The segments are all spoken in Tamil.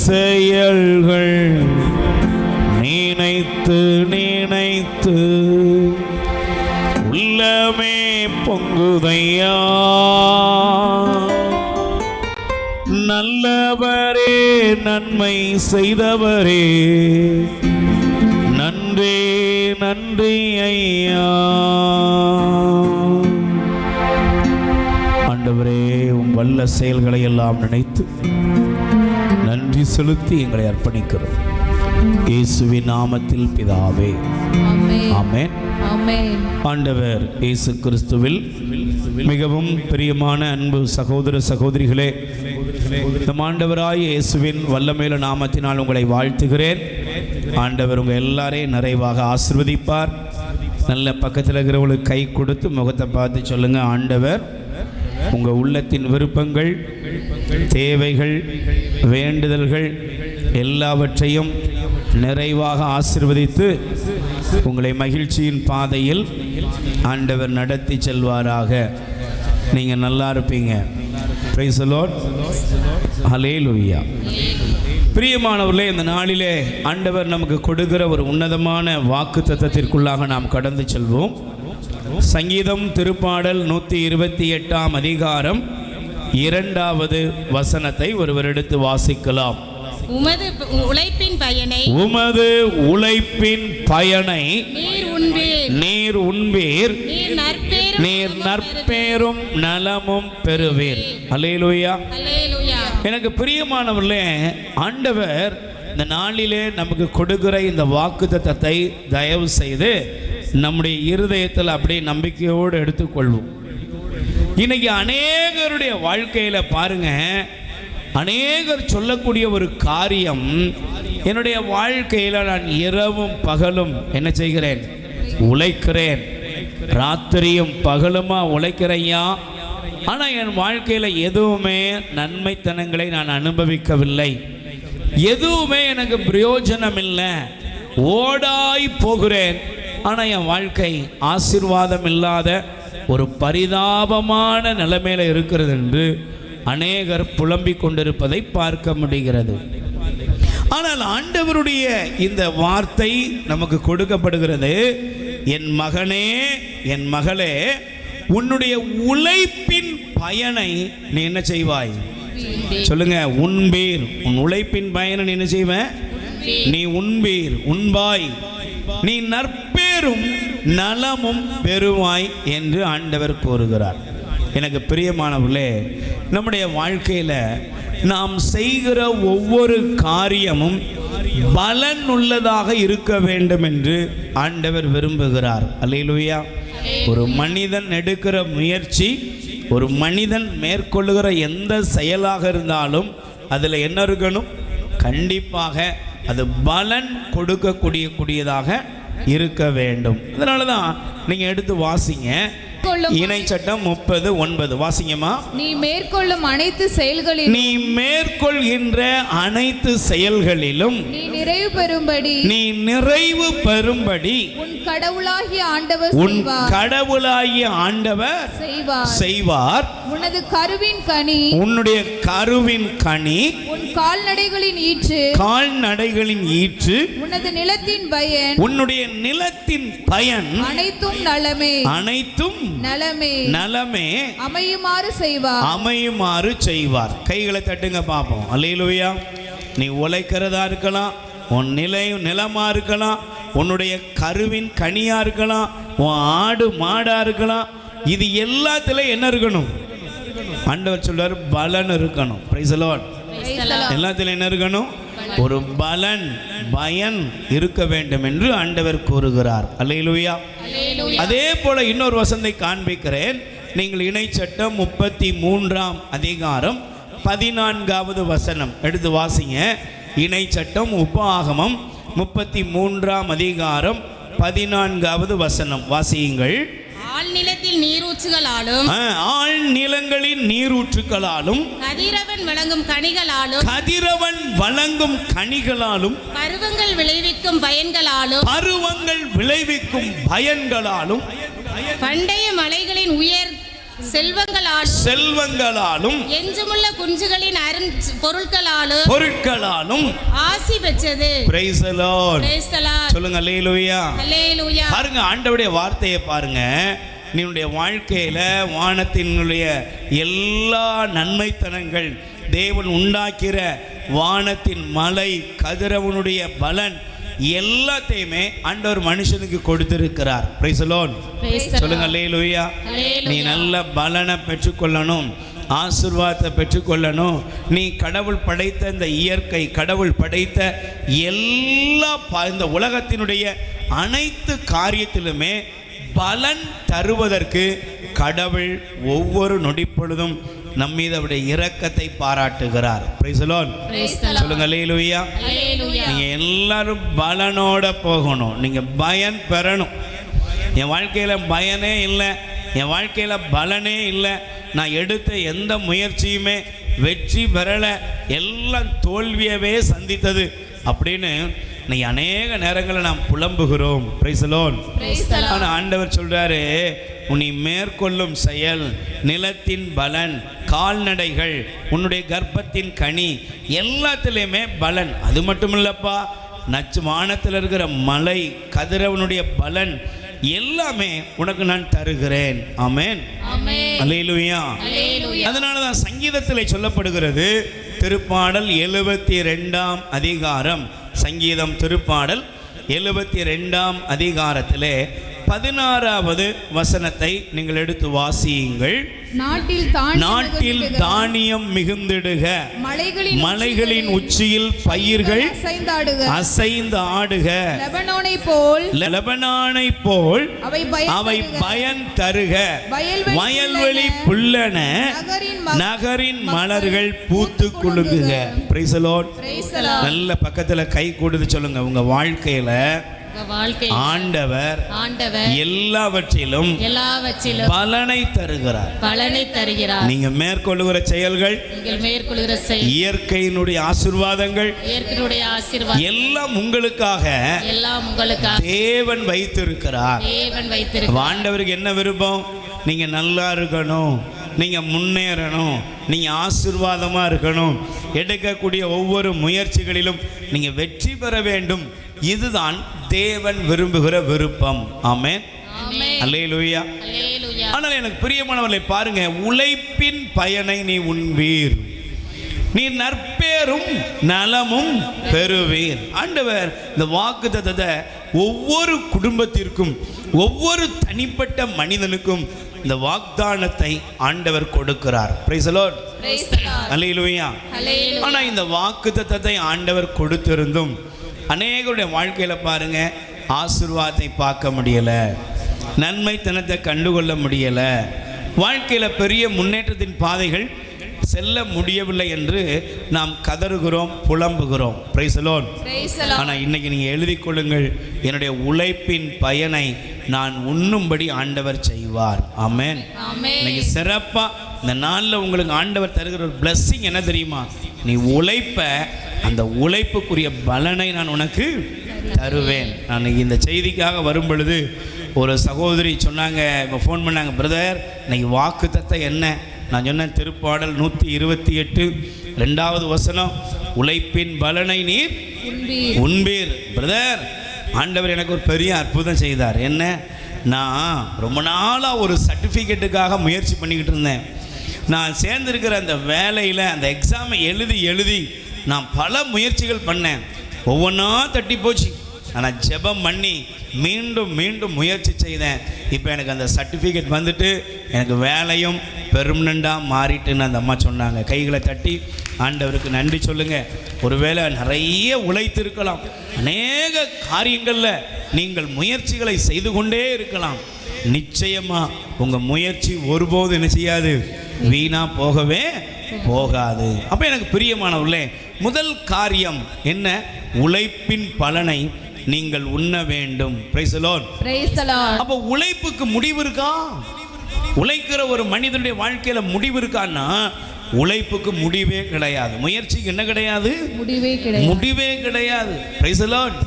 செயல்கள் நினைத்து நினைத்து உள்ளமே பொங்குதையா. நல்லவரே, நன்மை செய்தவரே, நன்றி நன்றி ஐயா. ஆண்டவரே, உம் வல்ல செயல்களை எல்லாம் நினைத்து நன்றி செலுத்தி எங்களை அர்ப்பணிக்கிறோம். இயேசுவின் நாமத்தில் பிதாவே, ஆமென். ஆண்டவர் இயேசு கிறிஸ்துவில் மிகவும் பிரியமான அன்பு சகோதர சகோதரிகளே, நம் ஆண்டவராய் இயேசுவின் வல்லமையுள்ள நாமத்தினால் உங்களை வாழ்த்துகிறேன். ஆண்டவர் உங்கள் எல்லாரையும் நிறைவாக ஆசீர்வதிப்பார். நல்ல பக்கத்தில் இருக்கிறவங்களுக்கு கை கொடுத்து முகத்தை பார்த்து சொல்லுங்க, ஆண்டவர் உங்கள் உள்ளத்தின் விருப்பங்கள், தேவைகள், வேண்டுதல்கள் எல்லாவற்றையும் நிறைவாக ஆசீர்வதித்து உங்களை மகிழ்ச்சியின் பாதையில் ஆண்டவர் நடத்தி செல்வாராக. நீங்கள் நல்லா இருப்பீங்க. Praise the Lord. ஹல்லேலூயா. பிரியமானவர்களே, இந்த நாளிலே ஆண்டவர் நமக்கு கொடுக்கிற ஒரு உன்னதமான வாக்குத்தத்தத்திற்குள்ளாக நாம் கடந்து செல்வோம். சங்கீதம் திருப்பாடல் 128 அதிகாரம் 2வது வசனத்தை ஒருவர் எடுத்து வாசிக்கலாம். உமது உழைப்பின் பயனை நீர் உண்பீர், நீர் நற்பேரும் நலமும் பெறுவீர். அல்லேலூயா. எனக்கு பிரியமானவர்களே, ஆண்டவர் இந்த நாளிலே நமக்கு கொடுக்கிற இந்த வாக்குத்தத்தத்தை தயவு செய்து நம்முடைய இருதயத்தில் அப்படியே நம்பிக்கையோடு எடுத்துக்கொள்வோம். இன்னைக்கு அநேகருடைய வாழ்க்கையில் பாருங்க, அநேகர் சொல்லக்கூடிய ஒரு காரியம், என்னுடைய வாழ்க்கையில் நான் இரவும் பகலும் என்ன செய்கிறேன்? உழைக்கிறேன். ராத்திரியும் பகலுமா உழைக்கிறையா, ஆனால் என் வாழ்க்கையில் எதுவுமே நன்மைத்தனங்களை நான் அனுபவிக்கவில்லை, எதுவுமே எனக்கு பிரயோஜனம் இல்லை, ஓடாய் போகிறேன், ஆனால் என் வாழ்க்கை ஆசீர்வாதம் இல்லாத ஒரு பரிதாபமான நிலைமையில் இருக்கிறது என்று அநேகர் புலம்பிக் கொண்டிருப்பதை பார்க்க முடிகிறது. ஆனால் ஆண்டவருடைய இந்த வார்த்தை நமக்கு கொடுக்கப்படுகிறது, என் மகனே, என் மகளே, உன்னுடைய உழைப்பின் பயனை நீ என்ன செய்வாய்? சொல்லுங்க, உண்பீர். உன் உழைப்பின் பயனை நீ என்ன செய்வேன்? நீ உண்பீர், உண்பாய், நீ நற்பேரும் நலமும் பெறுவாய் என்று ஆண்டவர் கூறுகிறார். எனக்கு பிரியமானவர்களே, நம்முடைய வாழ்க்கையில் நாம் செய்கிற ஒவ்வொரு காரியமும் பலன் உள்ளதாக இருக்க வேண்டும் என்று ஆண்டவர் விரும்புகிறார். அல்லேலூயா. ஒரு மனிதன் எடுக்கிற முயற்சி, ஒரு மனிதன் மேற்கொள்ளுகிற எந்த செயலாக இருந்தாலும் அதில் என்ன இருக்கணும்? கண்டிப்பாக அது பலன் கொடுக்கக்கூடியதாக இருக்க வேண்டும். அதனால தான் நீங்கள் எடுத்து வாசிங்க, இணை சட்டம் 30:9 வாசிங்கம்மா. நீ மேற்கொள்ளும் அனைத்து செயல்களிலும், நீ மேற்கொள்கின்ற அனைத்து செயல்களிலும் நீ நிறைவு பெறும்படி, நீ நிறைவு பெறும்படி உன் கடவுளாகிய ஆண்டவர் செய்வார். உனது கருவின் கனி, உன்னுடைய கருவின் கனி, உன் கால்நடைகளின் ஈற்று, உனது நிலத்தின் பயன், உன்னுடைய நிலத்தின் பயன் அனைத்தும் அனைத்தும் நலமே அமையுமாறு செய்வார். கைகளை தட்டுங்க பார்ப்போம். அல்லேலூயா. நீ உழைக்கிறதா இருக்கலாம், உன் நிலமா இருக்கலாம், உன்னுடைய கருவின் கனியா இருக்கலாம், உன் ஆடு மாடா இருக்கலாம், இது எல்லாத்திலும் என்ன இருக்கணும்? ஆண்டவர் சொல்றார், பலன் இருக்கணும். Praise the Lord. எல்லாத்திலும் என்ன இருக்கணும்? ஒரு பலன், பயன் இருக்க வேண்டும் என்று ஆண்டவர் கூறுகிறார். அல்லேலூயா. அதே போல இன்னொரு வசனத்தை காண்பிக்கிறேன். நீங்கள் இணை சட்டம் 33 அதிகாரம் 14வது வசனம் எடுத்து வாசிங்க. இணை சட்டம் உபாகமம் 33 அதிகாரம் 14வது வசனம் வாசியுங்கள். ஆழ்நிலத்தில் நீரூற்றுகளாலும், ஆழ்நிலங்களின் நீரூற்றுகளாலும், கதிரவன் வழங்கும் கனிகளாலும், பருவங்கள் விளைவிக்கும் பயன்களாலும், பண்டைய செல்வங்களாலும் எஞ்சுமுள்ள குஞ்சுகளின் பொருட்களாலும் ஆசி பெற்றது. Praise the Lord. Praise the Lord. சொல்லுங்க அல்லேலூயா. அல்லேலூயா. பாருங்க ஆண்டவருடைய வார்த்தையை பாருங்க. நீனுடைய வாழ்க்கையில வானத்தினுடைய எல்லா நன்மைத்தனங்கள், தேவன் உண்டாக்கிற வானத்தின் மலை, கதிரவனுடைய பலன் எல்லாத்தையுமே ஆண்டவர் மனுஷனுக்கு கொடுத்திருக்கிறார். Price the Lord. சொல்லுங்க அல்லேலூயா. நீ நல்ல பலனை பெற்றுக்கொள்ளணும், ஆசீர்வாதத்தை பெற்றுக்கொள்ளணும். நீ கடவுள் படைத்த இந்த இயற்கை, கடவுள் படைத்த எல்லா இந்த உலகத்தினுடைய அனைத்து காரியத்திலுமே பலன் தருவதற்கு கடவுள் ஒவ்வொரு நொடிப்பொழுதும் நம்மீது அவருடைய இரக்கத்தை பாராட்டுகிறார். Price the Lord. சொல்லுங்க அல்லேலூயா. நீங்க எல்லாரும் பலனோட போகணும், நீங்க பயன் பெறணும். என் வாழ்க்கையில பயனே இல்லை, என் வாழ்க்கையில பலனே இல்லை, நான் எடுத்த எந்த முயற்சியுமே வெற்றி பெறல, எல்லாம் தோல்வியவே சந்தித்தது அப்படின்னு இன்னைக்கு அநேக நேரங்களில் நாம் புலம்புகிறோம். Price the Lord. ஆனால் ஆண்டவர் சொல்றாரு, உன்னை மேற்கொள்ளும் செயல், நிலத்தின் பலன், கால்நடைகள், உன்னுடைய கர்ப்பத்தின் கனி எல்லாத்திலையுமே பலன். அது மட்டும் இல்லப்பா, நச்சு வானத்தில் இருக்கிற மலை, கதிரவனுடைய பலன் எல்லாமே உனக்கு நான் தருகிறேன். ஆமென். அல்லேலூயா. அதனால தான் சங்கீதத்திலே சொல்லப்படுகிறது, திருப்பாடல் 72ஆம் அதிகாரம், சங்கீதம் திருப்பாடல் 72ஆம் அதிகாரத்திலே 16வது வசனத்தை நீங்கள் எடுத்து வாசியுங்கள். நாட்டில் தானியம் மிகுந்திடுக, மலைகளின் உச்சியில் பயிர்கள் அசைந்து ஆடுக, லெபனானை போல் அவை பயன் தருக, வயல்வெளி புல்லன, நகரின் மலர்கள் பூத்து குலுங்குக. Price the Lord. நல்ல பக்கத்துல கை கொடுத்து சொல்லுங்க, உங்க வாழ்க்கையில ஆண்டவர் எல்லாவற்றிலும் பலனை தருகிறார். நீங்க மேற்கொள்ளுகிற செயல்கள், இயற்கையினுடைய ஆசீர்வாதங்கள் எல்லாம் உங்களுக்காக தேவன் வைத்திருக்கிறார். ஆண்டவருக்கு என்ன விருப்பம்? நீங்க நல்லா இருக்கணும், நீங்க முன்னேறணும், நீங்க ஆசீர்வாதமா இருக்கணும், எடுக்கக்கூடிய ஒவ்வொரு முயற்சிகளிலும் நீங்க வெற்றி பெற வேண்டும். இதுதான் தேவன் விரும்புகிற விருப்பம். ஆமென். அல்லேலூயா. ஆனால் எனக்கு பிரியமானவர்களை பாருங்க, உழைப்பின் பயனை நீ உண்பீர், நீ நற்பேரும் நலமும் பெறுவீர். ஆண்டவர் இந்த வாக்குத்தத்தத்தை ஒவ்வொரு குடும்பத்திற்கும், ஒவ்வொரு தனிப்பட்ட மனிதனுக்கும் இந்த வாக்தானத்தை ஆண்டவர் கொடுக்கிறார். Praise the Lord. அல்லேலூயா. ஆனா இந்த வாக்குத்தத்தத்தை ஆண்டவர் கொடுத்திருந்தும் அநேகருடைய வாழ்க்கையில பாருங்க, ஆசீர்வாதத்தை பார்க்க முடியல, நன்மைத்தனத்தை கண்டுகொள்ள முடியல, வாழ்க்கையில பெரிய முன்னேற்றத்தின் பாதைகள் செல்ல முடியவில்லை என்று நாம் கதறுகிறோம், புலம்புகிறோம். Price the lord. ஆனா இன்னைக்கு நீங்க எழுதி கொள்ளுங்கள், என்னுடைய உழைப்பின் பயனை நான் உண்ணும்படி ஆண்டவர் செய்வார். ஆமென். இன்னைக்கு சிறப்பா இந்த நாளில் உங்களுக்கு ஆண்டவர் தருகிற ஒரு பிளஸ்ஸிங் என்ன தெரியுமா? நீ உழைப்ப, அந்த உழைப்புக்குரிய பலனை நான் உனக்கு தருவேன். நான் இந்த செய்திக்காக வரும் பொழுது ஒரு சகோதரி சொன்னாங்க, இப்போ ஃபோன் பண்ணாங்க, பிரதர் இன்னைக்கு வாக்குத்தத்தம் என்ன? நான் சொன்னேன், திருப்பாடல் 128 2வது வசனம், உழைப்பின் பலனை நீர் உண்பீர். பிரதர், ஆண்டவர் எனக்கு ஒரு பெரிய அற்புதம் செய்தார். என்ன? நான் ரொம்ப நாளாக ஒரு சர்டிஃபிகேட்டுக்காக முயற்சி பண்ணிக்கிட்டு இருந்தேன். நான் சேர்ந்திருக்கிற அந்த வேலையில் அந்த எக்ஸாமை எழுதி நான் பல முயற்சிகள் பண்ணேன், ஒவ்வொன்றா தட்டி போச்சு. ஆனால் ஜெபம் பண்ணி மீண்டும் முயற்சி செய்தேன். இப்போ எனக்கு அந்த சர்டிஃபிகேட் வந்துட்டு எனக்கு வேலையும் பெர்மனண்டாக மாறிட்டுன்னு அந்த அம்மா சொன்னாங்க. கைகளை தட்டி ஆண்டவருக்கு நன்றி சொல்லுங்கள். ஒருவேளை நிறைய உழைத்திருக்கலாம், அநேக காரியங்களில் நீங்கள் முயற்சிகளை செய்து கொண்டே இருக்கலாம். நிச்சயமாக உங்கள் முயற்சி ஒருபோது என்ன செய்யாது, வீணாக போகவே போகாது. அப்போ எனக்கு பிரியமானவர்களே, முதல் காரியம் என்ன? உழைப்பின் பலனை நீங்கள் உண்ண வேண்டும். Price the Lord. அப்போ உழைப்புக்கு முடிவு இருக்கா? உழைக்கிற ஒரு மனிதனுடைய வாழ்க்கையில முடிவு இருக்கான்னா, உழைப்புக்கு முடிவே கிடையாது. முயற்சிக்கு என்ன கிடையாது? முடிவே கிடையாது. Price the Lord.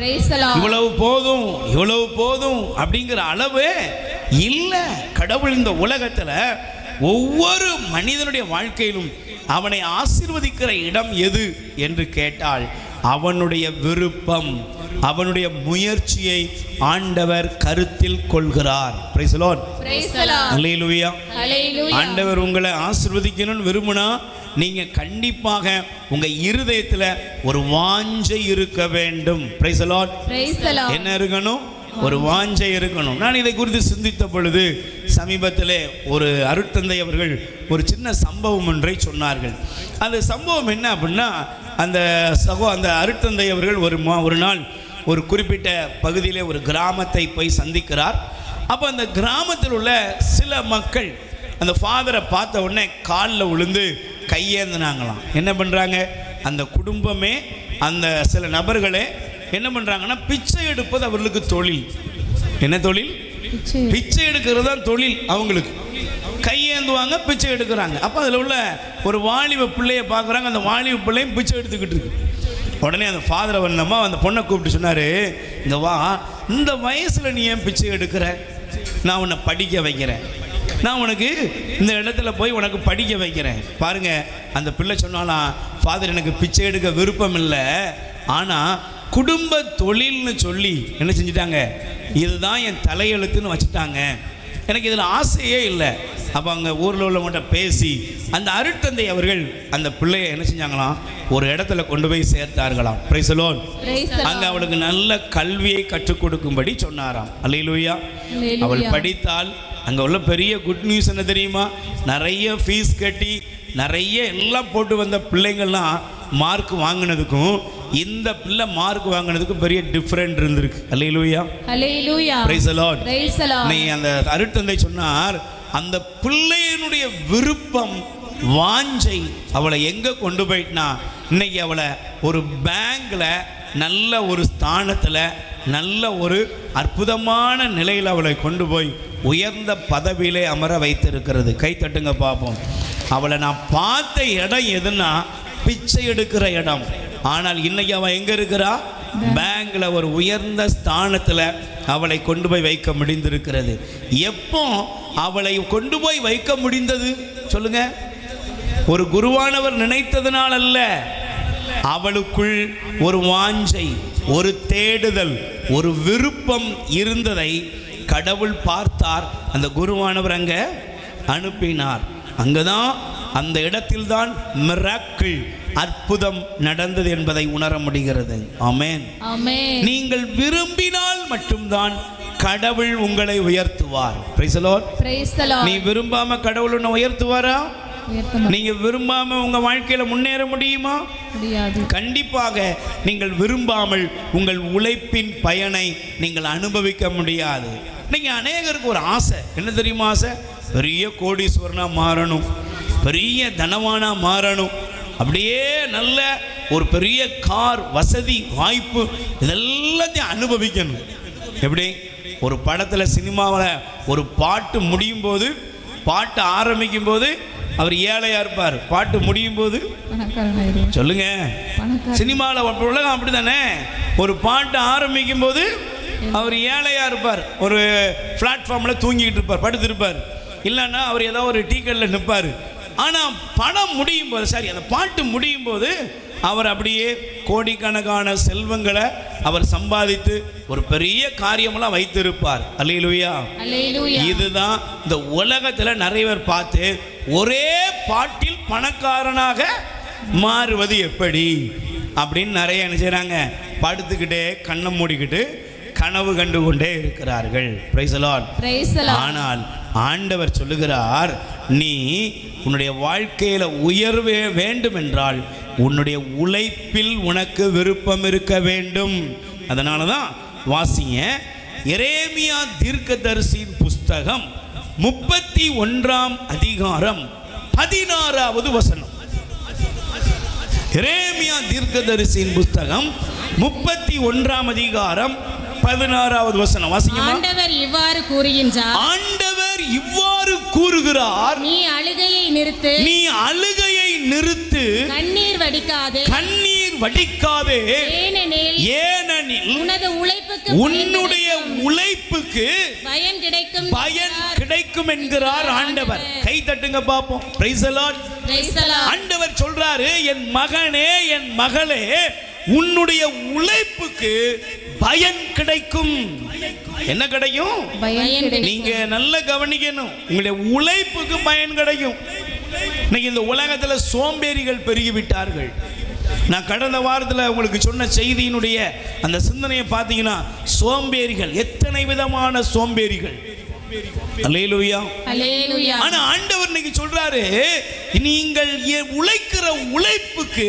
இவ்வளவு போதும் அப்படிங்கிற அளவு இல்லை. கடவுள் இந்த உலகத்துல ஒவ்வொரு மனிதனுடைய வாழ்க்கையிலும் அவனை ஆசீர்வதிக்கிற இடம் எது என்று கேட்டால் அவனுடைய விருப்பம், அவனுடைய முயற்சியை ஆண்டவர் கருத்தில் கொள்கிறார். Praise the Lord. அல்லேலூயா. ஆண்டவர் உங்களை ஆசீர்வதிக்கணும்னு விரும்பினா நீங்க கண்டிப்பாக உங்க இருதயத்துல ஒரு வாஞ்சை இருக்க வேண்டும். Price the Lord. என்ன இருக்கணும்? ஒரு வாஞ்சை இருக்கணும். நான் இதை குறித்து சிந்தித்த பொழுது சமீபத்திலே ஒரு அருட்தந்தை அவர்கள் ஒரு சின்ன சம்பவம் ஒன்றை சொன்னார்கள். அந்த சம்பவம் என்ன அப்படின்னா, அந்த அருட்தந்தை அவர்கள் ஒரு நாள் ஒரு குறிப்பிட்ட பகுதியிலே ஒரு கிராமத்தை போய் சந்திக்கிறார். அப்போ அந்த கிராமத்தில் உள்ள சில மக்கள் அந்த ஃபாதரை பார்த்த உடனே காலில் விழுந்து கையேந்தினாங்களாம். என்ன பண்ணுறாங்க? அந்த குடும்பமே, அந்த சில நபர்களே என்ன பண்ணுறாங்கன்னா, பிச்சை எடுப்பது அவர்களுக்கு தொழில். என்ன தொழில்? பிச்சை எடுக்கிறது தான் தொழில் அவங்களுக்கு. கையேந்துவாங்க, பிச்சை எடுக்கிறாங்க. அப்போ அதில் உள்ள ஒரு வாலிப பிள்ளையை பார்க்குறாங்க. அந்த வாலிப பிள்ளையும் பிச்சை எடுத்துக்கிட்டு இருக்கு. உடனே அந்த ஃபாதரை வந்தம்மா அந்த பொண்ணை கூப்பிட்டு சொன்னார், இங்கே வா, இந்த வயசில் நீ ஏன் பிச்சை எடுக்கிற? நான் உன்னை படிக்க வைக்கிறேன், நான் உனக்கு இந்த இடத்துல போய் உனக்கு படிக்க வைக்கிறேன். பாருங்க, அந்த பிள்ளை சொன்னாலாம், ஃபாதர் எனக்கு பிச்சை எடுக்க விருப்பம் இல்லை, ஆனால் குடும்ப தொழில்னு சொல்லி என்ன செஞ்சிட்டாங்க, இதுதான் என் தலையெழுத்துன்னு வச்சுட்டாங்க, எனக்கு இதில் ஆசையே இல்லை. அப்போ அங்கே ஊரில் உள்ளவங்கள்ட்ட பேசி அந்த அருட்தந்தை அவர்கள் அந்த பிள்ளையை என்ன செஞ்சாங்களாம், ஒரு இடத்துல கொண்டு போய் சேர்த்தார்களாம். Price the Lord. அங்கே அவளுக்கு நல்ல கல்வியை கற்றுக் கொடுக்கும்படி சொன்னாராம். அல்லேலூயா. அவள் படித்தால் அங்கே உள்ள பெரிய குட் நியூஸ் என்ன தெரியுமா? நிறைய ஃபீஸ் கட்டி நிறைய எல்லாம் போட்டு வந்த பிள்ளைங்கள்லாம் மார்க் வாங்கினதுக்கும் இந்த பிள்ளை மார்க் வாங்கினதுக்கும் பெரிய டிஃபரெண்ட் இருந்திருக்கு. அல்லேலூயா. Praise the Lord. நீ அந்த அருட்தந்தை சொன்னார், அந்த பிள்ளையினுடைய விருப்பம், வாஞ்சை அவளை எங்கே கொண்டு போயிட்டுனா, இன்னைக்கு அவளை ஒரு பேங்க்ல நல்ல ஒரு ஸ்தானத்தில் நல்ல ஒரு அற்புதமான நிலையில் அவளை கொண்டு போய் உயர்ந்த பதவியிலே அமர வைத்திருக்கிறது. கை தட்டுங்க பார்ப்போம். அவளை நான் பார்த்த இடம் எதுன்னா பிச்சை எடுக்கிற இடம். ஆனால் இன்னைக்கு அவள் எங்கே இருக்கிறா? பேங்க்ல ஒரு உயர்ந்த ஸ்தானத்தில் அவளை கொண்டு போய் வைக்க முடிந்திருக்கிறது. எப்போ அவளை கொண்டு போய் வைக்க முடிந்தது சொல்லுங்க? ஒரு குருவானவர் நினைத்ததனால் அல்ல, அவளுக்குள் ஒரு வாஞ்சை, ஒரு தேடுதல், ஒரு விருப்பம் இருந்ததை கடவுள் பார்த்தார். அந்த குருவானவர் அங்கே அனுப்பினார். அங்கதான், அந்த இடத்தில்தான் மிராக்கிள், அற்புதம் நடந்தது என்பதை உணர முடிகிறது. ஆமென். நீங்கள் விரும்பினால் மட்டும்தான் கடவுள் உங்களை உயர்த்துவார். Price the Lord. நீ விரும்பாம கடவுள் உன்னை உயர்த்துவாரா? நீங்க விரும்பாம உங்க வாழ்க்கையில முன்னேற முடியுமா? முடியாது. கண்டிப்பாக நீங்கள் விரும்பாமல் உங்கள் உழைப்பின் பயனை நீங்கள் அனுபவிக்க முடியாது. நீங்க அநேகருக்கு ஒரு ஆசை, என்ன தெரியுமா ஆசை? பெரிய கோடீஸ்வரனா மாறணும், பெரிய தனவானா மாறணும், அப்படியே நல்ல ஒரு பெரிய கார் வசதி வாய்ப்பு இதெல்லாத்தையும் அனுபவிக்கணும். எப்படி? ஒரு படத்தில் சினிமாவில் ஒரு பாட்டு முடியும் போது, பாட்டு ஆரம்பிக்கும் போது அவர் ஏழையா இருப்பார், பாட்டு முடியும் போது சொல்லுங்க, சினிமாவில் உலகம் அப்படித்தானே. ஒரு பாட்டு ஆரம்பிக்கும் போது அவர் ஏழையா இருப்பார், ஒரு பிளாட்ஃபார்மில் தூங்கிக்கிட்டு இருப்பார், படுத்திருப்பார், இல்லைன்னா அவர் ஏதோ ஒரு டீக்கெட்டில் நிற்பார். ஆனால் படம் முடியும் போது, சரி அந்த பாட்டு முடியும் போது அவர் அப்படியே கோடிக்கணக்கான செல்வங்களை அவர் சம்பாதித்து ஒரு பெரிய காரியமெல்லாம் வைத்திருப்பார். அல்லேலூயா. இதுதான் இந்த உலகத்தில் நிறைய பேர் பார்த்து ஒரே பாட்டில் பணக்காரனாக மாறுவது எப்படி அப்படின்னு நிறைய என்ன செய்கிறாங்க, படுத்துக்கிட்டே கண்ணை மூடிக்கிட்டு கனவு கண்டு கொண்டே இருக்கிறார்கள். Price the Lord. ஆனால் ஆண்டவர் சொல்லுகிறார், நீ உன்னுடைய வாழ்க்கையில உயர்வே வேண்டும் என்றால் உன்னுடைய உழைப்பில் உனக்கு விருப்பம் இருக்க வேண்டும். அதனால தான் வாசிங்க, எரேமியா தீர்க்கதரிசியின் புஸ்தகம் 31ஆம் அதிகாரம் 16வது வசனம். எரேமியா தீர்க்கதரிசியின் புஸ்தகம் 31ஆம் அதிகாரம் 16வது வசனம் வாசிங்க. ஆண்டவர் இவ்வாறு கூறுகின்றார், ஆண்டவர் இவ்வாறு கூறுகிறார், நீ அழுகையை நிறுத்து, நீ அழுகையை நிறுத்து, கண்ணீர் வடிக்காதே, கண்ணீர் வடிக்காதே, ஏனெனில் ஏனெனில் உனது உழைப்புக்கு உன்னுடைய உழைப்புக்கு பயன் கிடைக்கும் பயன் கிடைக்கும் என்கிறார் ஆண்டவர். கை தட்டுங்க பாப்போம். Price the Lord. Praise the Lord. ஆண்டவர் சொல்றாரு, என் மகனே என் மகளே உன்னுடைய உழைப்புக்கு பயன் கிடைக்கும். என்ன கிடைக்கும்? பயன் கிடைக்கும். நீங்க நல்ல கவனிக்கணும். உங்களுடைய உழைப்புக்கு பயன் கிடைக்கும். இன்னைக்கு இந்த உலகத்துல சோம்பேறிகள் பெருகி விட்டார்கள். நான் கடந்த வாரத்தில் உங்களுக்கு சொன்ன செய்தியினுடைய அந்த சிந்தனையை பார்த்தீங்கன்னா, சோம்பேறிகள், எத்தனை விதமான சோம்பேறிகள். அல்லேலூயா. அல்லேலூயா. ஆனா ஆண்டவர் இன்னைக்கு சொல்றாரு, நீங்கள் உழைக்கிற உழைப்புக்கு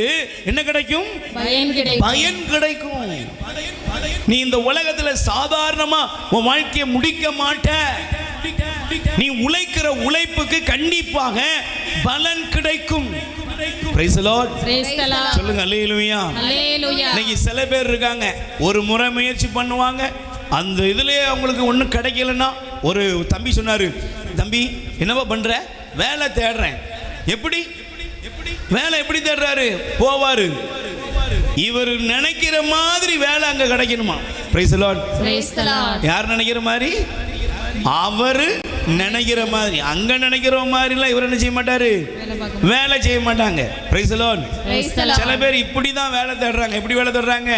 என்ன கிடைக்கும்? பயன் கிடைக்கும். பயன் கிடைக்கும். நீ இந்த உலகத்துல சாதாரணமா உன் வாழ்க்கையை முடிக்க மாட்ட. நீ உழைக்கிற உழைப்புக்கு கண்டிப்பாக பலன் கிடைக்கும். Praise the Lord. Praise the Lord. சொல்லுங்க அல்லேலூயா. அல்லேலூயா. இன்னைக்கு சில பேர் இருக்காங்க, ஒரு முறை முயற்சி பண்ணுவாங்க, அந்த இதுலயே அவங்களுக்கு ஒன்றும் கிடைக்கலன்னா, ஒரு தம்பி சொன்னாரு, தம்பி என்னவா பண்ற? வேலை தேடுறேன். எப்படி வேலை எப்படி தேடுறாரு? போவாரு, இவர் நினைக்கிற மாதிரி வேலை அங்க கிடைக்கணுமா? Praise the Lord. Praise the Lord. யார் நினைக்கிற மாதிரி? அவரு நினைக்கிற மாதிரி. அங்க நினைக்கிற மாதிரிலாம் இவர் என்ன செய்ய மாட்டாரு? வேலை செய்ய மாட்டாங்க. Praise the Lord. Praise the Lord. சில பேர் இப்படிதான் வேலை தேடுறாங்க. எப்படி வேலை தேடுறாங்க?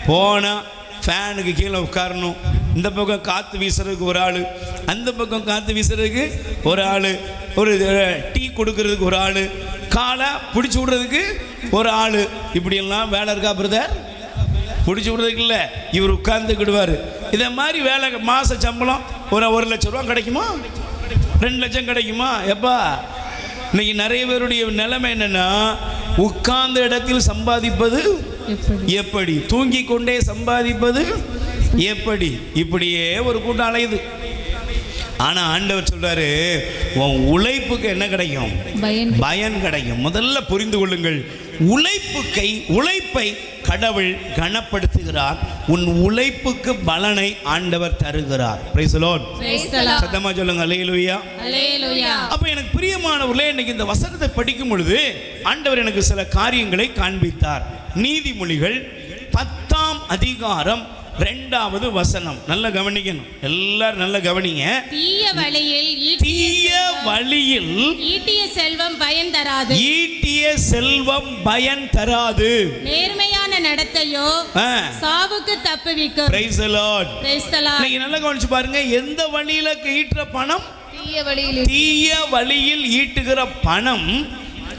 போனா ஃபேனுக்கு கீழே உட்காரணும், இந்த பக்கம் காற்று வீசுறதுக்கு ஒரு ஆள், அந்த பக்கம் காற்று வீசுறதுக்கு ஒரு ஆள், ஒரு டீ கொடுக்கறதுக்கு ஒரு ஆள், காலை பிடிச்சி விடுறதுக்கு ஒரு ஆள். இப்படியெல்லாம் வேலை இருக்கா பிரதர்? பிடிச்சி விடுறதுக்கு இல்லை, இவர் உட்கார்ந்துக்கிடுவார். இதை மாதிரி வேலை மாத சம்பளம் ஒரு 1 லட்சம் ரூபா கிடைக்குமா? 2 லட்சம் கிடைக்குமா? எப்பா இன்னைக்கு நிறைய பேருடைய நிலைமை என்னன்னா, உட்கார்ந்த இடத்தில் சம்பாதிப்பது எப்படி, தூங்கி கொண்டே சம்பாதிப்பது எப்படி, இப்படியே ஒரு கூட்டம் அலையுது. ஆனா ஆண்டவர் சொல்றாரு, உன் உழைப்புக்கு என்ன கிடைக்கும்? பயன் கிடைக்கும். முதல்ல புரிந்து கொள்ளுங்கள், உழைப்பை கடவுள் கனப்படுத்துகிறார். உன் உழைப்புக்கு பலனை ஆண்டவர் தருகிறார். Praise the Lord. சத்தமா சொல்லுங்க அல்லேலூயா. அல்லேலூயா. அப்ப எனக்கு பிரியமானவர்களே, இன்னைக்கு இந்த வசனத்தை படிக்கும் பொழுது ஆண்டவர் எனக்கு சில காரியங்களை காண்பித்தார். நீதிமொழிகள் 10ஆம் அதிகாரம் 2வது வசனம். நல்ல கவனிக்கணும், எல்லாரும் நல்ல கவனிங்க. தீய வழியில் ஈட்டிய செல்வம் பயன் தராது. ஈட்டிய செல்வம் பயன் தராது. நேர்மையான நடத்தையோ சாவுக்கு தப்புவிக்கும். Praise the Lord. Praise the Lord. நீங்க நல்லா கவனிச்சு பாருங்க, எந்த வழியில ஈட்டுற பணம்? தீய வழியில் ஈட்டுகிற பணம்,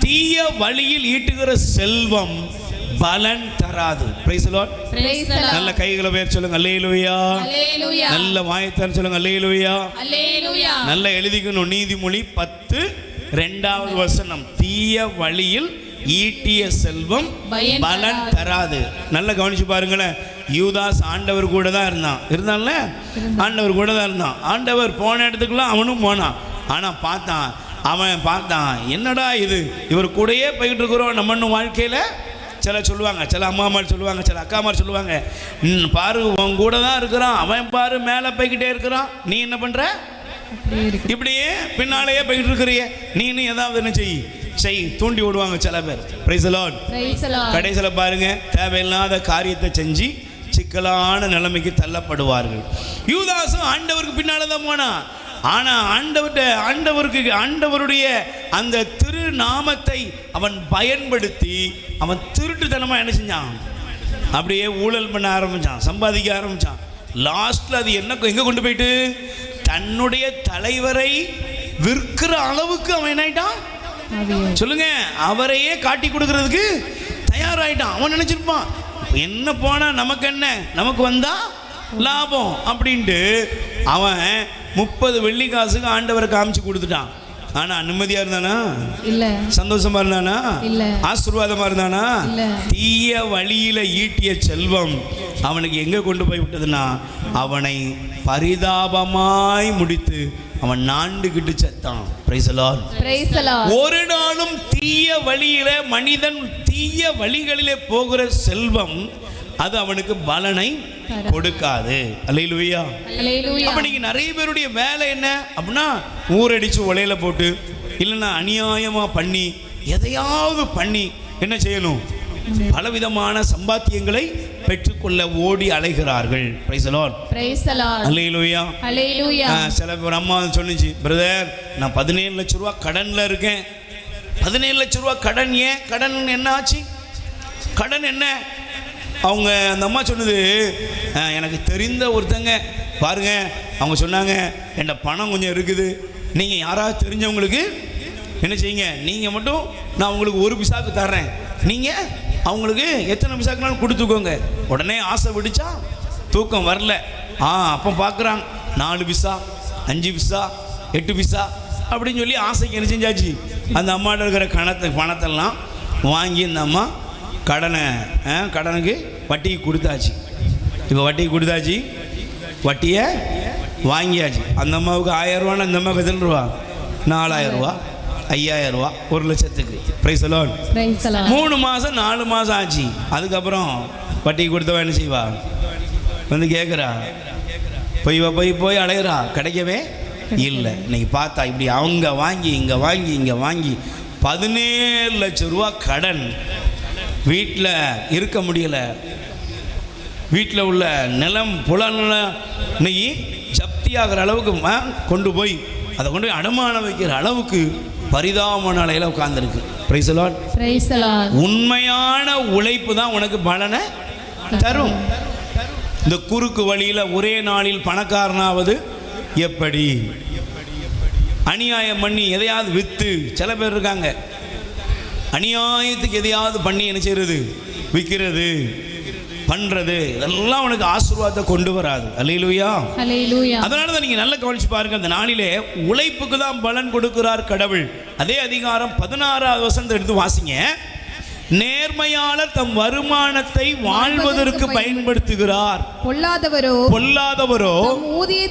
தீய வழியில் ஈட்டுகிற செல்வம் பலன் தராது. Praise the Lord. Praise the Lord. நல்ல கைகளை உயர்த்தி சொல்லுங்க அல்லேலூயா. அல்லேலூயா. நல்ல வாயத்தால் சொல்லுங்க அல்லேலூயா. அல்லேலூயா. நல்ல எழுதிக்கணும். நீதிமொழி 10:2வது வசனம். தீய வழியில் ஈட்டிய செல்வம் பலன் தராது. நல்லா கவனிச்சு பாருங்களேன். யூதாஸ் ஆண்டவர் கூட தான் இருந்தான்ல, ஆண்டவர் கூட தான் இருந்தான். ஆண்டவர் போன இடத்துக்குலாம் அவனும் போனான். ஆனா அவன் பார்த்தான், என்னடா இது, இவர் கூடயே போயிட்டு இருக்கிறோம் நம்ம இன்னும் வாழ்க்கையில. சில சொல்லுவாங்க, சில அம்மாமார் சொல்லுவாங்க, சில அக்காமார் சொல்லுவாங்க, பாரு உன் கூட தான் இருக்கிறான், அவன் பாரு மேலே போய்கிட்டே இருக்கிறான், நீ என்ன பண்ற? இப்படியே பின்னாலேயே போயிட்டு இருக்கிறிய, நீ ஏதாவது என்ன செய் தூண்டி விடுவாங்க சில பேர். Praise the Lord. கடைசியில் பாருங்க, தேவையில்லாத காரியத்தை செஞ்சு சிக்கலான நிலைமைக்கு தள்ளப்படுவார்கள். யூதாசும் ஆண்டவருக்கு பின்னால தான் போனான். ஆனா ஆண்டவருடைய அந்த திருநாமத்தை அவன் பயன்படுத்தி அவன் திருட்டுத்தனமா என்ன செஞ்சான்? அப்படியே ஊழல் பண்ண ஆரம்பிச்சான், சம்பாதிக்க ஆரம்பிச்சான். லாஸ்ட்ல அது எங்க கொண்டு போயிட்டு, தன்னுடைய தலைவரை விற்கிற அளவுக்கு அவன் என்ன ஆயிட்டான்? சொல்லுங்க, அவரையே காட்டி கொடுக்கறதுக்கு தயாராயிட்டான். அவன் நினைச்சிருப்பான், என்ன போனா நமக்கு என்ன, நமக்கு வந்தா லாபம் அப்படின்ட்டு அவன் 30 வெள்ளி காசுக்கு ஆண்டவரை காமிச்சு கொடுத்துட்டான். ஆனா நிம்மதியா இருந்தானா? இல்ல. சந்தோஷமா இருந்தானா? இல்ல. ஆசீர்வாதமா இருந்தானா? இல்ல. தீய வழியில ஈட்டிய செல்வம் அவனுக்கு எங்க கொண்டு போய் விட்டதுன்னா, அவனை பரிதாபமாய் முடித்து அவன் நாண்டுகிட்டு செத்தான். Praise the Lord. Praise the Lord. ஒரு நாளும் தீய வழியில மனிதன் தீய வழிகளிலே போகிற செல்வம் அது அவனுக்கு பலனை கொடுக்காது. அல்லேலூயா. அல்லேலூயா. அப்ப நீங்க நிறைய பேருடைய வேலை என்ன அப்படின்னா, ஊரடிச்சு உலையில போட்டு, இல்லைன்னா அநியாயமா பண்ணி, எதையாவது பண்ணி என்ன செய்யணும்? பலவிதமான சம்பாத்தியங்களை பெற்றுக்கொள்ள ஓடி அலைகிறார்கள். Praise the Lord. Praise the Lord. Alleluia. Hallelujah. சில பேர் அம்மா சொன்னிச்சு, பிரதர் நான் 17 லட்ச ரூபா கடனில் இருக்கேன். 17 லட்ச ரூபா கடன். ஏன் கடன்? என்ன ஆச்சு? கடன் என்ன? அவங்க அந்த அம்மா சொன்னது, எனக்கு தெரிந்த ஒருத்தங்க பாருங்க, அவங்க சொன்னாங்க என்கிட்ட பணம் கொஞ்சம் இருக்குது, நீங்கள் யாராவது தெரிஞ்சவங்களுக்கு என்ன செய்யுங்க, நீங்கள் மட்டும் நான் உங்களுக்கு 1 பைசாக்கு தர்றேன், நீங்கள் அவங்களுக்கு எத்தனை பைசாக்குனாலும் கொடுத்துக்கோங்க. உடனே ஆசை விடுச்சா, தூக்கம் வரல. அப்போ பார்க்குறாங்க 4 பைசா 5 பைசா 8 பைசா அப்படின்னு சொல்லி ஆசைக்கு என்ன செஞ்சாச்சு, அந்த அம்மாட்ட இருக்கிற பணத்தெல்லாம் வாங்கி இந்த அம்மா கடனுக்கு வட்டிக்கு கொடுத்தாச்சு. இப்போ வட்டிக்கு கொடுத்தாச்சு, வட்டியை வாங்கியாச்சு. அந்த அம்மாவுக்கு 1000 ரூபான்னா இந்த அம்மாவுக்கு எத்தனை ரூபா? 4000 ரூபா, 5000 ரூபா, 1 லட்சத்துக்கு. Price the Lord. 3 மாதம் 4 மாதம் ஆச்சு. அதுக்கப்புறம் வட்டிக்கு கொடுத்தவா என்ன செய்வா? வந்து கேட்குறா, போய் அலையிறா, கிடைக்கவே இல்லை. இன்னைக்கு பார்த்தா இப்படி அவங்க வாங்கி இங்கே வாங்கி 17 லட்சம் ரூபா கடன். வீட்டில் இருக்க முடியல. வீட்டில் உள்ள நிலம் இன்னைக்கு ஜப்தி ஆகிற அளவுக்கு கொண்டு போய் அதை கொண்டு போய் அடமானம் வைக்கிற அளவுக்கு பரிதாபமான நிலையில் உட்கார்ந்துருக்கு. Praise the Lord. Praise the Lord. உண்மையான உழைப்பு தான் உனக்கு பலனை தரும். இந்த குறுக்கு வழியில் ஒரே நாளில் பணக்காரனாவது எப்படி? அநியாயம் பண்ணி எதையாவது விற்று, சில பேர் இருக்காங்க அநியாயத்துக்கு எதையாவது பண்ணி என்ன செய்யறது, விற்கிறது, பண்றது, இதெல்லாம் உனக்கு ஆசீர்வாதத்தை கொண்டு வராது. அல்லேலூயா. Hallelujah. அதனால தான் நீங்க நல்லா கவனிச்சு பாருங்க, அந்த நாளிலே உழைப்புக்கு தான் பலன் கொடுக்கிறார் கடவுள். அதே அதிகாரம் 16வது வசனத்தை எடுத்து வாசிங்க. நேர்மையாளர் தம் வருமானத்தை வாழ்வதற்கு பயன்படுத்துகிறார், பொல்லாதவரோ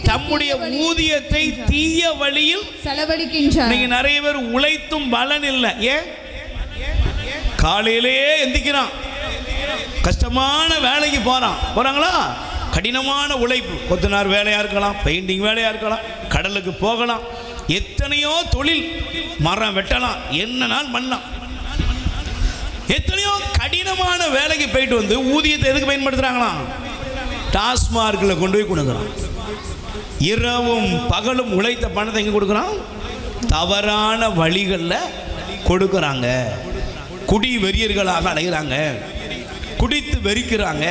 தம்முடைய ஊதியத்தை தீய வழியில் செலவழிக்கின்றார். நீங்க நிறைய பேர் உழைத்தும் பலன் இல்லை. ஏன்? காலையிலே எந்திக்கிறான், கஷ்டமான வேலைக்கு போறாங்களா, கடினமான உழைப்பு, கொத்தனார் வேலையா இருக்கலாம், பெயிண்டிங் வேலையா இருக்கலாம், கடலுக்கு போகலாம், எத்தனையோ தொழில், மரம் வெட்டலாம், என்னனால் பண்ணலாம், எத்தனையோ கடினமான வேலைக்கு போயிட்டு வந்து ஊதியத்தை எதுக்கு பயன்படுத்துறாங்களாம்? டாஸ்மார்க்கில் கொண்டு போய் கொடுக்குறான். இரவும் பகலும் உழைத்த பணத்தை எங்கே கொடுக்குறான்? தவறான வழிகளில் கொடுக்குறாங்க. குடி வெறியர்களாக அடைகிறாங்க, குடித்து வெறிக்கிறாங்க.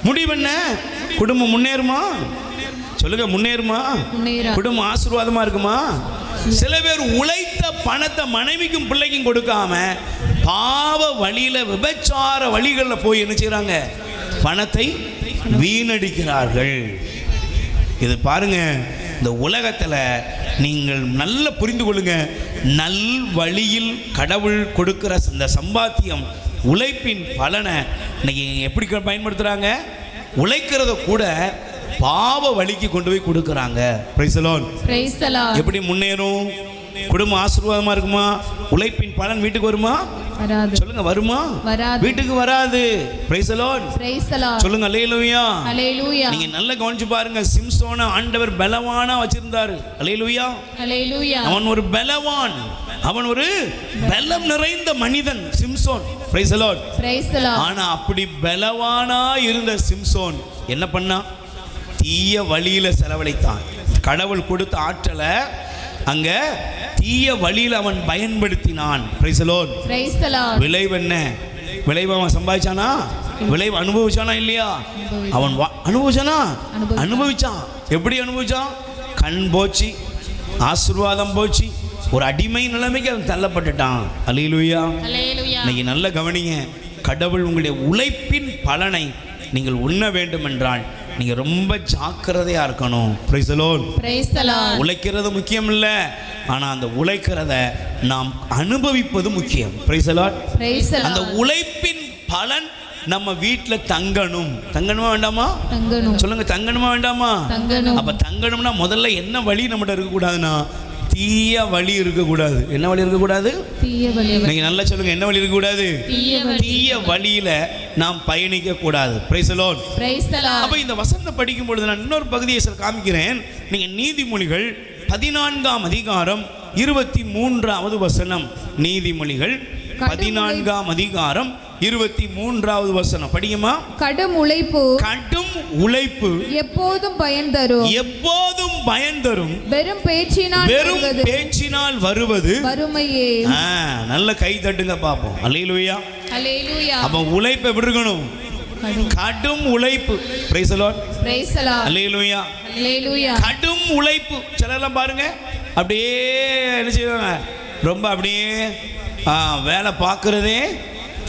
முடிவென்ன? குடும்பம் முன்னேறுமா? சொல்லுங்க, முன்னேறுமா? குடும்பம் ஆசீர்வாதமா இருக்குமா? சில பேர் உழைத்த பணத்தை மனைவிக்கும் பிள்ளைக்கும் கொடுக்காம பாவ வழியில, விபச்சார வழிகளில் போய் என்ன செய்றாங்க? பணத்தை வீணடிக்கிறார்கள். இது பாருங்க, இந்த உலகத்தில் நீங்கள் நல்ல புரிந்து கொள்ளுங்க, நல் வழியில் கடவுள் கொடுக்கிற இந்த சம்பாத்தியம், உழைப்பின் பலனை இன்னைக்கு எப்படி பயன்படுத்துகிறாங்க? உழைக்கிறத கூட பாவ வழிக்கு கொண்டு போய் கொடுக்குறாங்க. Price the Lord. எப்படி முன்னேறும்? குடும்பம் ஆசீர்வாதமா இருக்குமா? உழைப்பின் பலன் வீட்டுக்கு வருமா? சொல்லுங்க, வருமா? வீட்டுக்கு வராது. Price the Lord. சொல்லுங்க, அல்லேலூயா. நீங்க நல்லா கவனிச்சு பாருங்க, சிம்சோனை ஆண்டவர் பலவானா வச்சிருந்தாரு. அல்லேலூயா. அவன் ஒரு பலவான், அவன் ஒரு பலம் நிறைந்த மனிதன் சிம்சோன். Price the lord. ஆனா அப்படி பலவானா இருந்த சிம்சோன் என்ன பண்ணா? தீய வழியில செலவழித்தான். கடவுள் கொடுத்த ஆற்றலை அங்க தீய வழியில் அவன் பயன்படுத்தினான். Price the Lord. விளைவு என்ன? விளைவு அவன் சம்பாதிச்சானா? விளைவு அனுபவிச்சானா இல்லையா? அவன் அனுபவிச்சான். எப்படி அனுபவிச்சான்? கண் போச்சு, ஆசீர்வாதம் போச்சு, ஒரு அடிமை நிலைமைக்கு அவன் தள்ளப்பட்டுட்டான். அல்லேலூயா. இன்னைக்கு நல்ல கவனிங்க, கடவுள் உங்களுடைய உழைப்பின் பலனை நீங்கள் உண்ண வேண்டும் என்றால் நீங்க ரொம்ப ஜாக்கிரதையா இருக்கணும். Praise the Lord. உழைக்கிறது முக்கியம் இல்ல, ஆனா அந்த உழைக்கிறத நாம் அனுபவிப்பது முக்கியம். Praise the Lord. அந்த உழைப்பின் பலன் நம்ம வீட்டுல தங்கணுமா வேண்டாமா? சொல்லுங்க, தங்கணுமா வேண்டாமா? அப்ப தங்கணும்னா முதல்ல என்ன வழி நம்மகிட்ட இருக்கக்கூடாதுன்னா, தீய வழி இருக்கக்கூடாது. என்ன வழி இருக்கக்கூடாது? நீங்க நல்லா சொல்லுங்க, என்ன வழி இருக்கக்கூடாது? தீய வழியில நாம் பயணிக்க கூடாது. Price the lord. அப்ப இந்த வசனத்தை படிக்கும் பொழுது நான் இன்னொரு பகுதியை காமிக்கிறேன். நீங்க நீதிமொழிகள் 14ஆம் அதிகாரம் 23வது வசனம். நீதிமொழிகள் 14ஆம் அதிகாரம் 23வது வசனம் படியுமா. கடும் உழைப்பு கடும் உழைப்பு எப்போதும் பயன் தரும். எப்போதும் பயன் தரும். வெறும் பேச்சினால் வருவது வறுமையே. நல்ல கை தட்டுங்க பாப்போம். அல்லேலூயா. அல்லேலூயா. அப்ப உழைப்பு எப்படி இருக்கணும்? கடும் உழைப்பு. Praise the Lord. Praise the Lord. Alleluia. Alleluia. கடும் உழைப்பு. சிலர்லாம் பாருங்க அப்படியே என்ன செய்வாங்க, ரொம்ப அப்படியே வேலை பார்க்கறதே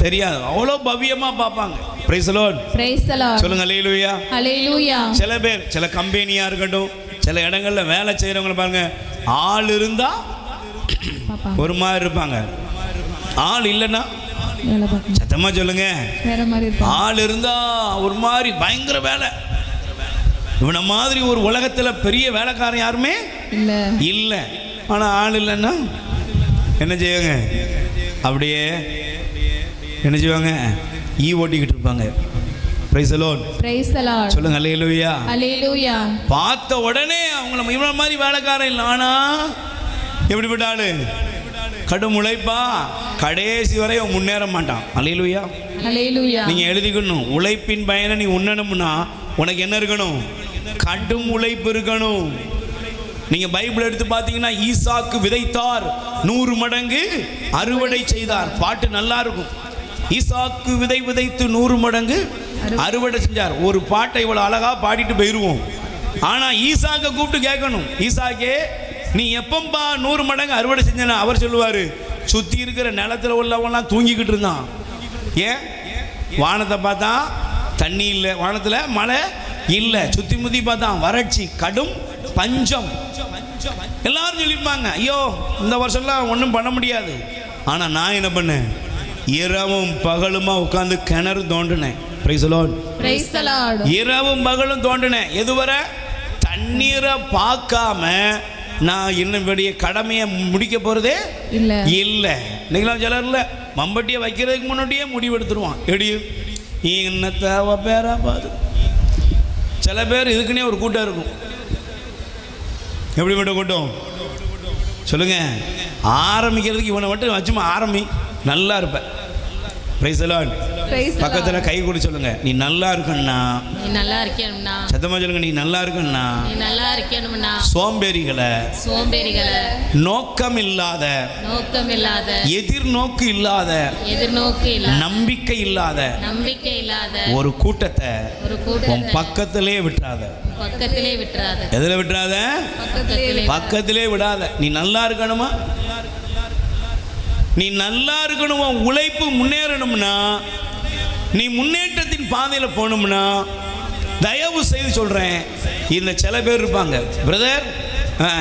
தெரியாது, அவ்வளோ பவ்யமா பார்ப்பாங்க. Price the Lord. Praise the Lord. சொல்லுங்க அல்லேலூயா. அல்லேலூயா. சில பேர் சில கம்பெனியா இருக்கட்டும், சில இடங்கள்ல வேலை செய்யறவங்க பாருங்க, ஆள் இருந்தா ஒரு மாதிரி இருப்பாங்க, ஆள் இல்லைன்னா சத்தமா சொல்லுங்க ஆள் இருந்தா ஒரு மாதிரி பயங்கர வேலை. இவன மாதிரி ஒரு உலகத்துல பெரிய வேலைக்காரன் யாருமே இல்ல. ஆனா ஆள் இல்லைன்னா என்ன செய்வாங்க, அப்படியே என்ன செய்வாங்க, ஓட்டிக்கிட்டு இருப்பாங்க. Price the Lord. Praise the Lord. சொல்லுங்க அல்லேலூயா. அல்லேலூயா. பார்த்த உடனே அவங்கள இவன மாதிரி வேலைக்காரன் இல்லை, ஆனா எப்படிப்பட்ட ஆளு, கடும் உழைப்பா, கடைசி வரை அவன் முன்னேற மாட்டான். அல்லேலூயா. அல்லேலூயா. நீங்க எழுதிக்கணும், உழைப்பின் பயனை நீ உண்ணணும்னா உனக்கு என்ன இருக்கணும், கடும் உழைப்பு இருக்கணும். நீங்க பைபிள் எடுத்து பார்த்தீங்கன்னா ஈசாக்கு விதைத்தார் 100 மடங்கு அறுவடை செய்தார். பாட்டு நல்லா இருக்கும். ஈசாக்கு விதைத்து 100 மடங்கு அறுவடை செஞ்சார். ஒரு பாட்டை இவ்வளவு அழகா பாடிட்டு போயிருவோம். ஆனா ஈசாக்கை கூப்பிட்டு கேட்கணும், ஈசாக்கே நீ எப்பம்பா 100 மடங்கு அறுவடை செஞ்சனா? அவர் சொல்லுவாரு, சுத்தி இருக்கிற நிலத்துல உள்ளவங்கலாம் தூங்கிக்கிட்டு இருந்தான். ஏன்? வானத்தை பார்த்தா தண்ணி இல்லை, வானத்துல மழை இல்லை, சுத்தி முத்தி பார்த்தா வறட்சி, கடும் பஞ்சம். எல்லாரும் சொல்லியிருப்பாங்க, ஐயோ இந்த வருஷம்லாம் ஒன்றும் பண்ண முடியாது. ஆனா நான் என்ன பண்ணேன், இரவும் பகலுமா உட்கார்ந்து கிணறு தோண்டினேன். Praise the Lord. Praise the Lord. இரவும் பகலும் தோண்டினேன். எதுவரை? தண்ணீரை பார்க்காம நான் என்னுடைய கடமையை முடிக்க போறதே இல்லை. நீங்களாம் சிலர்ல மம்பட்டியை வைக்கிறதுக்கு முன்னாடியே முடிவெடுத்துருவான். எடியும் என்ன தேவை பேரா பாது. சில பேர் இதுக்குன்னே ஒரு கூட்டம் இருக்கும். எப்படிப்பட்ட கூட்டம் சொல்லுங்க, ஆரம்பிக்கிறதுக்கு இவனை மட்டும் வச்சுமா ஆரம்பி, நல்லா இருப்ப. Price the Lord. பக்கத்துல கை கொடு சொல்லுங்க, நீ நல்லா இருக்கணும்னா, நீ நல்லா இருக்கணும்னா, சத்தமா சொல்லுங்க, நீ நல்லா இருக்கணும்னா, நீ நல்லா இருக்கணும்னா, சோம்பேறிகளை நோக்கம் இல்லாத எதிர்நோக்கு இல்லாத நம்பிக்கை இல்லாத ஒரு கூட்டத்தை உன் பக்கத்திலே விட்டுறாத. எதுல விட்டுறாத? பக்கத்திலே விடாத. நீ நல்லா இருக்கணுமா, நீ நல்லா இருக்கணும். உன் உழைப்பு முன்னேறணும்னா, நீ முன்னேற்றத்தின் பாதையில் போகணும்னா, தயவு செய்து சொல்றேன், இந்த சில பேர் இருப்பாங்க, பிரதர்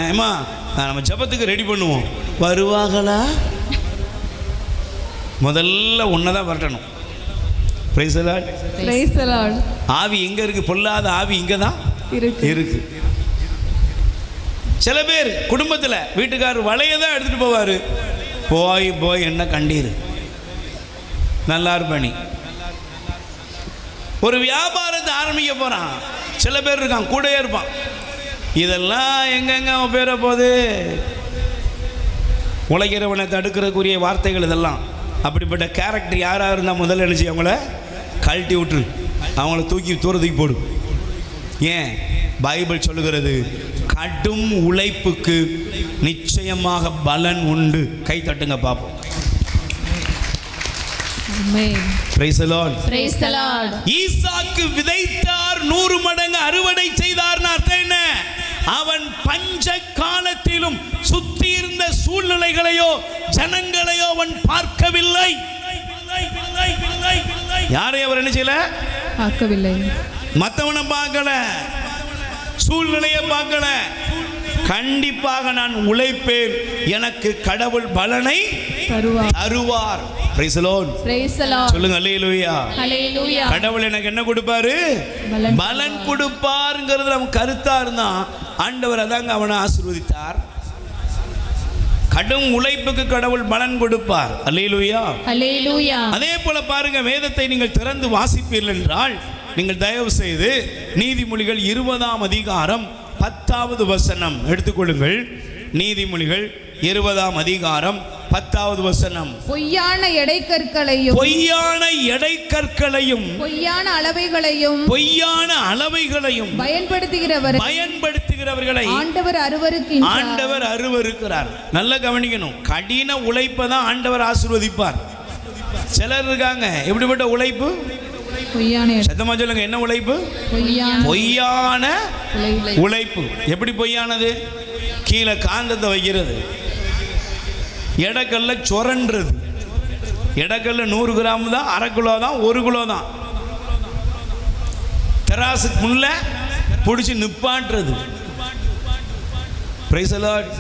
ஏமா நம்ம ஜபத்துக்கு ரெடி பண்ணுவோம், வருவாங்களா? முதல்ல ஒன்னதான் வரட்டணும். Praise the Lord. Praise the Lord. ஆவி எங்க இருக்கு? பொல்லாத ஆவி இங்க தான் இருக்கு. சில பேர் குடும்பத்தில் வீட்டுக்காரர் வலையதான் எடுத்துட்டு போவாரு, போய் என்ன கண்டீரு, நல்லா இருப்பணி. ஒரு வியாபாரத்தை ஆரம்பிக்க போறான், சில பேர் இருக்கான் கூடயே இருப்பான், இதெல்லாம் எங்கெங்க அவன் பேர போகுது, உழைக்கிறவனை தடுக்கிறக்குரிய வார்த்தைகள் இதெல்லாம். அப்படிப்பட்ட கேரக்டர் யாராக இருந்தால் முதல்ல நினச்சி அவங்கள கழட்டி விட்டுரு, அவங்கள தூக்கி தூக்கி போடு. ஏன்? பைபிள் சொல்லுகிறது, கடும் உழைப்புக்கு நிச்சயமாக பலன் உண்டு. கை தட்டுங்க பாப்போம். Praise the Lord. Praise the Lord. ஈசாக்கு விதைத்தார் 100 மடங்கு அறுவடை செய்தார். அர்த்தம் என்ன? அவன் பஞ்ச காலத்திலும் சுத்தி இருந்த சூழ்நிலைகளையோ ஜனங்களையோ அவன் பார்க்கவில்லை. யாரை அவர் என்ன செய்யல? பார்க்கவில்லை. மற்றவனை பார்க்கல, சூழ்நிலையை பார்க்கல. கண்டிப்பாக நான் உழைப்பேன், எனக்கு கடவுள் பலனை தருவார். Praise the Lord. Praise the Lord. சொல்லுங்க அல்லேலூயா. அல்லேலூயா. கடவுள் எனக்கு என்ன கொடுப்பாரு? பலன் கொடுப்பார்ங்கிறது நம்ம கருத்தா இருந்தா ஆண்டவர் அதாங்க அவனை ஆசீர்வதித்தார். கடும் உழைப்புக்கு கடவுள் பலன் கொடுப்பார். அல்லேலூயா. அல்லேலூயா. அதே போல பாருங்க, வேதத்தை நீங்கள் திறந்து வாசிப்பீர்கள் என்றால் நீங்கள் தயவு செய்து நீதிமொழிகள் 20ஆம் அதிகாரம் 10வது வசனம் எடுத்துக்கொள்ளுங்கள். நீதிமொழிகள் 20ஆம் அதிகாரம் 10வது வசனம். பொய்யான எடைக்கற்களையும் பொய்யான எடைக்கற்களையும் பொய்யான அளவைகளையும் பயன்படுத்துகிறவர்களை ஆண்டவர் அருவருக்கிறார். நல்லா கவனிக்கணும். கடின உழைப்பை தான் ஆண்டவர் ஆசீர்வதிப்பார். சிலர் இருக்காங்க, எப்படிப்பட்ட உழைப்பு? சத்தமா சொல்லுங்க, என்ன உழைப்பு? பொய்யான உழைப்பு. எப்படி பொய்யானது? கீழே காந்தத்தை வைக்கிறது, எடைக்கல்ல சுரண்டுறது. எடைக்கல்ல 100 கிராம் தான், 1/2 கிலோ தான், 1 கிலோ தான். தராசுக்கு முன்ன பிடிச்சி நிப்பாட்டுறது. Price the Lord.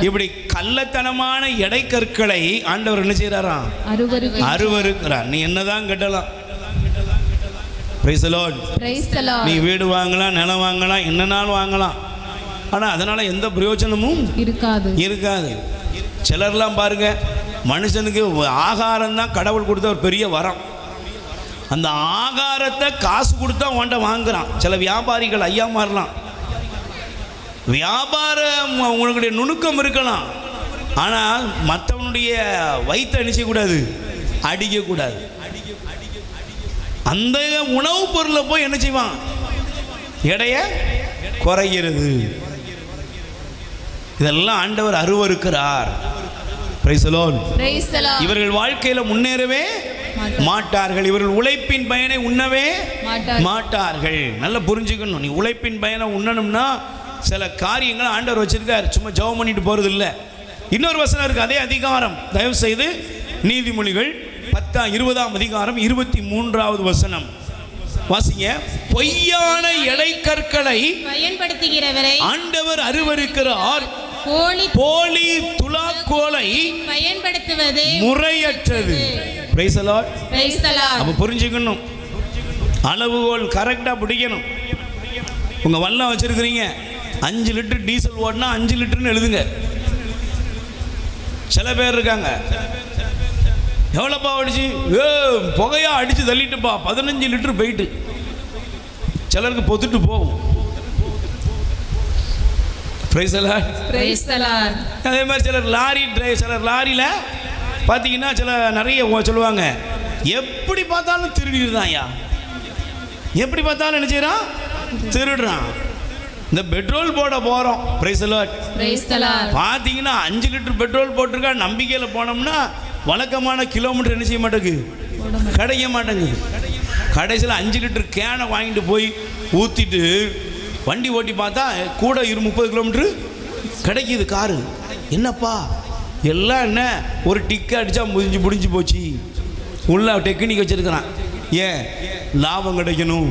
இப்படி கள்ளத்தனமான எடைக்கற்களை ஆண்டவர் என்ன செய்யறாராம்? அருவருக்கிறார். நீ என்னதான் கட்டலாம். Price the Lord. நீ வீடு வாங்கலாம், நிலம் வாங்கலாம், என்னன்னாலும் வாங்கலாம். ஆனா அதனால எந்த பிரயோஜனமும் இருக்காது. சிலர்லாம் பாருங்க, மனுஷனுக்கு ஆகாரம் தான் கடவுள் கொடுத்த ஒரு பெரிய வரம். அந்த ஆகாரத்தை காசு கொடுத்தா உன்கிட்ட வாங்குறான். சில வியாபாரிகள் ஐயா மாறலாம். வியாபாரம் உங்களுடைய நுணுக்கம் இருக்கலாம், ஆனால் மற்றவனுடைய வயிற்றை அடிக்கக்கூடாது, அடிக்கக்கூடாது. அந்த உணவுப் பொருளை போய் என்ன செய்வான்? எடைய குறைகிறது. இதெல்லாம் ஆண்டவர் அருவருக்கிறார். Price the Lord. இவர்கள் வாழ்க்கையில முன்னேறவே மாட்டார்கள். இவர்கள் உழைப்பின் பயனை உண்ணவே மாட்டார்கள். நல்லா புரிஞ்சுக்கணும். நீ உழைப்பின் பயனை உண்ணணும்னா சில காரியங்களை ஆண்டவர் வச்சிருக்கார். சும்மா ஜெபம் பண்ணிட்டு போறது இல்லை. இன்னொரு வசனம் இருக்கு, அதே அதிகாரம். தயவு செய்து நீதிமொழிகள் 20ஆம் அதிகாரம் 23வது வசனம் வாசிங்க. பொய்யான எடைக்கற்களை பயன்படுத்துகிறவரை ஆண்டவர் அருவருக்கிறார். போலி துலாக்கோலை பயன்படுத்துவது முறையற்றது. Price the lord. அப்ப புரிஞ்சுக்கணும், அளவுகோல் கரெக்டா பிடிக்கணும். உங்க வல்லம் வச்சிருக்கிறீங்க, 5 லிட்டர் டீசல் ஓடினா 5 லிட்டர்னு எழுதுங்க. சில பேர் இருக்காங்க, எவ்வளோப்பா அடிச்சு புகையா அடிச்சு தள்ளிட்டுப்பா 15 லிட்டர் போயிட்டு. சிலருக்கு பொத்துட்டு போகும். அதே மாதிரி சிலர் லாரி சிலர் லாரியில் பார்த்தீங்கன்னா நிறைய சொல்லுவாங்க, எப்படி பார்த்தாலும் திருடிடுதான் ஐயா, எப்படி பார்த்தாலும் என்ன செய்யறான்? திருடுறான். இந்த பெட்ரோல் போட போகிறோம். Price the Lord. பார்த்தீங்கன்னா 5 லிட்டர் பெட்ரோல் போட்டிருக்கா. நம்பிக்கையில் போனோம்னா வழக்கமான கிலோமீட்டர் என்ன செய்ய மாட்டேங்குது, கிடைக்க மாட்டேங்குது. கடைசியில் 5 லிட்டர் கேனை வாங்கிட்டு போய் ஊற்றிட்டு வண்டி ஓட்டி பார்த்தா கூட 30 கிலோமீட்டரு கிடைக்கிது காரு. என்னப்பா எல்லாம் என்ன ஒரு டிக்கை அடித்தா முடிஞ்சு போச்சு. உள்ள டெக்னிக் வச்சுருக்கிறான், ஏன் லாபம் கிடைக்கணும்.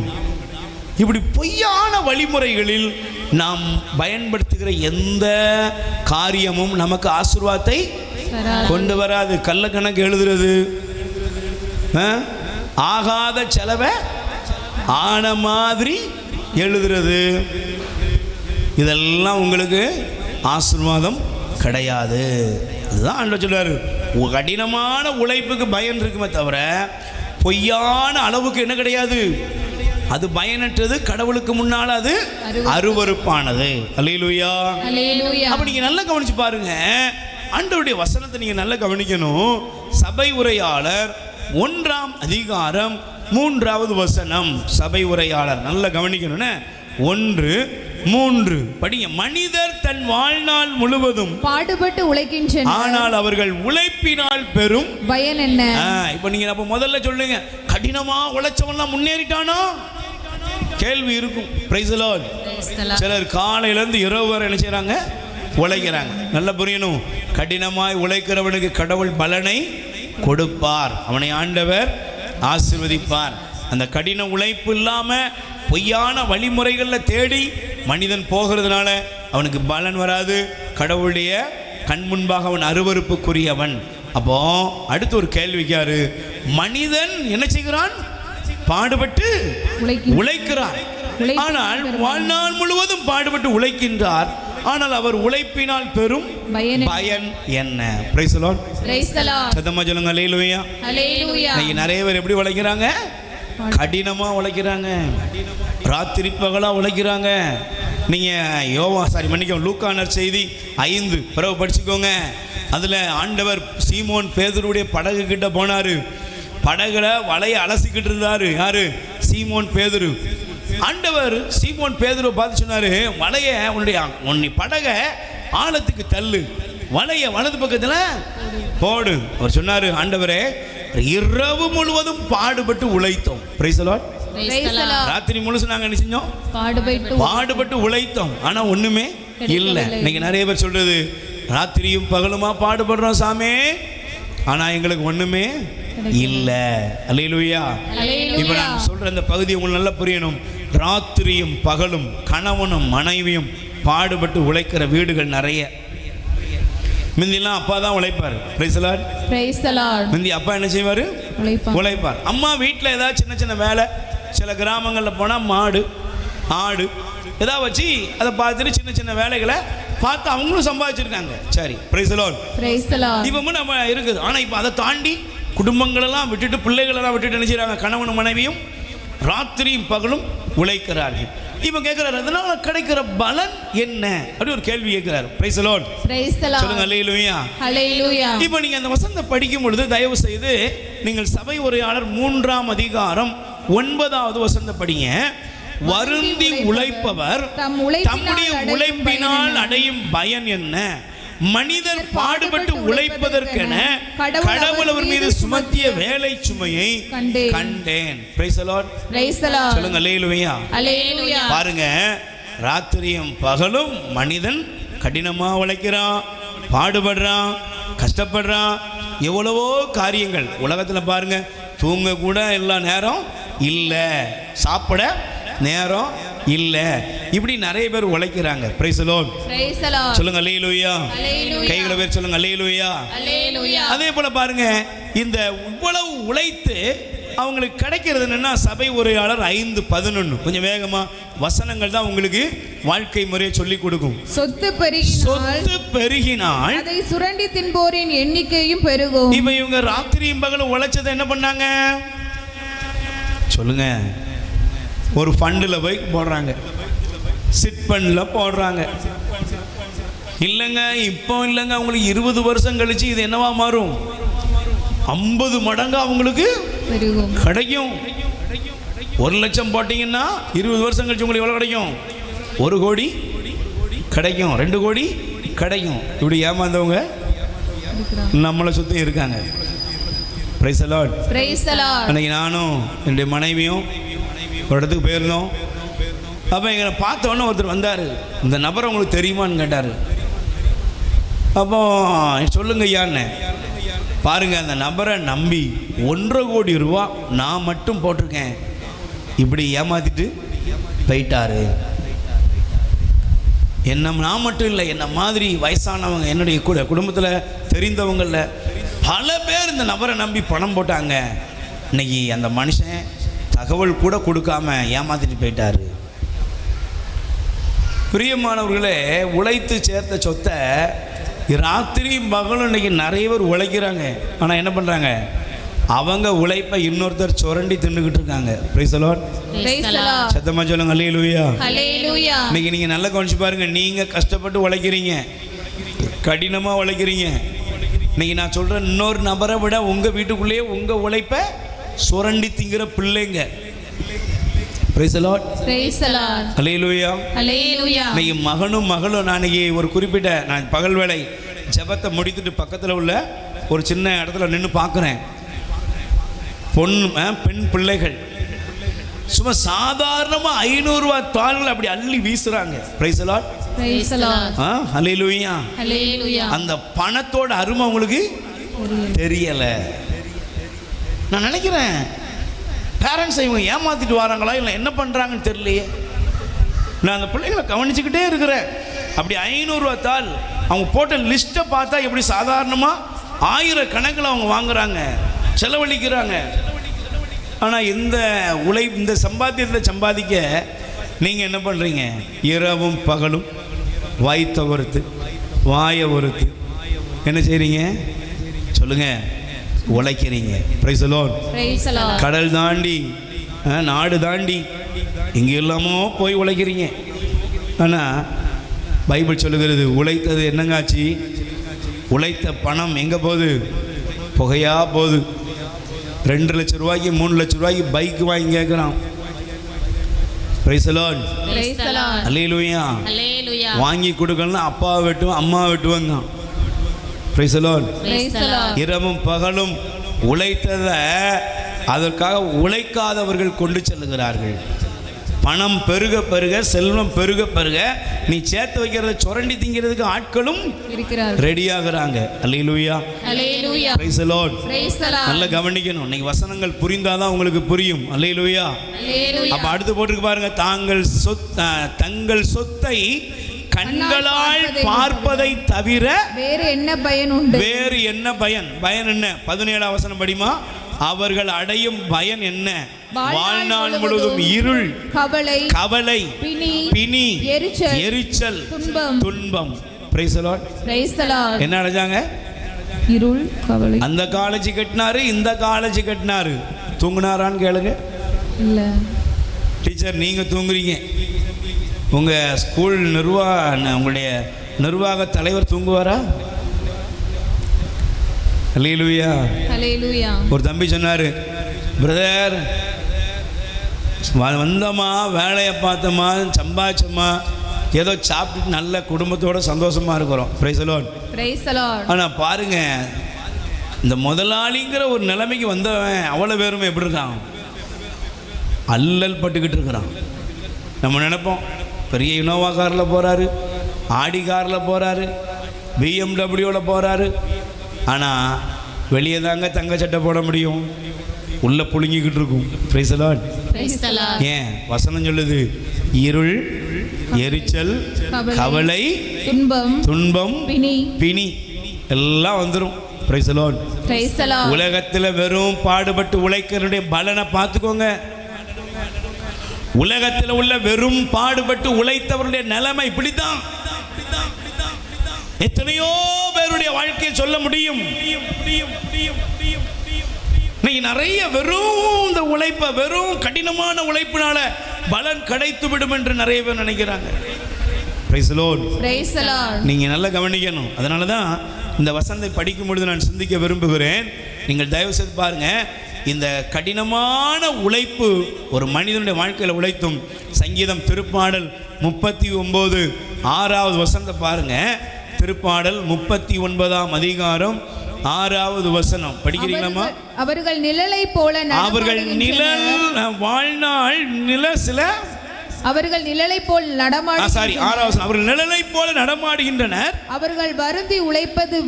இப்படி பொய்யான வழிமுறைகளில் நாம் பயன்படுத்துகிற எந்த காரியமும் நமக்கு ஆசீர்வாதத்தை கொண்டு வராது. கள்ள கணக்கு எழுதுறது, ஆகாத செலவை ஆன மாதிரி எழுதுறது, இதெல்லாம் உங்களுக்கு ஆசீர்வாதம் கிடையாது. அதுதான் ஆண்டவர் சொல்றாரு, கடினமான உழைப்புக்கு பயன் இருக்குமே தவிர பொய்யான அளவுக்கு என்ன கிடையாது, அது பயனற்றது. கடவுளுக்கு முன்னால் அது அருவருப்பானது. அல்லேலூயா. அப்ப நீங்க நல்லா கவனிச்சு பாருங்க, ஆண்டவருடைய வசனத்தை நீங்க நல்லா கவனிக்கணும். சபை உரையாளர் 1ஆம் அதிகாரம் 3வது வசனம். சபை உரையாளர் நல்லா கவனிக்கணும். 1:3 படிங்க. மனிதர் தன் வாழ்நாள் முழுவதும் பாடுபட்டு உழைக்கின்றனர், ஆனால் அவர்கள் உழைப்பினால் பெறும் பயன் என்ன? இப்ப நீங்க அப்ப முதல்ல சொல்லுங்க, கடினமா உழைச்சவன்லாம் முன்னேறிட்டானா? கேள்வி இருக்கும். Price the Lord. சிலர் காலையில இருந்து இரவு வரை என்ன செய்றாங்க? உழைக்கிறாங்க. நல்லா புரியணும், கடினமாய் உழைக்கிறவனுக்கு கடவுள் பலனை கொடுப்பார், அவனை ஆண்டவர் ஆசீர்வதிப்பார். அந்த கடின உழைப்பு இல்லாம பொய்யான வழிமுறைகளில் தேடி மனிதன் போகிறதுனால அவனுக்கு பலன் வராது. கடவுளுடைய கண் முன்பாக அவன் அருவருப்புக்குரியவன். அப்போ அடுத்து ஒரு கேள்விக்காரு, மனிதன் என்ன செய்கிறான்? பாடுபட்டு உழைக்கிறார். ஆனால் வாழ்நாள் முழுவதும் பாடுபட்டு உழைக்கின்றார், ஆனால் அவர் உழைப்பினால் பெறும் பயன் என்ன? Price the Lord. சத்தமா சொல்லுங்க அல்லேலூயா. இன்னைக்கு நிறைய பேர் எப்படி உழைக்கிறாங்க? கடினமா உழைக்கிறாங்க, ராத்திரி பகலா உழைக்கிறாங்க. நீங்கள் மன்னிக்கவும் லூக்கானர் செய்தி 5 பிறகு படிச்சுக்கோங்க. அதில் ஆண்டவர் சீமோன் பேதுருடைய படகு கிட்ட போனார். படகுல வலையை அலசிக்கிட்டு இருந்தார். யாரு? சீமோன் பேதுரு. ஆண்டவர் சீமோன் பேதுருவை பார்த்து சொன்னார், வலையை உன்னை படகை ஆழத்துக்கு தள்ளு, வலையை வலது பக்கத்தில் போடு. அவர் சொன்னார், ஆண்டவரே இரவு முழுவதும் பாடுபட்டு உழைத்தோம். Price the Lord. ராத்திரி முழுசு நாங்கள் என்ன செஞ்சோம்? பாடுபட்டு உழைத்தோம். ஆனால் ஒன்றுமே இல்லை. இன்னைக்கு நிறைய பேர் சொல்றது, ராத்திரியும் பகலுமா பாடுபடுறோம் சாமி, ஆனால் எங்களுக்கு ஒன்றுமே இல்லை. அல்லேலூயா. இப்போ நான் சொல்கிற இந்த பகுதி உங்களுக்கு நல்லா புரியணும். ராத்திரியும் பகலும் கணவனும் மனைவியும் பாடுபட்டு உழைக்கிற வீடுகள் நிறைய. முந்திலாம் அப்பா தான் உழைப்பார். Price the Lord. முந்தி அப்பா என்ன செய்வார்? உழைப்பார். அம்மா வீட்டில் ஏதாவது சின்ன சின்ன வேலை, சில கிராமங்களில் போனால் மாடு ஆடு ஏதாவது வச்சு அதை பார்த்துட்டு சின்ன சின்ன வேலைகளை பார்த்து அவங்களும் சம்பாதிச்சிருக்காங்க. சரி, பிரைஸ் தி லார்ட். இப்போ நம்ம இருக்குது. ஆனால் இப்போ அதை தாண்டி குடும்பங்களெல்லாம் விட்டுட்டு பிள்ளைகளெல்லாம் விட்டுட்டு என்ன செய்கிறாங்க? கணவனும் மனைவியும் ராத்திரியும் பகலும் உழைக்கிறார்கள். இப்போ கேட்கிறாரு, அதனால கிடைக்கிற பலன் என்ன அப்படி ஒரு கேள்வி கேட்கிறாரு. Price the Lord. சொல்லுங்க அல்லேலூயா. இப்போ நீங்க அந்த வசனத்தை படிக்கும் பொழுது தயவு செய்து நீங்கள் சபை உரையாளர் 3ஆம் அதிகாரம் 9வது வசனத்தை படிங்க. வருந்தி உழைப்பவர் தம்முடைய உழைப்பினால் அடையும் பயன் என்ன? மனிதர் பாடுபட்டு உழைப்பதற்கென கடவுள் அவர் மீது சுமத்திய வேலை சுமையை கண்டேன். Price the Lord. சொல்லுங்க அல்லேலூயா. பாருங்க, ராத்திரியும் பகலும் மனிதன் கடினமா உழைக்கிறான், பாடுபடுறான், கஷ்டப்படுறான். எவ்வளவோ காரியங்கள் உலகத்தில் பாருங்க. தூங்க கூட எல்லா நேரம் இல்லை, சாப்பிட நேரம் இல்லை, இப்படி நிறைய பேர் உழைக்கிறாங்க. Price the Lord. சொல்லுங்க அல்லேலூயா. கைகளை பேர் சொல்லுங்க அல்லேலூயா. அதே போல பாருங்க, இந்த இவ்வளவு உழைத்து அவங்களுக்கு கிடைக்கிறது என்னன்னா, சபை உரையாளர் 5:11 கொஞ்சம் வேகமா வசனங்கள் தான் உங்களுக்கு வாழ்க்கை முறையை சொல்லி கொடுக்கும். சொத்து பெருகினால் அதை சுரண்டி தின்போரின் எண்ணிக்கையும் பெருகும். இப்ப இவங்க ராத்திரியும் பகலும் உழைச்சதை என்ன பண்ணாங்க சொல்லுங்க? ஒரு ஃபண்டில் போய் போடுறாங்க, சிட் ஃபண்டில் போடுறாங்க. இல்லைங்க, இப்போ இல்லைங்க, அவங்களுக்கு 20 வருஷம் கழிச்சு இது என்னவா மாறும்? 50 மடங்கு அவங்களுக்கு கிடைக்கும். 1 லட்சம் போட்டிங்கன்னா 20 வருஷம் கழிச்சு உங்களுக்கு எவ்வளோ கிடைக்கும்? 1 கோடி கிடைக்கும், 2 கோடி கிடைக்கும். இப்படி ஏமாந்தவங்க நம்மளை சுற்றி இருக்காங்க. Price the Lord. அன்னைக்கு நானும் என்னுடைய மனைவியும் ஒரு இடத்துக்கு போயிருந்தோம். அப்போ எங்களை பார்த்த உடனே ஒருத்தர் வந்தார். இந்த நபரை உங்களுக்கு தெரியுமான்னு கேட்டார். அப்போ சொல்லுங்க ஐயான்னு. பாருங்க, அந்த நபரை நம்பி 1.5 கோடி ரூபா நான் மட்டும் போட்டிருக்கேன், இப்படி ஏமாத்திட்டு போயிட்டாரு. நான் மட்டும் இல்லை, என்ன மாதிரி வயசானவங்க, என்னுடைய குடும்பத்தில் தெரிந்தவங்களில் பல பேர் இந்த நபரை நம்பி பணம் போட்டாங்க. இன்னைக்கு அந்த மனுஷன் தகவல் கூட கொடுக்காம ஏமாத்திட்டு போயிட்டாரு. பிரியமானவர்களே, உழைத்து சேர்த்த சொத்தை ராத்திரியும் பகலும் இன்னைக்கு நிறைய பேர் உழைக்கிறாங்க. ஆனால் என்ன பண்ணுறாங்க? அவங்க உழைப்பை இன்னொருத்தர் சுரண்டி தின்னுக்கிட்டு இருக்காங்க. Price the Lord. சத்தமா சொல்லுங்க அல்லேலூயா. இன்னைக்கு நீங்கள் நல்லா கவனிச்சு பாருங்க. நீங்கள் கஷ்டப்பட்டு உழைக்கிறீங்க, கடினமாக உழைக்கிறீங்க. இன்னைக்கு நான் சொல்கிறேன், இன்னொரு நபரை விட உங்கள் வீட்டுக்குள்ளேயே உங்கள் உழைப்பை சுரண்டி திங்கிற பிள்ளைங்க. Praise the Lord. அல்லேலூயா. இன்னைக்கு மகனும் மகளும், நான் ஒரு குறிப்பிட்ட பகல் வேளை ஜெபத்தை முடித்துட்டு பக்கத்தில் உள்ள ஒரு சின்ன இடத்துல நின்று பார்க்குறேன். பெண் பிள்ளைகள் சும்மா சாதாரணமாக 500 ரூபா தாள்கள் அப்படி அள்ளி வீசுறாங்க. Price the Lord. அல்லேலூயா. அந்த பணத்தோட அருமை அவங்களுக்கு தெரியல. நான் நினைக்கிறேன், பேரண்ட்ஸ் இவங்க ஏமாத்திட்டு வராங்களா இல்லை என்ன பண்ணுறாங்கன்னு தெரியலையே. நான் அந்த பிள்ளைகளை கவனிச்சுக்கிட்டே இருக்கிறேன். அப்படி 500 ரூபா தாள் அவங்க போட்ட லிஸ்ட்டை பார்த்தா எப்படி சாதாரணமாக 1000 கணக்கில் அவங்க வாங்குறாங்க, செலவழிக்கிறாங்க. ஆனால் இந்த சம்பாத்தியத்தை சம்பாதிக்க நீங்கள் என்ன பண்ணுறீங்க? இரவும் பகலும் வாய்த்த ஒருத்து வாயை ஒருத்து என்ன செய்கிறீங்க சொல்லுங்க? உழைக்கிறீங்க. Praise the Lord. கடல் தாண்டி நாடு தாண்டி இங்கே எல்லாமோ போய் உழைக்கிறீங்க. ஆனால் பைபிள் சொல்லுகிறது உழைத்தது என்னங்காச்சு, உழைத்த பணம் எங்கே போகுது? புகையா போகுது. 2 லட்சம் ரூபாய்க்கு 3 லட்சம் ரூபாய்க்கு பைக் வாங்கி கேட்குறான். Praise the Lord. அல்லேலூயா. வாங்கி கொடுக்கணும்னா அப்பாவை வெட்டுவோம், அம்மா வெட்டுவாங்க. Praise the Lord. இரவும் பகலும் உழைத்ததை அதற்காக உழைக்காதவர்கள் கொண்டு செல்லுகிறார்கள். பணம் பெருக பெருக, செல்வம் பெருக பெருக, நீ சேர்த்து வைக்கிறத சுரண்டி திங்கிறதுக்கு ஆட்களும் ரெடியாகிறாங்க. அல்லேலூயா. Praise the Lord. நல்லா கவனிக்கணும். இன்னைக்கு வசனங்கள் புரிந்தாதான் உங்களுக்கு புரியும். அல்லேலூயா. அப்ப அடுத்து போட்டுருக்கு பாருங்க, தங்கள் சொத்தை கண்களால் பார்ப்பதை தவிர வேறு என்ன பயன் உண்டு? வேறு என்ன பயன்? பயன் என்ன? 17ஆம் வசனம் படிமா. அவர்கள் அடையும் பயன் என்ன? வாழ்நாள் முழுவதும் இருள், கவலை, பிணி, எரிச்சல், துன்பம். Price the Lord. என்ன அடைஞ்சாங்க? இருள், கவலை. அந்த காலேஜ் கட்டினாரு, இந்த காலேஜ் கட்டினாரு. தூங்குனாரான்னு கேளுங்க. இல்ல டீச்சர், நீங்க தூங்குறீங்க, உங்க ஸ்கூல் உங்களுடைய நிர்வாக தலைவர் தூங்குவாரா? அல்லேலூயா. ஒரு தம்பி சொன்னாரு, பிரதர் வந்தோமா, வேலையை பார்த்தோமா, சம்பாதிச்சோமா, ஏதோ சாப்பிட்டு நல்ல குடும்பத்தோட சந்தோஷமா இருக்கிறோம். Price the Lord. ஆனால் பாருங்க, இந்த முதலாளிங்கிற ஒரு நிலைமைக்கு வந்தவன் அவ்வளோ பேருமே எப்படி இருக்கான்? அல்லல் பட்டுக்கிட்டு இருக்கிறான். நம்ம நினைப்போம் பெரிய இனோவா காரில் போகிறாரு, ஆடி காரில் போகிறாரு, பிஎம்டபிள்யூவில் போகிறாரு. ஆனால் வெளியே தாங்க தங்க சட்டை போட முடியும், உள்ள புழுங்கிக்கிட்டு இருக்கும். Price the Lord. ஏன் வசனம் சொல்லுது? இருள், எரிச்சல், கவலை, துன்பம், பிணி எல்லாம் வந்துடும். Price the Lord. உலகத்தில் வெறும் பாடுபட்டு உழைக்கிறனுடைய பலனை பார்த்துக்கோங்க. உலகத்தில் உள்ள வெறும் பாடுபட்டு உழைத்தவருடைய நிலைமை இப்படித்தான். எத்தனையோ பேருடைய வாழ்க்கையை சொல்ல முடியும். நிறைய வெறும் இந்த உழைப்ப, வெறும் கடினமான உழைப்பினால பலன் கிடைத்து விடும் என்று நிறைய பேர் நினைக்கிறாங்க. Price the Lord. நீங்க நல்லா கவனிக்கணும். அதனால தான் இந்த வசனத்தை படிக்கும் பொழுது நான் சிந்திக்க விரும்புகிறேன். நீங்கள் தயவு செய்து பாருங்க, இந்த கடினமான உழைப்பு ஒரு மனிதனுடைய வாழ்க்கையில் உழைத்தும். சங்கீதம் திருப்பாடல் 39 6வது வசனத்தை பாருங்க. திருப்பாடல் 39ஆம் அதிகாரம் 6வது வசனம் படிக்கிறீங்களா? அவர்கள் நிழலை போல, அவர்கள் நிழல் வாழ்நாள் சில அவர்கள் நிழலை போல் அவர்கள் நிழலை போல நடமாடுகின்றனர். அவர்கள் வருந்தி உழைப்பது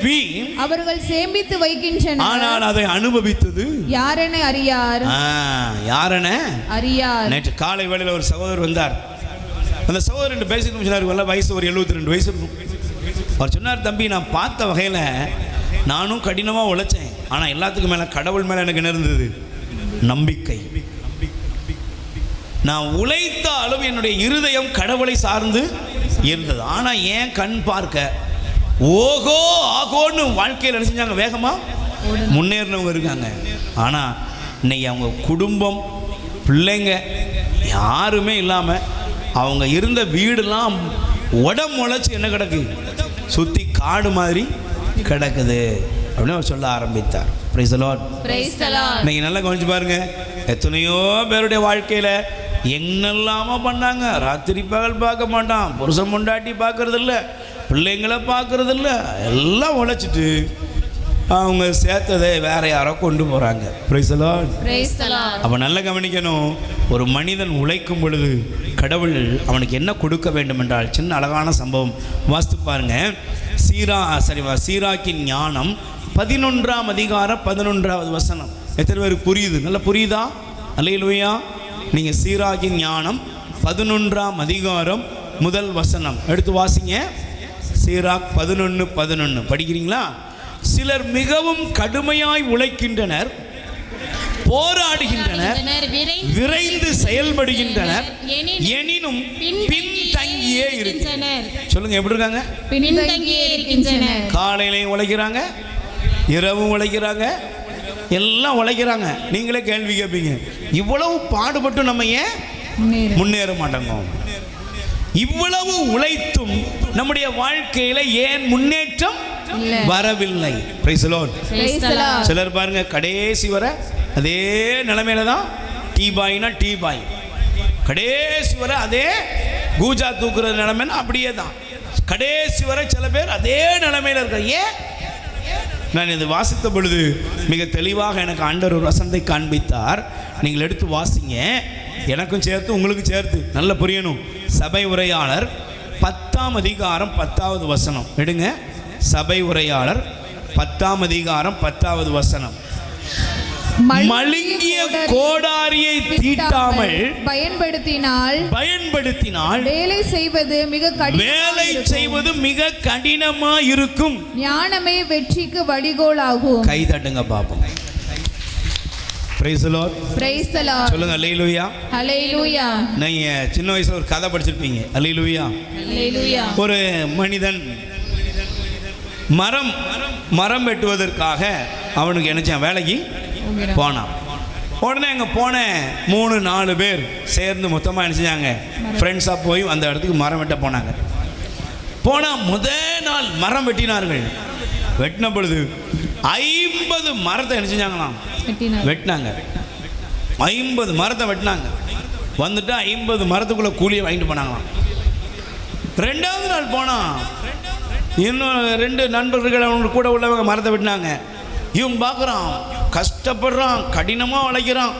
வீண். அவர்கள் சேமித்து வைக்கின்றனர், ஆனால் அதை அனுபவித்தது யாரென அறியார். நேற்று காலை வேளையில் ஒரு சகோதரர் வந்தார். அந்த சகோதரன் பேசிட்டு சொன்னார், வயசு ஒரு 72 வயசு இருக்கும். அவர் சொன்னார், தம்பி நான் பார்த்த வகையில் நானும் கடினமாக உழைச்சேன், ஆனால் எல்லாத்துக்கும் மேலே கடவுள் மேலே எனக்கு என்ன இருந்தது? நம்பிக்கை. நான் உழைத்தாலும் என்னுடைய இருதயம் கடவுளை சார்ந்து இருந்தது. ஆனால் ஏன் கண் பார்க்க ஓகோ ஆகோன்னு வாழ்க்கையில் என்ன செஞ்சாங்க? வேகமாக முன்னேறினவங்க இருக்காங்க. ஆனால் இன்னைக்கு அவங்க குடும்பம், பிள்ளைங்க யாருமே இல்லாமல் அவங்க இருந்த வீடுலாம் உடம்பு முளைச்சி என்ன கிடக்கு? சுற்றி காடு மாதிரி கிடக்குது அப்படின்னு அவர் சொல்ல ஆரம்பித்தார். Price the lord. இன்னைக்கு நல்லா கவனிச்சு பாருங்க, எத்தனையோ பேருடைய வாழ்க்கையில் என்னெல்லாமோ பண்ணாங்க. ராத்திரி பகல் பார்க்க மாட்டான், புருஷன் பொண்டாட்டி பார்க்கறது இல்லை, பிள்ளைங்களை பார்க்கறது இல்லை, எல்லாம் உழைச்சிட்டு அவங்க சேர்த்ததை வேற யாரோ கொண்டு போகிறாங்க. Price the Lord. அப்போ நல்லா கவனிக்கணும், ஒரு மனிதன் உழைக்கும் பொழுது கடவுள் அவனுக்கு என்ன கொடுக்க வேண்டும் என்றால், சின்ன அழகான சம்பவம் வாசித்து பாருங்க. சீராக்கின் ஞானம் 11ஆம் அதிகாரம் 11வது வசனம். எத்தனை பேருக்கு புரியுது? நல்லா புரியுதா? அல்லேலூயா. நீங்கள் சீராக்கின் ஞானம் 11ஆம் அதிகாரம் 1 வசனம் எடுத்து வாசிங்க. சீராக் 11:11 படிக்கிறீங்களா? சிலர் மிகவும் கடுமையாய் உழைக்கின்றனர், போராடுகின்றனர், விரைந்து செயல்படுகின்றனர், எனினும் பின்தங்கியே இருக்கின்றனர். சொல்லுங்க, எப்படி இருக்காங்க? பின்தங்கியே இருக்கின்றனர். காலையிலையும் உழைக்கிறாங்க, இரவும் உழைக்கிறாங்க, எல்லாம் உழைக்கிறாங்க. நீங்களே கேள்வி கேட்பீங்க, இவ்வளவு பாடுபட்டு நம்ம ஏன் முன்னேற மாட்டோங்க. இவ்வளவு உழைத்தும் நம்முடைய வாழ்க்கையில ஏன் முன்னேற்றம் வரவில்லை? Price the Lord. சிலர் பாருங்க கடைசி வரை அதே நிலைமையில தான். டீ பாய்னா டீ பாய், கடைசி வரை அதே கூஜா தூக்குற நிலைமைன்னா அப்படியே தான். கடைசி வரை சில பேர் அதே நிலைமையில இருக்க. ஏன்? நான் இது வாசித்த பொழுது மிக தெளிவாக எனக்கு ஆண்டவர் ஒரு வசனத்தை காண்பித்தார். நீங்கள் எடுத்து வாசிங்க, எனக்கும் சேர்த்து உங்களுக்கும் சேர்த்து நல்ல புரியணும். சபை உரையாளர் 10ஆம் அதிகாரம் 10வது வசனம் எடுங்க. சபை உரையாளர் 10ஆம் அதிகாரம் 10வது வசனம். மழுங்கிய கோடாரியை தீட்டாமல் பயன்படுத்தினால் வேலை செய்வது மிக கடினமா இருக்கும். ஞானமே வெற்றிக்கு வழிகோலாகும். கை தட்டுங்க பாப்போம். Price the Lord. Praise the Lord. சொல்லுங்க அல்லேலூயா. அல்லேலூயா. நீங்க சின்ன வயசுல ஒரு கதை படிச்சிருப்பீங்க. அல்லேலூயா. அல்லேலூயா. ஒரு மனிதன் மரம் வெட்டுவதற்காக அவனுக்கு என்னச்சான் வேலைக்கு போனான். உடனே அங்கே போன 3-4 பேர் சேர்ந்து மொத்தமாக என்ன செஞ்சாங்க, ஃப்ரெண்ட்ஸாக போய் அந்த இடத்துக்கு மரம் வெட்ட போனாங்க. போனால் முதல் நாள் மரம் வெட்டினார்கள். வெட்டின பொழுது 50 மரத்தை என்ன செஞ்சாங்களாம், வெட்டினாங்க. 50 மரத்தை வெட்டினாங்க. வந்துட்டு 50 மரத்துக்குள்ளே கூலியை வாங்கிட்டு போனாங்களாம். 2வது நாள் போனால் இன்னும் 2 நண்பர்கள் அவங்க கூட உள்ளவங்க மரத்தை வெட்டினாங்க. இவங்க பார்க்குறான், கஷ்டப்படுறான், கடினமாக உழைக்கிறான்,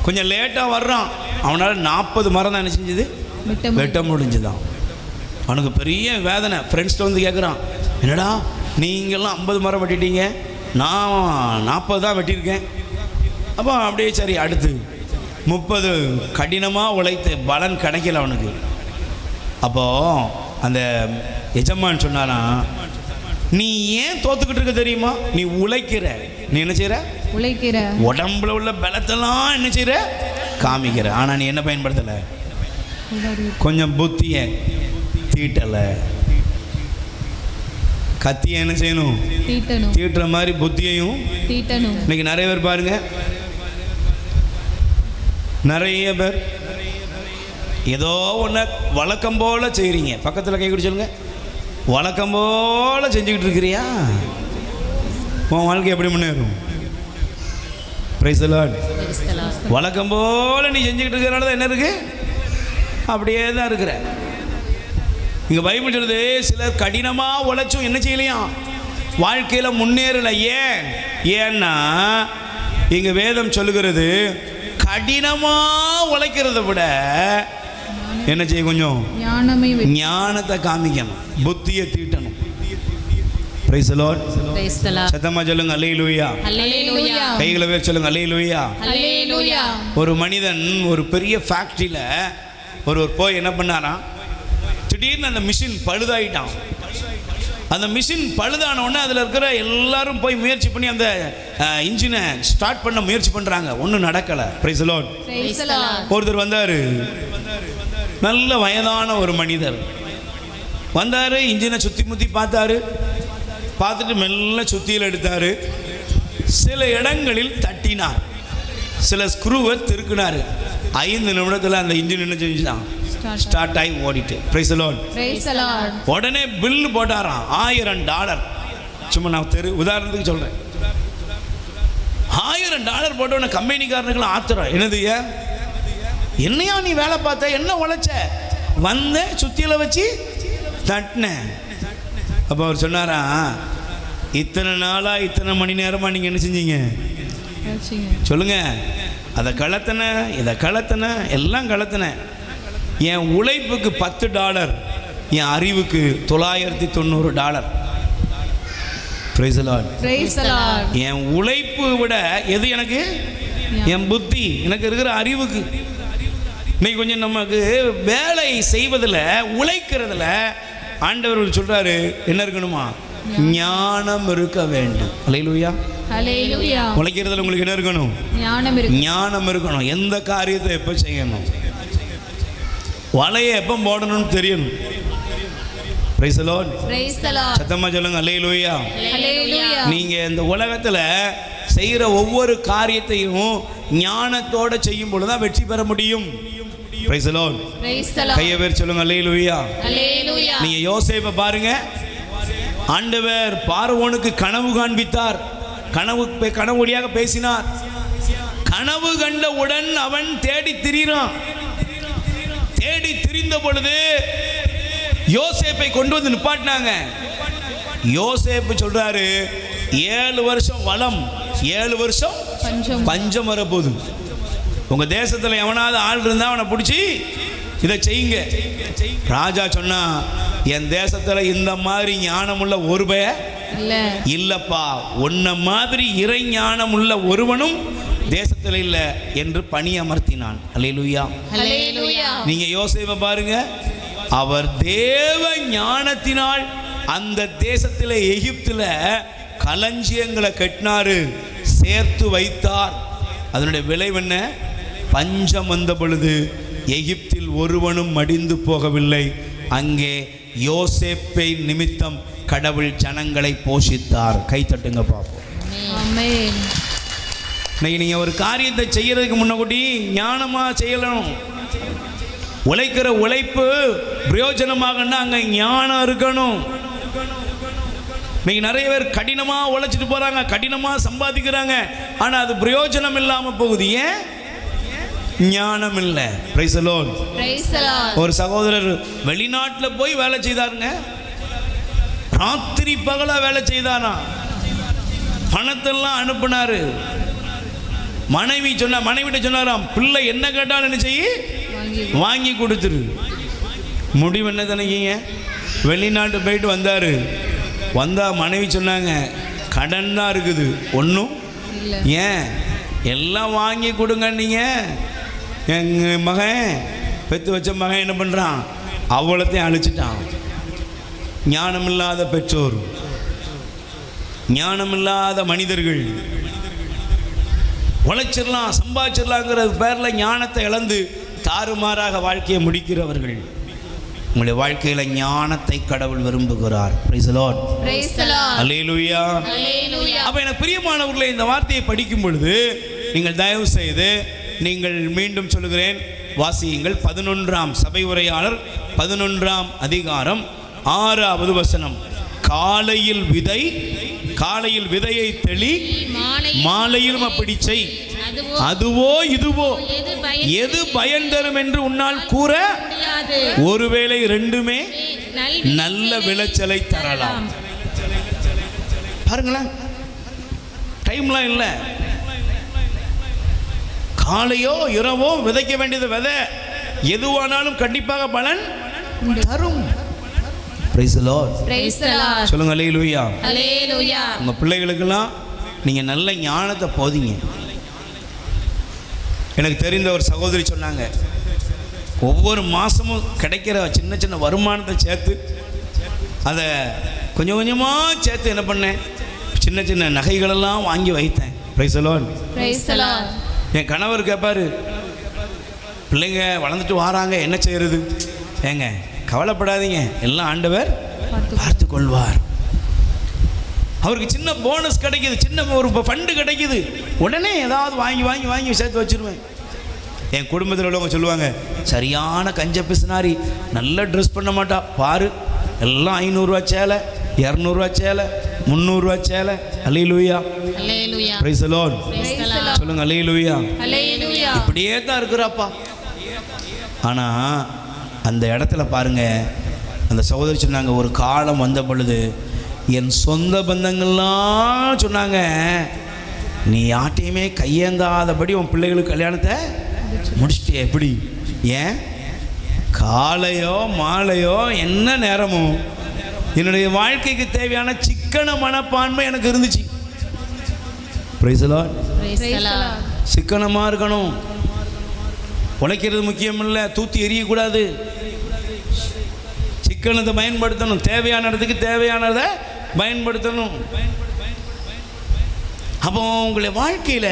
கொஞ்சம் லேட்டாக வர்றான். அவனால் 40 மரம் தான் என்ன செஞ்சது, வெட்ட முடிஞ்சுதான். அவனுக்கு பெரிய வேதனை. ஃப்ரெண்ட்ஸ்கிட்ட வந்து கேட்குறான், என்னடா நீங்கள்லாம் 50 மரம் வெட்டிட்டீங்க, நான் 40 தான் வெட்டியிருக்கேன். அப்போ அப்படியே சரி, அடுத்து 30 கடினமாக உழைத்து பலன் கிடைக்கல அவனுக்கு. அப்போது அந்த எஜமான் சொன்னானா, நீ ஏன் தோத்துக்கிட்டு இருக்க தெரியுமா? நீ உழைக்கிற, நீ என்ன செய்யற, உழைக்கிற, உடம்புல உள்ள பலத்தெல்லாம் என்ன செய்யற, காமிக்கிற. ஆனால் நீ என்ன பயன்படுத்தல, கொஞ்சம் புத்தியை தீட்டலை. கத்தியை என்ன செய்யணும், தீட்டுற மாதிரி புத்தியையும் தீட்டணும். இன்னைக்கு நிறைய பேர் பாருங்க, நிறைய பேர் ஏதோ ஒன்று வழக்கம் போல செய்கிறீங்க. பக்கத்தில் கை குடிச்சலுங்க, வழக்கம் போல செஞ்சுக்கிட்டு இருக்கிறியா, உன் வாழ்க்கை எப்படி முன்னேறும்? Price the Lord. வழக்கம் போல நீ செஞ்சுக்கிட்டு இருக்கிறனால தான் என்ன இருக்கு, அப்படியே தான் இருக்கிற. இங்கே பைபிள் சொல்லுது, சிலர் கடினமாக உழைச்சும் என்ன செய்யலையாம், வாழ்க்கையில் முன்னேறலை. ஏன்னா இங்கே வேதம் சொல்லுகிறது, கடினமாக உழைக்கிறத விட என்ன செய்ய, கொஞ்சம் ஞானத்தை காமிக்கணும், புத்தியை தீட்டணும். Price the Lord. சத்தமா சொல்லுங்க அல்லேலூயா. அல்லேலூயா. கைகளை வேர் சொல்லுங்க அல்லேலூயா. அல்லேலூயா. ஒரு மனிதன் ஒரு பெரிய ஃபேக்டரியில் ஒரு போய் என்ன பண்ணாராம், திடீர்னு அந்த மிஷின் பழுதாயிட்டான். அந்த மிஷின் பழுதான உடனே அதில் இருக்கிற எல்லாரும் போய் முயற்சி பண்ணி அந்த இன்ஜினை ஸ்டார்ட் பண்ண முயற்சி பண்ணுறாங்க, ஒன்றும் நடக்கலை. Price the Lord. ஒருத்தர் வந்தார், நல்ல வயதான ஒரு மனிதர் வந்தார். இன்ஜினை சுற்றி முற்றி பார்த்தாரு. பார்த்துட்டு மெல்ல சுத்தியில் எடுத்தார். சில இடங்களில் தட்டினார், சில ஸ்க்ரூவை திருக்குனார். 5 நிமிடத்தில் அந்த இன்ஜின் என்ன செஞ்சுதான், ஸ்டார்ட் ஆகி ஓடிட்டு. Price the Lord. உடனே பில் போட்டாராம், $1000. சும்மா நான் உதாரணத்துக்கு சொல்கிறேன். $1000 போட்டவன கம்பெனிக்காரனுக்குலாம் ஆத்திரம். என்னது, என்னையா நீ வேலை பார்த்த, என்ன உழைச்ச, வந்த சுத்தியில் வச்சு தட்டின. அப்போ அவர் சொன்னாரா, இத்தனை நாளாக இத்தனை மணி நேரமாக நீங்கள் என்ன செஞ்சீங்க சொல்லுங்க, அதை கலத்தின, இதை கலத்தின, எல்லாம் கலத்தின. என் உழைப்புக்கு $10, என் அறிவுக்கு $990. Price the Lord. என் உழைப்பு விட எது எனக்கு, என் புத்தி, எனக்கு இருக்கிற அறிவுக்கு. இன்னைக்கு கொஞ்சம் நமக்கு வேலை செய்வதில், உழைக்கிறதுல ஆண்டவர் சொல்றாரு, என்ன இருக்கணுமா, ஞானம் இருக்க வேண்டும். அல்லேலூயா. அல்லேலூயா. உழைக்கிறதுல உங்களுக்கு என்ன இருக்கணும், ஞானம் இருக்கணும். எந்த காரியத்தை எப்போ செய்யணும், வலையை எப்போ போடணும்னு தெரியணும். Price the Lord. சத்தமா சொல்லுங்க அல்லேலூயா. நீங்க இந்த உலகத்துல செய்கிற ஒவ்வொரு காரியத்தையும் ஞானத்தோட செய்யும் பொழுதுதான் வெற்றி பெற முடியும். Price the Lord. Praise the Lord. கையை வேர் சொல்லுங்க அல்லேலூயா. Hallelujah. நீங்க யோசேப்பை பாருங்க. ஆண்டவர் பார்வோனுக்கு கனவு காண்பித்தார். கனவு வழியாக பேசினார். கனவு கண்டவுடன் அவன் தேடி திரிகிறான். தேடி திரிந்த பொழுது யோசேப்பை கொண்டு வந்து நிப்பாட்டினாங்க. யோசேப்பு சொல்றாரு, 7 வருஷம் வளம், 7 வருஷம் பஞ்சம் வரப்போகுது. உங்க தேசத்துல எவனாவது ஆள் இருந்தா அவனை பிடிச்சி இதை செய்யுங்க. ராஜா சொன்னா, என் தேசத்துல இந்த மாதிரி ஞானமுள்ள ஒரு பய இல்லப்பா, உன்ன மாதிரி இறை ஞானம் உள்ள ஒருவனும் தேசத்தில் இல்லை என்று பணி அமர்த்தினான். அல்லேலூயா. நீங்க யோசேப்பை பாருங்க, அவர் தேவ ஞானத்தினால் அந்த தேசத்தில் எகிப்துல களஞ்சியங்களை கட்டினாரு, சேர்த்து வைத்தார். அதனுடைய விளைவு என்ன? பஞ்சம் வந்த பொழுது எகிப்தில் ஒருவனும் மடிந்து போகவில்லை. அங்கே யோசேப்பை நிமித்தம் கடவுள் ஜனங்களை போஷித்தார். கை தட்டுங்க பார்ப்போம். ஆமென். நீங்க ஒரு காரியத்தை செய்யறதுக்கு முன்னாடி ஞானமா செய்யணும். உழைக்கிற உழைப்பு பிரயோஜனமாகனா அங்க ஞானம் இருக்கணும். நீங்க நிறைய பேர் கடினமா உழைச்சிட்டு போறாங்க, கடினமா சம்பாதிக்கிறாங்க, ஆனா அது பிரயோஜனம் இல்லாம போகுது. ஏன்? ஞானம் இல்லை. Price the Lord. ஒரு சகோதரர் வெளிநாட்டில் போய் வேலை செய்தாருங்க. ராத்திரி பகலா வேலை செய்தானா, பணத்தெல்லாம் அனுப்புனாரு. மனைவிட்ட சொன்னாராம், பிள்ளை என்ன கேட்டாலும் என்ன செய்ய வாங்கி கொடுத்துரு. முடிவு என்ன நினைக்கிங்க? வெளிநாட்டு போயிட்டு வந்தாரு. வந்தா மனைவி சொன்னாங்க, கடன் தான் இருக்குது, ஒன்றும் ஏன் எல்லாம் வாங்கி கொடுங்க. நீங்க எங்கள் மகன் பெற்று வச்ச மகன் என்ன பண்ணுறான்? அவ்வளோத்தையும் அழிச்சிட்டான். ஞானமில்லாத பெற்றோர், ஞானமில்லாத மனிதர்கள் உழைச்சிடலாம், சம்பாதிச்சிடலாங்கிற பேரில் ஞானத்தை இழந்து தாறுமாறாக வாழ்க்கையை முடிக்கிறவர்கள். உங்களுடைய வாழ்க்கையில் ஞானத்தை கடவுள் விரும்புகிறார். Praise the Lord. அல்லேலூயா. அப்போ எனக்கு பிரியமானவர்களே, இந்த வார்த்தையை படிக்கும் பொழுது நீங்கள் தயவு செய்து நீங்கள் மீண்டும் சொல்லுகிறேன், வாசியுங்கள். 11ஆம் சபை உரையாளர் 11ஆம் அதிகாரம் 6வது வசனம். காலையில் விதையை தெளி, மாலையிலும் அப்படி செய், அதுவோ இதுவோ எது பயன் தரும் என்று உன்னால் கூற, ஒருவேளை ரெண்டுமே நல்ல விளைச்சலை தரலாம். பாருங்களேன், டைம்லாம் இல்லை. காலையோ இரவோ விதைக்க வேண்டியது விதை, எதுவானாலும் கண்டிப்பாக பலன் தரும். Praise the Lord. சொல்லுங்க அல்லேலூயா. உங்க பிள்ளைகளுக்கெல்லாம் நீங்க நல்ல ஞானத்தை போதிங்க. எனக்கு தெரிந்த ஒரு சகோதரி சொன்னாங்க, ஒவ்வொரு மாதமும் கிடைக்கிற சின்ன சின்ன வருமானத்தை சேர்த்து அதை கொஞ்சம் கொஞ்சமாக சேர்த்து என்ன பண்ணேன், சின்ன சின்ன நகைகளெல்லாம் வாங்கி வைத்தேன். Price the Lord. என் கணவர் கேட்பாரு, பிள்ளைங்க வளர்ந்துட்டு வராங்க, என்ன செய்யறது? ஏங்க கவலைப்படாதீங்க, எல்லாம் ஆண்டவர் பார்த்து கொள்வார். அவருக்கு சின்ன போனஸ் கிடைக்குது, சின்ன ஒரு ஃபண்டு கிடைக்குது, உடனே ஏதாவது வாங்கி வாங்கி வாங்கி சேர்த்து வச்சிருவேன். என் குடும்பத்தில் உள்ளவங்க சொல்லுவாங்க, சரியான கஞ்ச பிசுனாரி, நல்ல ட்ரெஸ் பண்ண மாட்டா பாரு, எல்லாம் 500 ரூபா சேலை, 200 ரூபா சேலை, 300 ரூபா சேலை. அல்லேலூயா. Praise the Lord. சொல்லுங்க அல்லேலூயா. இப்படியே தான் இருக்கிறாப்பா. ஆனால் அந்த இடத்துல பாருங்க, அந்த சகோதரி சொன்னாங்க, ஒரு காலம் வந்த பொழுது என் சொந்த பந்தங்கள்லாம் சொன்னாங்க, நீ யார்ட்டையுமே கையேந்தாதபடி உன் பிள்ளைகளுக்கு கல்யாணத்தை முடிச்சிட்டே. எப்படி? ஏன்? காலையோ மாலையோ என்ன நேரமோ என்னுடைய வாழ்க்கைக்கு தேவையான சிக்கன மனப்பான்மை எனக்கு இருந்துச்சு. Price the Lord. சிக்கனமாக இருக்கணும். உழைக்கிறது முக்கியம் இல்லை, தூத்தி எரியக்கூடாது. சிக்கனத்தை பயன்படுத்தணும், தேவையான இடத்துக்கு தேவையானதை பயன்படுத்தணும். அப்போ உங்களுடைய வாழ்க்கையில்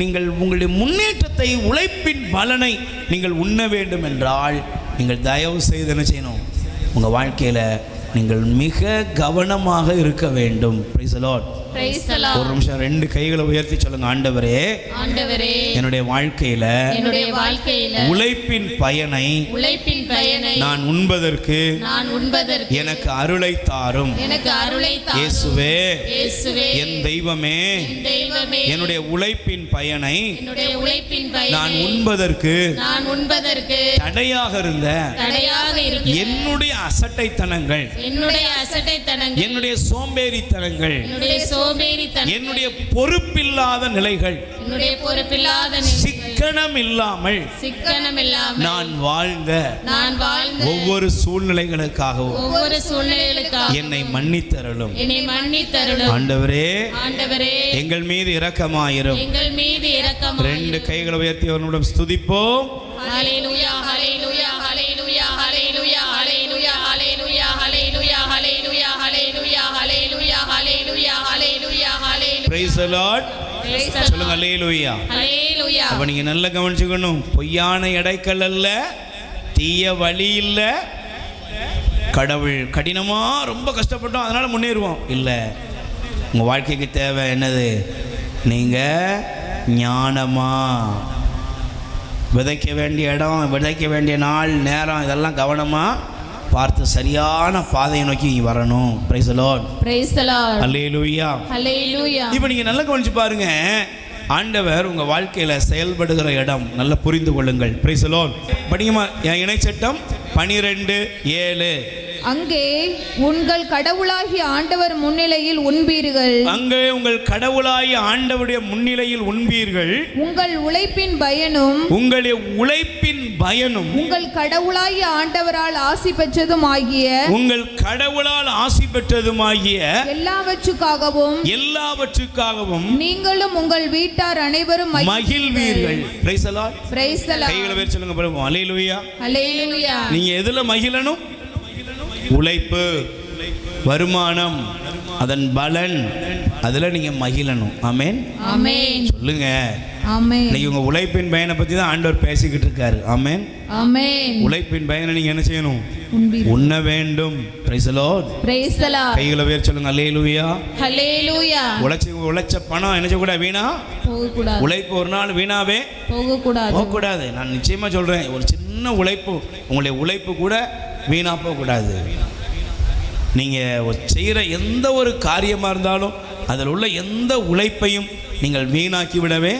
நீங்கள் உங்களுடைய முன்னேற்றத்தை, உழைப்பின் பலனை நீங்கள் உண்ண வேண்டும் என்றால் நீங்கள் தயவு செய்து என்ன செய்யணும்? உங்கள் வாழ்க்கையில் நீங்கள் மிக கவனமாக இருக்க வேண்டும். Price the Lord. Praise the Lord. ஒரு நிமிஷம் 2 கைகளை உயர்த்தி சொல்லுங்க, ஆண்டவரே ஆண்டவரே என்னுடைய வாழ்க்கையில உழைப்பின் பயனை நான் உண்பதற்கு எனக்கு அருளை தாரும். இயேசுவே என் தெய்வமே என்னுடைய உழைப்பின் பயனை நான் உண்பதற்கு தடையாக இருந்த என்னுடைய அசட்டைத்தனங்கள், என்னுடைய சோம்பேறித்தனங்கள், என்னுடைய பொறுப்பில்லாத நிலைகள், சிக்கனம் இல்லாமல் நான் வாழ்ந்த ஒவ்வொரு சூழ்நிலைகளுக்காகவும் என்னை மன்னித்தருளும். ஆண்டவரே எங்கள் மீது இரக்கமாயிரும். 2 கைகளை உயர்த்தி அவனுடன் ஸ்துதிப்போம். ஹல்லேலூயா ஹல்லேலூயா ஹல்லேலூயா ஹல்லேலூயா ஹல்லேலூயா ஹல்லேலூயா ஹல்லேலூயா ஹல்லேலூயா ஹல்லேலூயா ஹல்லேலூயா ஹல்லேலூயா ஹல்லேலூயா ஹல்லேலூயா. Praise the Lord. சொல்லுங்க ஹல்லேலூயா. ஹல்லேலூயா. அப்ப நீங்க நல்லா கவனிச்சுக்கணும், பொய்யான எடைக்கல் அல்ல, தீய வழி இல்ல, கடவுள் கடினமா ரொம்ப கஷ்டப்பட்டோம் அதனால முன்னேறுவோம் இல்ல. உங்க வாழ்க்கைக்கு தேவை என்னது? நீங்க ஞானமா விதைக்க வேண்டிய இடம், விதைக்க வேண்டிய நாள், நேரம் இதெல்லாம் கவனமாக பார்த்து சரியான பாதையை நோக்கி வரணும். Praise the Lord. Praise the Lord. Hallelujah. Hallelujah. இப்போ நீங்கள் நல்லா கவனிச்சு பாருங்க, ஆண்டவர் உங்கள் வாழ்க்கையில் செயல்படுகிற இடம் நல்லா புரிந்து கொள்ளுங்கள். Praise the Lord. படிங்கம்மா, இணைச்சட்டம் 12:7. அங்கே உங்கள் கடவுளாகிய ஆண்டவர் முன்னிலையில் உண்பீர்கள். அங்கே உங்கள் கடவுளாகிய ஆண்டவருடைய முன்னிலையில் உண்பீர்கள். உங்கள் உழைப்பின் பயனும் உங்கள் கடவுளாகிய ஆண்டவரால் ஆசி பெற்றதும் ஆகிய எல்லாவற்றுக்காகவும் நீங்களும் உங்கள் வீட்டார் அனைவரும் மகிழ்வீர்கள். Praise the Lord. Praise the Lord. கைகளை உயர்த்தி சொல்லுங்க பாருங்க. ஹல்லேலூயா. ஹல்லேலூயா. நீங்க எதுல மகிழணும்? உழைப்பு, வருமானம், அதன் பலன், அதுல நீங்க மகிழணும். ஆமென். ஆமென். சொல்லுங்க. ஆமென். நீங்க உங்க உழைப்பின் பயனை பத்தி தான் ஆண்டவர் பேசிக்கிட்டு இருக்காரு. ஆமென். ஆமென். உழைப்பின் பயனை நீங்க என்ன செய்யணும்? உண்ண வேண்டும். Price the Lord. Praise the Lord. கைகளை உயர்த்தி சொல்லுங்க. ஹல்லேலூயா. ஹல்லேலூயா. உழைச்ச பணம் என்ன செய்ய கூடாது? வீணா போக கூடாது. உழைப்பு ஒரு நாள் வீணாவே போக கூடாது. நான் நிச்சயமா சொல்றேன், ஒரு சின்ன உழைப்பு, உங்களுடைய உழைப்பு கூட வீணா போகக்கூடாது. நீங்கள் செய்கிற எந்த ஒரு காரியமாக இருந்தாலும் அதில் உள்ள எந்த உழைப்பையும் நீங்கள் வீணாக்கி விடவே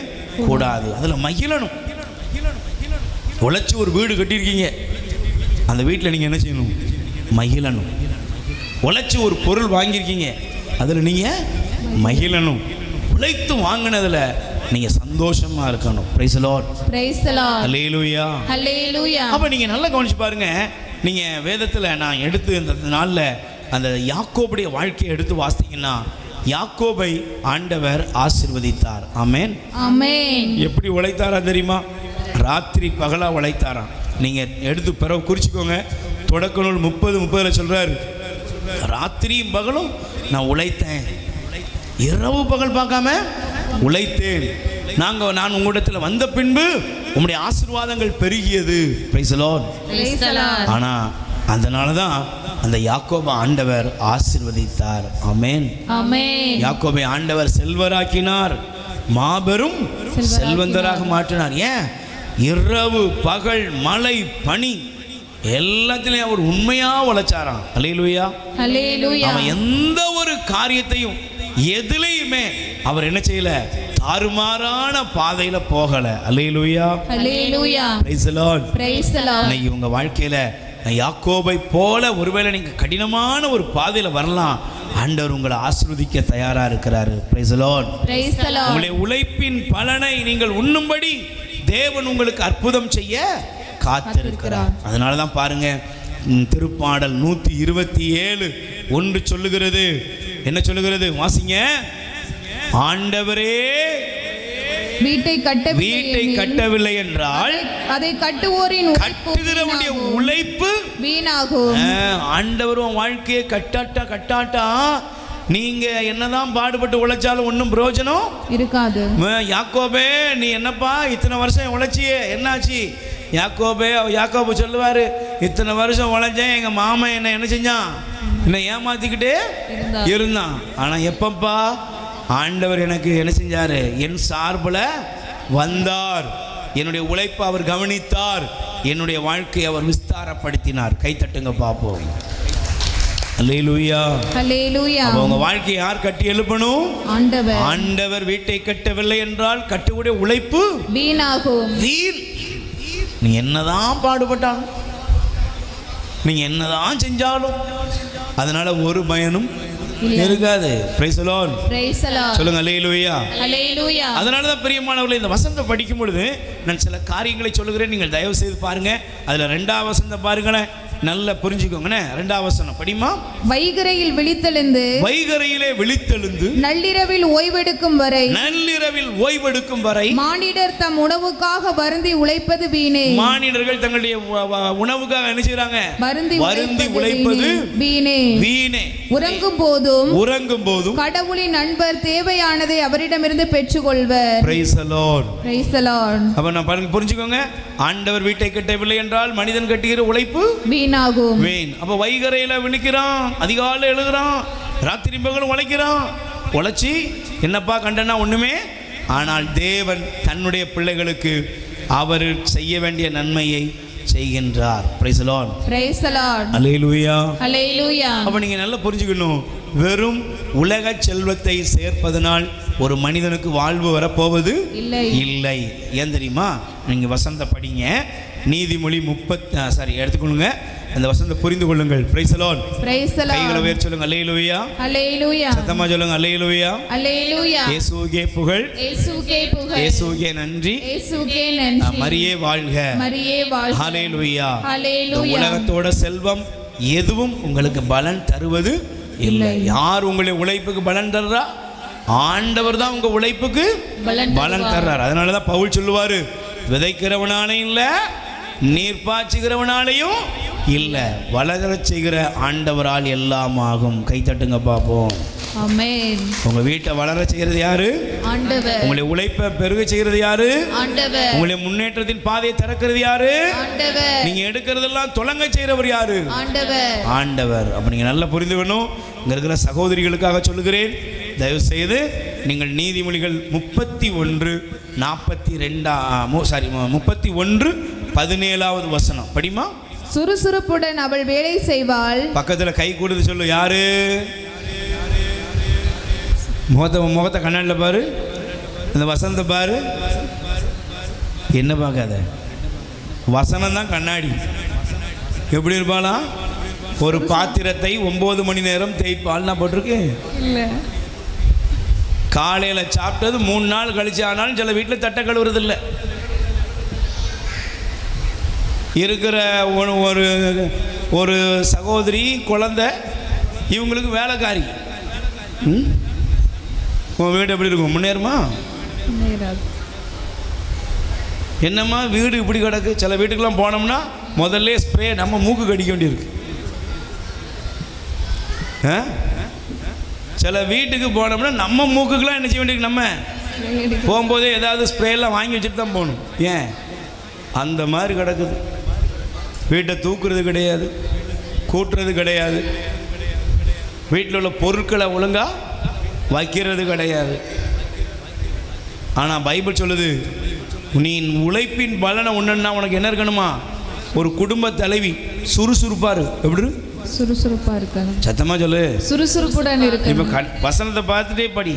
கூடாது. அதில் மகிழணும். உழைச்சி ஒரு வீடு கட்டியிருக்கீங்க, அந்த வீட்டில் நீங்கள் என்ன செய்யணும்? மகிழணும். உழைச்சி ஒரு பொருள் வாங்கியிருக்கீங்க, அதில் நீங்கள் மகிழணும். உழைத்து வாங்கினதில் நீங்கள் சந்தோஷமாக இருக்கணும். Praise the Lord. Praise the Lord. Hallelujah. Hallelujah. அப்போ நீங்கள் நல்லா கவனிச்சு பாருங்க, நீங்கள் வேதத்தில் நான் எடுத்து இந்த நாளில் அந்த யாக்கோபுடைய வாழ்க்கையை எடுத்து வாசித்தீங்கன்னா, யாக்கோபை ஆண்டவர் ஆசீர்வதித்தார். ஆமென். ஆமென். எப்படி உழைத்தாரா தெரியுமா? ராத்திரி பகலா உழைத்தாராம். நீங்கள் எடுத்து பிறகு குறிச்சிக்கோங்க. தொடக்க நூல் 30:30 சொல்றாரு, ராத்திரியும் பகலும் நான் உழைத்தேன், இரவு பகல் பார்க்காம உழைத்தேன். நான் உங்களிடத்தில் வந்த பின்பு உம்முடைய ஆசீர்வாதங்கள் பெருகியது. Praise the Lord. Praise the lord. ஆனா அதனால தான் அந்த யாக்கோபை ஆண்டவர் ஆசீர்வதித்தார். ஆமென். ஆமென். யாக்கோபை ஆண்டவர் செல்வராக்கினார், மாபெரும் செல்வந்தராக மாற்றினார். ஏன்? இரவு பகல் மழை பனி எல்லாத்திலையும் அவர் உண்மையா உழைச்சாராம். ஹல்லேலூயா. ஹல்லேலூயா. அவன் எந்த ஒரு காரியத்தையும் எதுலையுமே அவர் என்ன செய்யல? தாறுமாறான பாதையில போகல. Hallelujah. Hallelujah. Praise the Lord. Praise the lord. இன்னைக்கு உங்க வாழ்க்கையில யாக்கோபை போல ஒருவேளை நீங்க கடினமான ஒரு பாதையில வரலாம், ஆண்டவர் உங்களை ஆசீர்வதிக்க தயாரா இருக்கிறாரு. Price the Lord. Praise the Lord. உங்களுடைய உழைப்பின் பலனை நீங்கள் உண்ணும்படி தேவன் உங்களுக்கு அற்புதம் செய்ய காத்திருக்கிறார். அதனால தான் பாருங்க, திருப்பாடல் 127:1 சொல்லுகிறது. என்ன சொல்லுகிறது? வாசிங்க. ஆண்டவரே வீட்டை கட்டவில்லை என்றால் அதை கட்டுவோரின் கட்டுகிறவனுடைய உழைப்பு வீணாகும். ஆண்டவர் உன் வாழ்க்கையை கட்டாட்டா நீங்க என்னதான் பாடுபட்டு உழைச்சாலும் ஒன்றும் பிரயோஜனம் இருக்காது. யாக்கோபே, நீ என்னப்பா இத்தனை வருஷம் உழைச்சியே, என்னாச்சு? யாக்கோபு சொல்லுவாரு, இத்தனை வருஷம் உழைச்சேன், எங்க மாமன் என்ன செஞ்சான்? என்னை ஏமாத்திக்கிட்டே இருந்தான். ஆனா எப்பப்பா ஆண்டவர் எனக்கு என்ன செஞ்சாரு? என் சார்பில் வந்தார், என்னுடைய உழைப்பை அவர் கவனித்தார், என்னுடைய வாழ்க்கையை அவர் விஸ்தாரப்படுத்தினார். கை தட்டுங்க பார்ப்போம். அல்லேலூயா, அல்லேலூயா. உங்க வாழ்க்கையை யார் கட்டி எழுப்பணும்? ஆண்டவர். ஆண்டவர் வீட்டை கட்டவில்லை என்றால் கட்டுடைய உழைப்பு வீணாகும். வீண். நீ என்னதான் பாடுபட்டாலும், நீங்க என்னதான் செஞ்சாலும் அதனால ஒரு பயனும் இருக்காது. Price the Lord. Praise the Lord. சொல்லுங்க அல்லேலூயா, அல்லேலூயா. அதனால தான் பிரியமானவர்களே, இந்த வசனத்தை படிக்கும் பொழுது நான் சில காரியங்களை சொல்லுகிறேன், நீங்கள் தயவு செய்து பாருங்க. அதுல 2ஆம் வசனத்தை பாருங்களேன், நல்லா புரிஞ்சுக்கோங்கண்ணே. 2ஆம் வசனம் படிமா. வைகரையில் விழித்தெழுந்து, வைகரையிலே விழித்தெழுந்து நள்ளிரவில் ஓய்வெடுக்கும் வரை, நள்ளிரவில் ஓய்வெடுக்கும் வரை மானிடர் தம் உணவுக்காக வருந்தி உழைப்பது வீணே. மானிடர்கள் தங்களுடைய உணவுக்காக என்ன செய்றாங்க? வருந்தி உழைப்பது வீணே. வீணே. உறங்கும் போதும் கடவுளின் நண்பர் தேவையானதை அவரிடமிருந்து பெற்றுக்கொள்வர். Praise the Lord. Praise the lord. அப்ப நான் பாருங்க, புரிஞ்சுக்கோங்க. ஆண்டவர் வீட்டை கட்டவில்லை என்றால் மனிதன் கட்டுகிற உழைப்பு வீணாகும். வீண். அப்ப வைகரையில விழிக்கிறான், அதிகாலை எழுதுறான், ராத்திரி பகலும் உழைக்கிறான். உழைச்சி என்னப்பா கண்டனா? ஒண்ணுமே. ஆனால் தேவன் தன்னுடைய பிள்ளைகளுக்கு அவர் செய்ய வேண்டிய நன்மையை செய்கின்றார். Praise the Lord. Praise the Lord. Alleluia, alleluia. அப்ப நீங்க நல்லா புரிஞ்சுக்கணும், வெறும் உலக செல்வத்தை சேர்ப்பதனால் ஒரு மனிதனுக்கு வாழ்வு வரப்போவது இல்லை. ஏன் தெரியுமா? நீங்க வசனத்தை படிங்க. நீதிமொழி 30 எடுத்துக்கொள்ளுங்க, அந்த வசனத்தை புரிந்து கொள்ளுங்கள். Praise the Lord. Praise the Lord. கைகளை உயர்த்தி சொல்லுங்க அல்லேலூயா, அல்லேலூயா. சத்தமா சொல்லுங்க அல்லேலூயா, அல்லேலூயா. இயேசுவுக்கே புகழ், இயேசுவுக்கே புகழ், இயேசுவுக்கே நன்றி, இயேசுவுக்கே நன்றி. மரியே வாழ்க, மரியே வாழ்க. ஹல்லேலூயா. ஹல்லேலூயா. உலகத்தோட செல்வம் எதுவும் உங்களுக்கு பலன் தருவது இல்லை. யார் உங்களுடைய உழைப்புக்கு பலன் தர்றா? ஆண்டவர் தான் உங்க உழைப்புக்கு பலன் தர்றார். அதனாலதான் பவுல் சொல்லுவாரு, விதைக்கிறவனாலையும் இல்ல, நீர் பாய்ச்சுகிறவனாலையும் இல்ல, வளரச் செய்கிற ஆண்டவரால் எல்லாம் ஆகும். கை தட்டுங்க பாப்போம். ஆமென். உங்க வீட்டை வளர செய்கிறது யாரு? ஆண்டவர். உங்களுடைய உழைப்பை பெருக செய்கிறது யாரு? ஆண்டவர். உங்களுடைய முன்னேற்றத்தின் பாதையை திறக்கிறது யாரு? ஆண்டவர். நீங்க எடுக்கிறதெல்லாம் தொடங்க செய்கிறவர் யாரு? ஆண்டவர். ஆண்டவர். அப்ப நீங்க நல்லா புரிந்துக்கணும். இங்க இருக்கிற சகோதரிகளுக்காக சொல்லுகிறேன், தயவு செய்து நீங்கள் நீதிமொழிகள் 31:17 வசனம் படிமா. சுறுசுறுப்புடன் அவள் வேலை செய்வாள். பக்கத்துல கை கொடுத்து சொல்லு, யாரு? முகத்தை கண்ணாடியில் பாரு, இந்த வசனத்தை பாரு. என்ன பார்க்காத, வசனம் தான் கண்ணாடி. எப்படி இருப்பாளா? ஒரு பாத்திரத்தை 9 மணி நேரம் தேய்ப்பால் நான் போட்டிருக்கு. காலையில் சாப்பிட்டது 3 நாள் கழிச்சு ஆனாலும் சில வீட்டில் தட்டை கழுவுறது இல்லை. இருக்கிற ஒரு சகோதரி குழந்தை, இவங்களுக்கு வேலைக்காரி. உன் வீடு எப்படி இருக்கும்? முன்னேறுமா? என்னம்மா வீடு இப்படி கிடக்கு? சில வீட்டுக்கெல்லாம் போனோம்னா முதல்ல ஸ்ப்ரே நம்ம மூக்கு கடிக்க வேண்டியிருக்கு. சில வீட்டுக்கு போனோம்னா நம்ம மூக்குக்கெல்லாம் என்ன செய்ய வேண்டியிருக்கு? நம்ம போகும்போதே ஏதாவது ஸ்ப்ரேலாம் வாங்கி வச்சுட்டு தான் போகணும். ஏன்? அந்த மாதிரி கிடக்குது. வீட்டை தூக்குறது கிடையாது, கூட்டுறது கிடையாது, வீட்டில் உள்ள பொருட்களை ஒழுங்கா வைக்கிறது கிடையாது. ஆனால் பைபிள் சொல்லுது, நீ உழைப்பின் பலனை ஒன்றுன்னா உனக்கு என்ன இருக்கணுமா? ஒரு குடும்ப தலைவி சுறுசுறுப்பாரு. எப்படி? சுறுசுறுப்பா இருக்கணும். சத்தமா சொல்லு. சுறுசுறுப்புடன் இருக்கு. இப்ப வசனத்தை பார்த்துட்டே படி.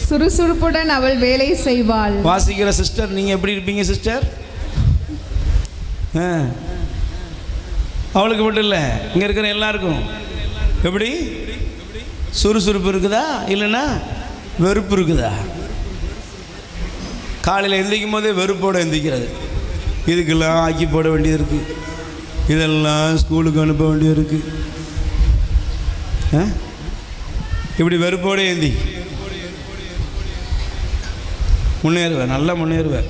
சுறுசுறுப்புடன் அவள் வேலை செய்வாள். வாசிக்கிற சிஸ்டர், நீங்க எப்படி இருப்பீங்க சிஸ்டர்? அவளுக்கு மட்டும் இல்லை, இங்க இருக்கிற எல்லாருக்கும் எப்படி சுறுசுறுப்பு இருக்குதா இல்லைன்னா வெறுப்பு இருக்குதா? காலையில் எந்திரிக்கும் போதே வெறுப்போடு எந்திரிக்கிறது. இதுக்கெல்லாம் ஆக்கி போட வேண்டியது இருக்குது, இதெல்லாம் ஸ்கூலுக்கு அனுப்ப வேண்டியது இருக்குது. இப்படி வெறுப்போடு ஏந்தி முன்னேறுவேன், நல்லா முன்னேறுவேன்.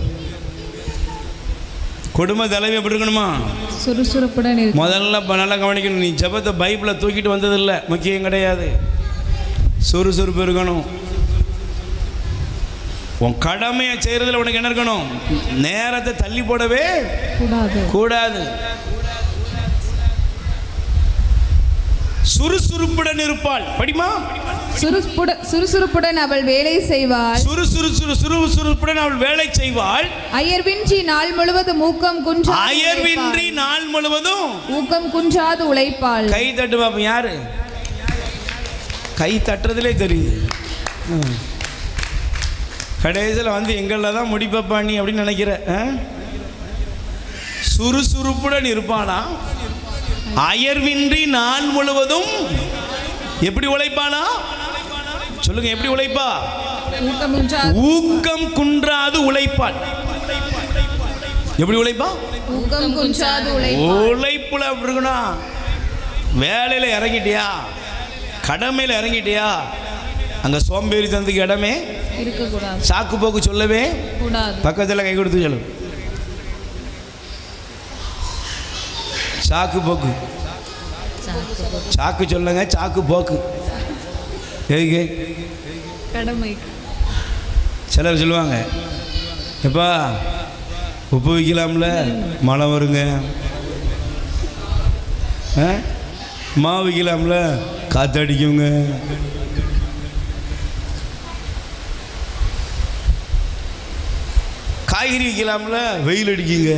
குடும்ப தலைவி எப்படி இருக்கணுமா? சுறுசுறுப்புடன் முதல்ல நல்லா கவனிக்கணும். நீ ஜெபத்தை பைபிளை தூக்கிட்டு வந்ததில்லை, முக்கியம் கிடையாது. சுறுசுறுப்பு இருக்கணும். உன் கடமையை செய்யறதுல உனக்கு என்ன இருக்கணும்? நேரத்தை தள்ளி போடவே கூடாது. சுறுசுறுப்புடன் இருப்பாள். படிமா. சுறுசுறுப்புடன் அவள் வேலை செய்வாள். சுறுசுறுப்புடன் அவள் வேலை செய்வாள். அயர்வின்றி நாள் முழுவதும் அயர்வின்றி நாள் முழுவதும் ஊக்கம் குன்றாது உழைப்பாள். கை தட்டு பாப்போம். யாரு கை தட்டுறதுலே தெரியுது. கடைசியில் வந்து எங்களில் தான் முடிப்பப்பா நீ அப்படின்னு நினைக்கிற. சுறுசுறுப்புடன் இருப்பானா, அயர்வின்றி நாள் முழுவதும் எப்படி உழைப்பானா சொல்லுங்க. எப்படி உழைப்பா? ஊக்கம் குன்றாது உழைப்பாள். எப்படி உழைப்பா? ஊக்கம் குன்றாது உழைப்புல அப்படி இருக்கணும். வேலையில இறங்கிட்டியா, கடமையில இறங்கிட்டியா, அங்க சோம்பேறி தந்துக்கு இடமே இருக்கக்கூடாது. சாக்கு போக்கு சொல்லவே கூடாது. பக்கத்தில் கை கொடுத்து சொல்லு. சாக்கு போக்கு, சாக்கு சொல்லுங்க, சாக்கு போக்கு எதுக்கு? கடமை. சிலர் சொல்லுவாங்க, எப்பா உப்பு வைக்கலாம்ல, மழை வருங்க. மாவு வைக்கலாம்ல, காற்றடிக்குங்க. காய்கறி வைக்கலாம்ல, வெயில் அடிக்குங்க.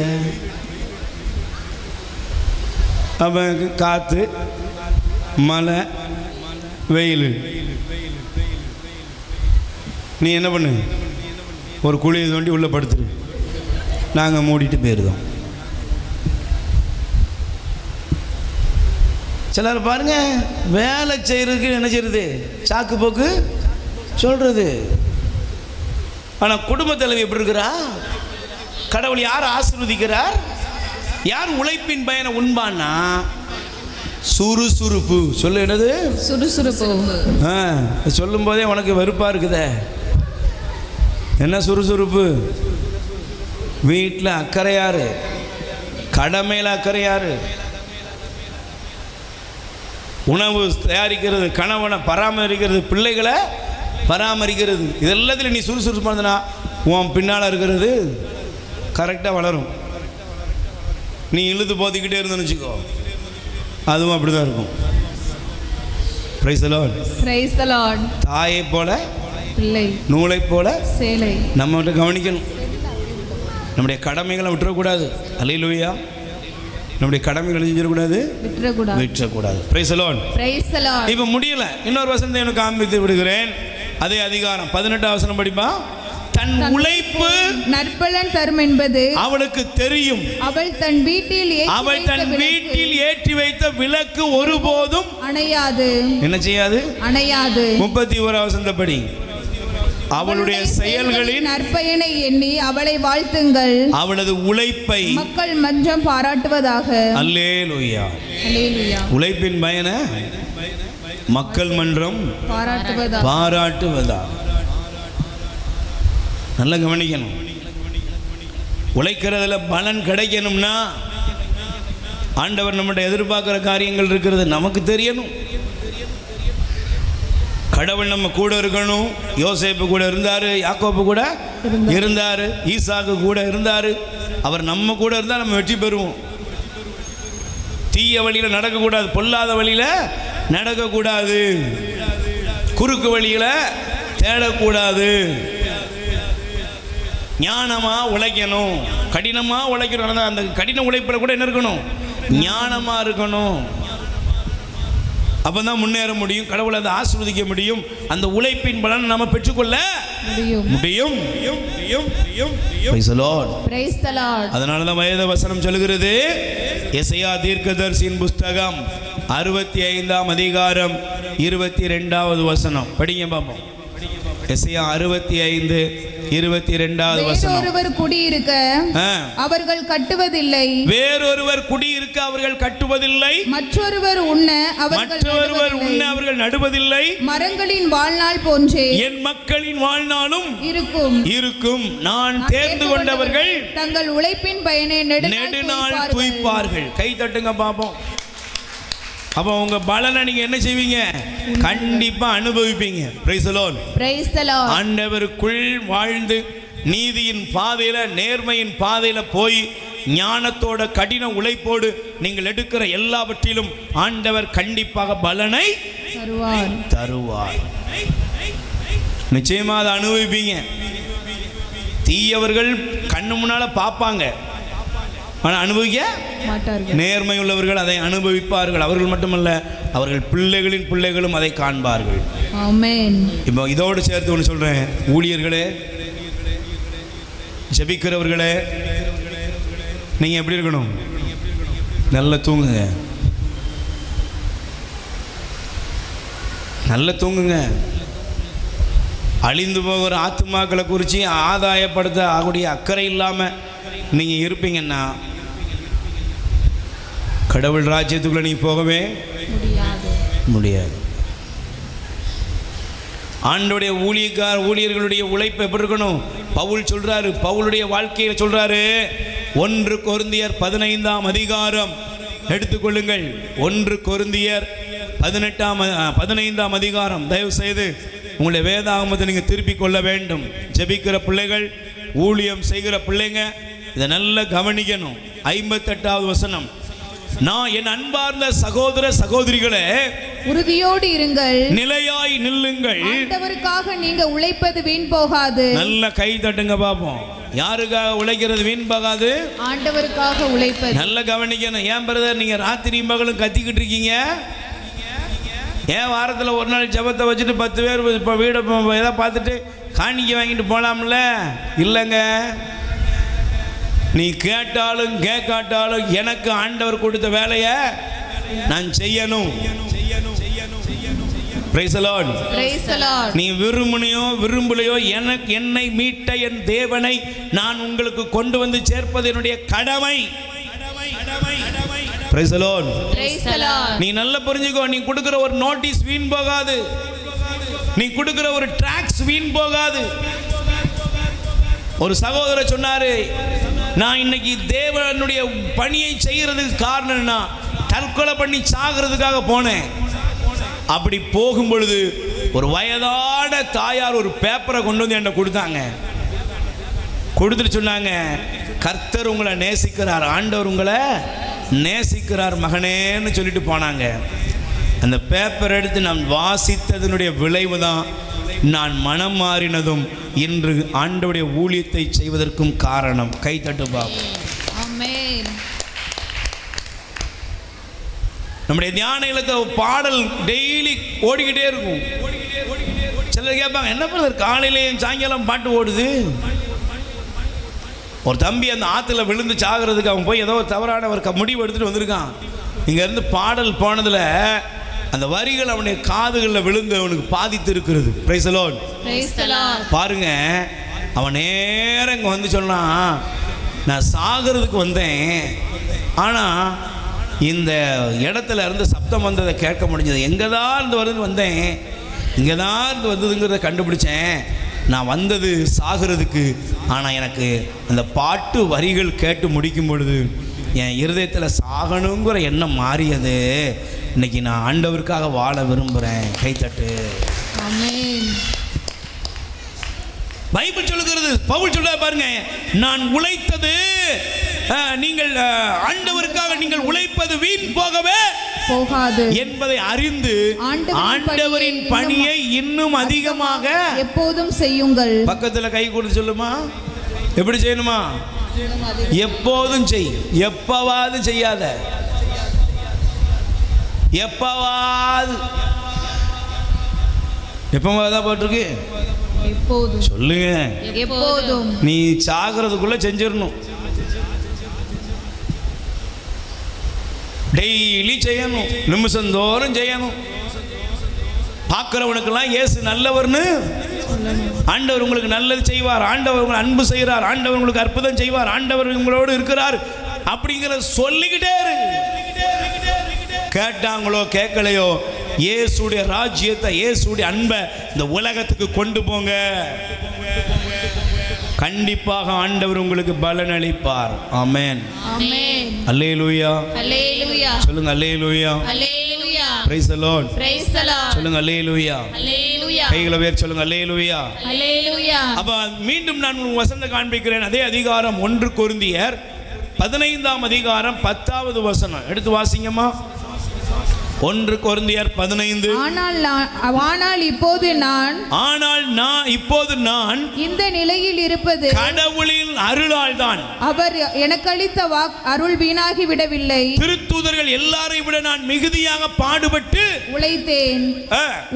அவன் காற்று, மழை, வெயில். நீ என்ன பண்ணு, ஒரு குழியை தோண்டி உள்ளே படுத்துரு, நாங்கள் மூடிட்டு போயிருந்தோம். சிலர் பாருங்க, வேலை செய்யறதுக்கு என்ன செய்யறது, சாக்கு போக்கு சொல்றது. ஆனால் குடும்ப தலைவி எப்படி இருக்கிறா? கடவுள் யார் ஆசீர்வதிக்கிறார்? யார் உழைப்பின் பயனை உண்பான்னா சுறுசுறுப்பு. சொல்லு, என்னது? சுறுசுறுப்பு. சொல்லும் போதே உனக்கு வெறுப்பா இருக்குதே. என்ன சுறுசுறுப்பு? வீட்டில் அக்கறையாரு, கடமையில் அக்கறையாரு, உணவு தயாரிக்கிறது, கணவனை பராமரிக்கிறது, பிள்ளைகளை பராமரிக்கிறது, இது எல்லாத்துலையும் நீ சுறுசுறுப்பு பண்ணதுனா உன் பின்னால் இருக்கிறது கரெக்டாக வளரும். நீ இழுத்து போத்திக்கிட்டே இருந்தேன்னு வச்சுக்கோ, அதுவும் அப்படி தான் இருக்கும். Price the Lord. Praise the Lord. தாயை போல பிள்ளை, நூலை போல சேலை. நம்ம கவனிக்கணும். நம்முடைய கடமைகளை விட்டுறக்கூடாது. அல்லேலூயா. நம்முடைய கடமைகளை செஞ்சிடக்கூடாது, விட்டுறக்கூடாது. Price the Lord. Praise the Lord. இப்போ முடியல, இன்னொரு வசனத்தை எனக்கு காண்பித்து விடுகிறேன். அதே அதிகாரம் 18 வசனம் படிப்பா. தன் உழைப்பு நற்பலன் தரும் என்பது அவளுக்கு தெரியும். அவள் தன் வீட்டில் ஏற்றி வைத்த விளக்கு ஒருபோதும் அணையாது. என்ன செய்யாது? அணையாது. 31 வசனப்படி அவளுடைய செயல்களின் நற்பயனை எண்ணி அவளை வாழ்த்துங்கள். அவளது உழைப்பை மக்கள் மன்றம் பாராட்டுவதாக. அல்லேலூயா. அல்லேலூயா. உழைப்பின் பயனை மக்கள் மன்றம் பாராட்டுவதா. நல்லா கவனிக்கணும். உழைக்கிறதுல பலன் கிடைக்கணும்னா ஆண்டவர் நம்மகிட்ட எதிர்பார்க்கிற காரியங்கள் இருக்கிறது நமக்கு தெரியணும். கடவுள் நம்ம கூட இருக்கணும். யோசேப்பு கூட இருந்தார், யாக்கோப்பு கூட இருந்தார், ஈசாக்கு கூட இருந்தார். அவர் நம்ம கூட இருந்தால் நம்ம வெற்றி பெறுவோம். தீய வழியில் நடக்கக்கூடாது, பொல்லாத வழியில் நடக்கக்கூடாது, குறுக்கு வழியில் தேடக்கூடாது. ஞானமாக உழைக்கணும், கடினமாக உழைக்கணும். அந்த கடின உழைப்பில் கூட என்ன இருக்கணும்? ஞானமாக இருக்கணும். அப்போ தான் முன்னேற முடியும், கடவுளை அதை ஆசீர்வதிக்க முடியும். அந்த உழைப்பின் பலன் நம்ம பெற்றுக்கொள்ள முடியும். அதனால தான் வேத வசனம் சொல்லுகிறது, எசையா தீர்க்கதரிசியின் புஸ்தகம் 65 அதிகாரம் 22 வசனம் படிங்க பாப்போம். எசையா 65 22 வசனம். வேறொருவர் குடியிருக்க அவர்கள் கட்டுவதில்லை, வேறொருவர் குடியிருக்க அவர்கள் கட்டுவதில்லை, மற்றொருவர் உண்ண அவர்கள் நடுவதில்லை. மரங்களின் வாழ்நாள் போன்றே என் மக்களின் வாழ்நாளும் இருக்கும். நான் தேர்ந்து கொண்டவர்கள் தங்கள் உழைப்பின் பயனை நெடுநாள் துய்ப்பார்கள். கை தட்டுங்க பாப்போம். அப்போ உங்க பலனை நீங்க என்ன செய்வீங்க? கண்டிப்பா அனுபவிப்பீங்க. Praise the Lord. Praise the lord. ஆண்டவருக்குள் வாழ்ந்து நீதியின் பாதையில, நேர்மையின் பாதையில போய் ஞானத்தோட கடின உழைப்போடு நீங்கள் எடுக்கிற எல்லாவற்றிலும் ஆண்டவர் கண்டிப்பாக பலனை தருவார். நிச்சயமா அதை அனுபவிப்பீங்க. தீயவர்கள் கண்ணு முன்னால பார்ப்பாங்க, ஆனால் அனுபவிக்க மாட்டார்கள். நேர்மை உள்ளவர்கள் அதை அனுபவிப்பார்கள். அவர்கள் மட்டுமல்ல, அவர்கள் பிள்ளைகளின் பிள்ளைகளும் அதை காண்பார்கள். ஆமென். இப்போ இதோடு சேர்த்து ஒன்று சொல்றேன், ஊழியர்களே, ஜெபிக்கிறவர்களே, நீங்க எப்படி இருக்கணும்? நல்லா தூங்குங்க, நல்லா தூங்குங்க. அழிந்து போகிற ஆத்துமாக்களை குறித்து ஆதாயப்படுத்த ஆகக்கூடிய அக்கறை இல்லாமல் நீங்கள் இருப்பீங்கன்னா கடவுள் ராஜ்யத்துக்குள்ளே நீங்கள் போகவே முடியாது. ஆண்டோடைய ஊழியர்களுடைய உழைப்பு எப்படி இருக்கணும்? பவுல் சொல்றாரு, பவுலுடைய வாழ்க்கையில் சொல்றாரு. 1 கொரிந்தியர் 15ஆம் அதிகாரம் எடுத்துக்கொள்ளுங்கள். 1 கொரிந்தியர் 15ஆம் அதிகாரம். தயவு செய்து உங்களுடைய வேதாகமத்தை நீங்கள் திருப்பிக் கொள்ள வேண்டும். ஜெபிக்கிற பிள்ளைகள், ஊழியம் செய்கிற பிள்ளைங்க இதை நல்லா கவனிக்கணும். 58வது வசனம். நான் என் அன்பார்ந்த சகோதர சகோதரிகளே, உறுதியோடு இருங்கள், நிலையாய் நில்லுங்கள், ஆண்டவருக்காக நீங்க உழைப்பது வீண் போகாது. நல்ல கை தட்டுங்க பாப்போம். யாருக்காக உழைக்கிறது வீண் போகாது? ஆண்டவருக்காக உழைப்பது. நல்ல கவனிக்கணும். ஏன் பிரதர் நீங்க ராத்திரியும் பகலும் கத்திக்கிட்டு இருக்கீங்க? ஏன் வாரத்தில் ஒரு நாள் ஜெபத்தை வச்சுட்டு 10 பேர் இப்போ வீடை எதாவது பார்த்துட்டு காணிக்க வாங்கிட்டு போகலாம்ல? இல்லைங்க, நீ கேட்டாலும் கேட்காட்டாலும் எனக்கு ஆண்டவர் கொடுத்த வேலையை நான் செய்யணும். Praise the Lord. நீ விரும்பினையோ விரும்பலையோ, என்னை மீட்ட என் தேவனை நான் உங்களுக்கு கொண்டு வந்து சேர்ப்பது என்னுடைய கடமை. Praise the Lord. நீ நல்லா புரிஞ்சுக்கோ, நீ கொடுக்கிற ஒரு நோட்டீஸ் வீண் போகாது, நீ கொடுக்கிற ஒரு ட்ராக்ஸ் வீண் போகாது. ஒரு சகோதரர் சொன்னாரு, நான் இன்னைக்கு தேவனுடைய பணியை செய்யறதுக்கு காரணம்னா தற்கொலை பண்ணி சாகிறதுக்காக போனேன். அப்படி போகும் பொழுது ஒரு வயதான தாயார் ஒரு பேப்பரை கொண்டு வந்து என்ன கொடுத்தாங்க. கொடுத்துட்டு சொன்னாங்க, கர்த்தர் உங்களை நேசிக்கிறார், ஆண்டவர் உங்களை நேசிக்கிறார் மகனேன்னு சொல்லிட்டு போனாங்க. அந்த பேப்பர் எடுத்து நான் வாசித்ததனுடைய விளைவு தான் நான் மனம் மாறினதும் இன்று ஆண்டவருடைய ஊழியத்தை செய்வதற்கும் காரணம். கை தட்டு பாப்போம். ஆமென். நம்முடைய தியான இலக்க பாடல் டெய்லி ஓடிக்கிட்டே இருக்கும். சிலர் கேட்பாங்க, என்ன பண்ணுறது காலையிலேயும் சாயங்காலம் பாட்டு ஓடுது? ஒரு தம்பி அந்த ஆற்றுல விழுந்து சாகிறதுக்கு அவன் போய் ஏதோ தவறான ஒரு முடிவு எடுத்துகிட்டு வந்திருக்கான். இங்கேருந்து பாடல் போனதில் அந்த வரிகள் அவனுடைய காதுகளில் விழுந்து அவனுக்கு பாதித்து இருக்கிறது. Price the Lord. பாருங்க, அவன் நேரம் இங்கே வந்து சொன்னான், நான் சாகிறதுக்கு வந்தேன், ஆனால் இந்த இடத்துல இருந்து சப்தம் வந்ததை கேட்க முடிஞ்சது. எங்கே தான் இருந்து வருதுன்னு வந்தேன், இங்கே தான் இருந்து வந்ததுங்கிறத கண்டுபிடிச்சேன். நான் வந்தது சாகிறதுக்கு, ஆனால் எனக்கு அந்த பாட்டு வரிகள் கேட்டு முடிக்கும் பொழுது என் இருதயத்தில் சாகணுங்கிற எண்ணம் மாறியது. இன்னைக்கு நான் ஆண்டவருக்காக வாழ விரும்புகிறேன். கைத்தட்டு. ஆமென். பைபிள் சொல்லுகிறது, பவுல் சொல்றார் பாருங்க, நான் உழைத்தது நீங்கள் ஆண்டவருக்காக நீங்கள் உழைப்பது வீண் போகவே போகாது என்பதை அறிந்து ஆண்டவரின் பணியை இன்னும் அதிகமாக எப்போதும் செய்யுங்கள். பக்கத்தில் கை கொடுத்து சொல்லுமா, எப்படி செய்யணுமா? எப்போதும் செய், எப்பவாது செய்யாத, எப்பவாது. எப்பவாதான் போட்டிருக்கு? எப்போதும் சொல்லுங்க. எப்போதும். நீ சாகிறதுக்குள்ள செஞ்சிடணும். டெய்லி செய்யணும், நிமிஷந்தோறும் செய்யணும். பார்க்கிறவனுக்கெல்லாம் இயேசு நல்லவர்னு, ஆண்டவர் உங்களுக்கு நல்லது செய்வார், ஆண்டவர் உங்களை அன்பு செய்கிறார், ஆண்டவர் உங்களுக்கு அற்புதம் செய்வார், ஆண்டவர் உங்களோடு இருக்கிறார் அப்படிங்கிற சொல்லிக்கிட்டே இரு. கேட்டாங்களோ கேட்கலையோ, இயேசுடைய ராஜ்யத்தை, இயேசுடைய அன்பை இந்த உலகத்துக்கு கொண்டு போங்க. கண்டிப்பாக ஆண்டவர் உங்களுக்கு பலன் அளிப்பார். ஆமென். ஆமென். அல்லேலூயா. அல்லேலூயா. சொல்லுங்க alleluia. Alleluia. Praise the Lord. Praise the Lord. சொல்லுங்க அல்லேலூயா. அல்லேலூயா. கைகளை உயர்த்தி சொல்லுங்க அல்லேலூயா. அல்லேலூயா. அப்ப மீண்டும் நான் வசனத்தை காண்பிக்கிறேன். அதே அதிகாரம் 1 கொரிந்தியர் 15ஆம் அதிகாரம் 10வது வசனம் எடுத்து வாசிங்கம்மா. 1 கொரிந்தியர் 15. ஆனால் இப்போது நான் இந்த நிலையில் இருப்பது கடவுளின் அருளால் தான். அவர் எனக்கு அளித்த அருள் வீணாகி விடவில்லை. திருத்தூதர்கள் எல்லாரையும் விட நான் மிகுதியாக பாடுபட்டு உழைத்தேன்.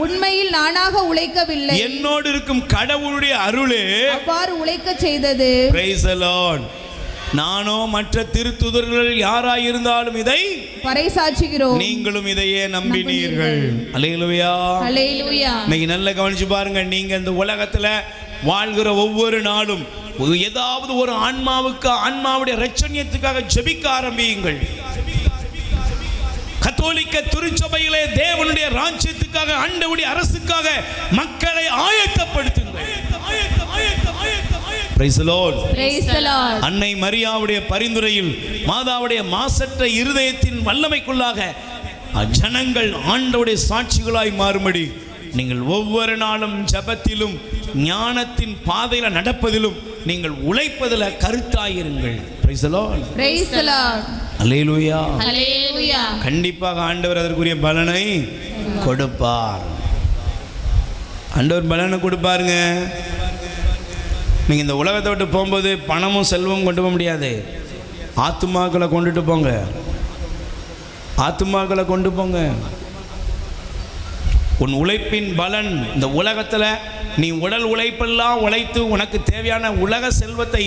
உண்மையில் நானாக உழைக்கவில்லை, என்னோடு இருக்கும் கடவுளுடைய அருளே அவ்வாறு உழைக்க செய்தது. Praise the Lord. நானோ மற்ற திருத்துதர்கள் யாராயிருந்தாலும் இதை பறைசாற்றுகிறோம், நீங்களும் இதையே நம்பினீர்கள். அல்லேலூயா. அல்லேலூயா. இன்னைக்கு நல்லா கவனிச்சு பாருங்க. நீங்க இந்த உலகத்துல வாழ்கிற ஒவ்வொரு நாளும் ஏதாவது ஒரு ஆன்மாவுடைய இரட்சணியத்துக்காக ஜெபிக்க ஆரம்பியுங்கள். கத்தோலிக்க திருச்சபையிலே தேவனுடைய ராஜ்யத்துக்காக, ஆண்டவருடைய அரசுக்காக மக்களை ஆயத்தப்படுத்துங்கள். Praise the Lord. Praise the Lord. அன்னை மரியாவுடைய பரிந்துரையில் மாதாவுடைய மாசற்ற இருதயத்தின் வல்லமைக்குள்ளாக ஜனங்கள் ஆண்டவருடைய சாட்சிகளாய் மாறும்படி நீங்கள் ஒவ்வொரு நாளும் ஜெபத்திலும் ஞானத்தின் பாதையில் நடப்பதிலும் நீங்கள் உழைப்பதில் கருத்தாயிருங்கள். Praise the Lord. Praise the Lord. Alleluia. Hallelujah. கண்டிப்பாக ஆண்டவர் அதற்குரிய பலனை கொடுப்பார். ஆண்டவர் பலனை கொடுப்பாருங்க. நீங்கள் இந்த உலகத்தை விட்டு போகும்போது பணமும் செல்வமும் கொண்டு போக முடியாது. ஆத்துமாக்களை கொண்டுட்டு போங்க. ஆத்துமாக்களை கொண்டு போங்க. உன் உழைப்பின் பலன் இந்த உலகத்தில் நீ உடல் உழைப்பெல்லாம் உழைத்து உனக்கு தேவையான உலக செல்வத்தை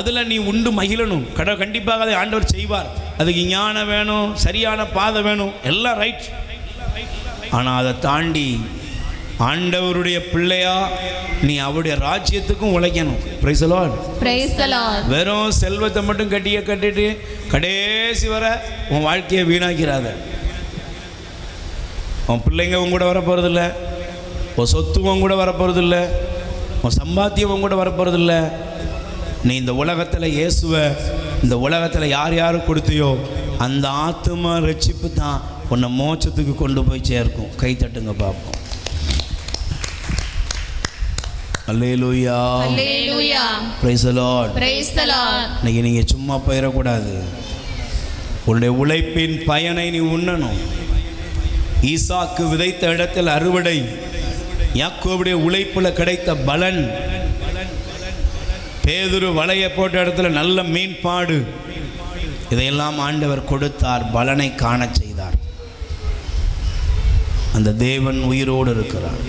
அதில் நீ உண்டு மகிழணும். கண்டிப்பாக அதை ஆண்டவர் செய்வார். அதுக்கு ஞானம் வேணும், சரியான பாதை வேணும், எல்லாம் ரைட். ஆனால் அதை தாண்டி ஆண்டவருடைய பிள்ளையா நீ அவருடைய ராஜ்யத்துக்கும் உழைக்கணும். Praise the Lord. Praise the Lord. வெறும் செல்வத்தை மட்டும் கட்டிட்டு கடைசி வர உன் வாழ்க்கையை வீணாக்கிறாத. உன் பிள்ளைங்க உன் கூட வரப்போறதில்ல, உன் சொத்து உன் கூட வரப்போறதில்ல, உன் சம்பாத்தியம் உன் கூட வரப்போறதில்ல. நீ இந்த உலகத்தில் இயேசுவை இந்த உலகத்தில் யார் யார் கொடுத்தியோ அந்த ஆத்தும ரட்சிப்பு தான் உன்னை மோட்சத்துக்கு கொண்டு போய் சேர்க்கும். கை தட்டுங்க பார்ப்போம். அல்லேலூயா. Hallelujah. Praise the Lord. Praise the Lord. இன்னைக்கு நீங்கள் சும்மா போயிடக்கூடாது. உன்னுடைய உழைப்பின் பயனை நீ உண்ணணும். ஈசாக்கு விதைத்த இடத்தில் அறுவடை, யாக்கோபுடைய உழைப்பில் கிடைத்த பலன், பேதுரு வலையை போட்ட இடத்துல நல்ல மீன்பாடு, இதையெல்லாம் ஆண்டவர் கொடுத்தார், பலனை காண செய்தார். அந்த தேவன் உயிரோடு இருக்கிறார்.